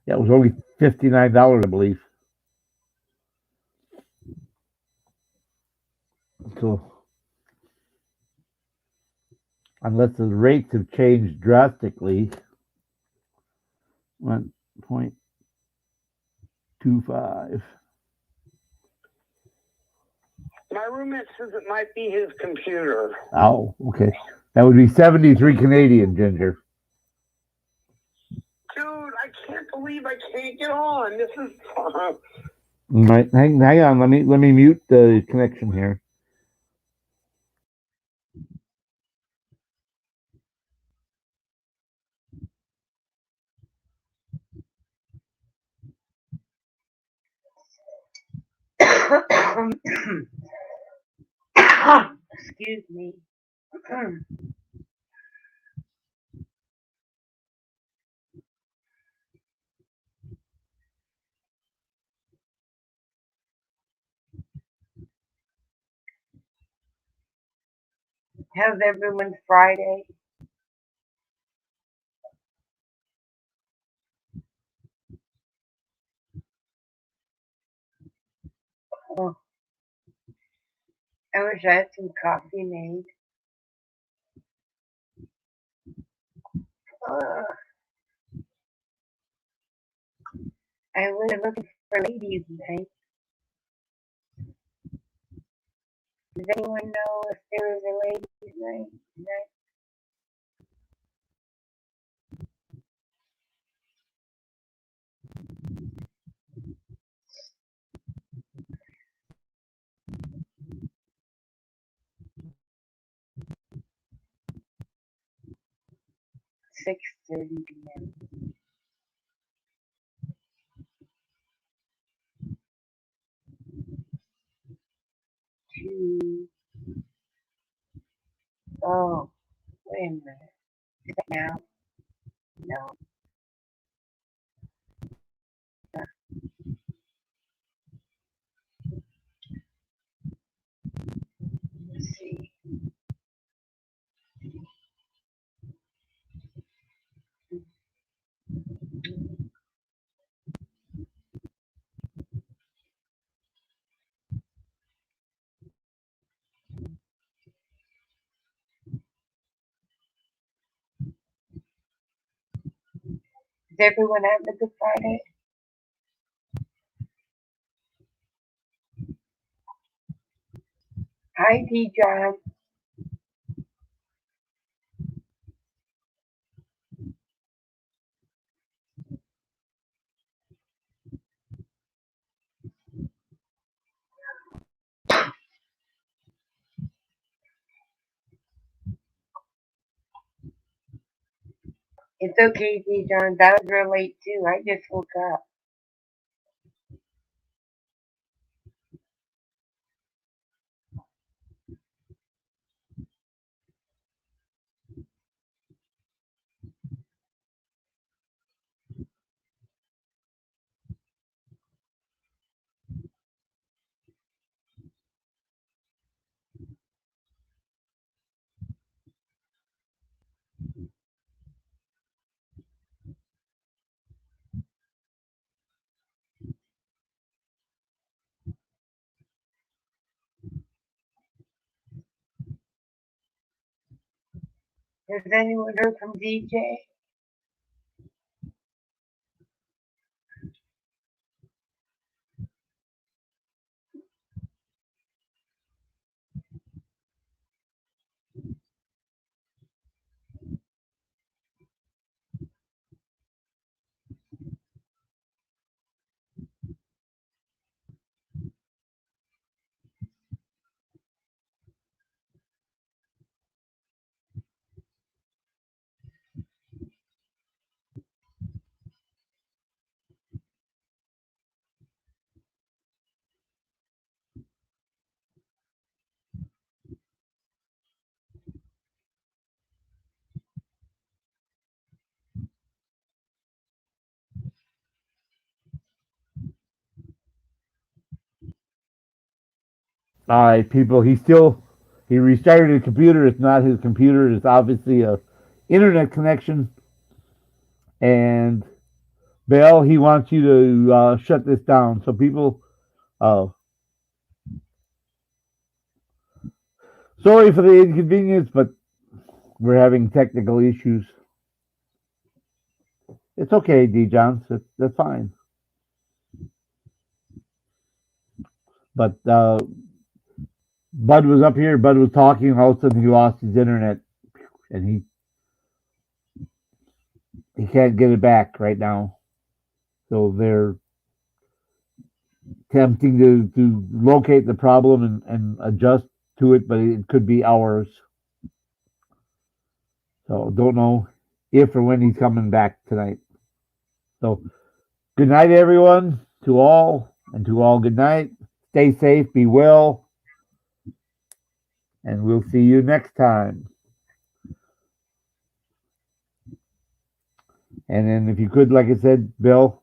yeah, it was only $59, I believe. So unless the rates have changed drastically, 1.25. My roommate says it might be his computer. Oh, okay. That would be 73 Canadian, Ginger. Dude, I can't believe I can't get on. This is. Right, hang on. Let me mute the connection here. excuse me. How's everyone's Friday? Oh, I wish I had some coffee made. Uh, I was looking for ladies night. Does anyone know if there is a ladies night tonight? Six 30 p.m. Wait a minute. Is it now? No. Let's see. Is everyone having a good Friday? Hi, D. John. It's okay, D. John. That was real late too. I just woke up. Has anyone heard from DJ? All right, people. He restarted his computer. It's not his computer. It's obviously a internet connection. And Bill, he wants you to shut this down. So people, uh, sorry for the inconvenience, but we're having technical issues. It's okay, D. Johns. That's fine. But Bud was up here. Bud was talking. All of a sudden, he lost his internet, and he can't get it back right now. So they're attempting to locate the problem and adjust to it, but it could be hours. So don't know if or when he's coming back tonight. So good night, everyone. To all, and to all, good night. Stay safe, be well, and we'll see you next time. And then if you could, like I said, Bill,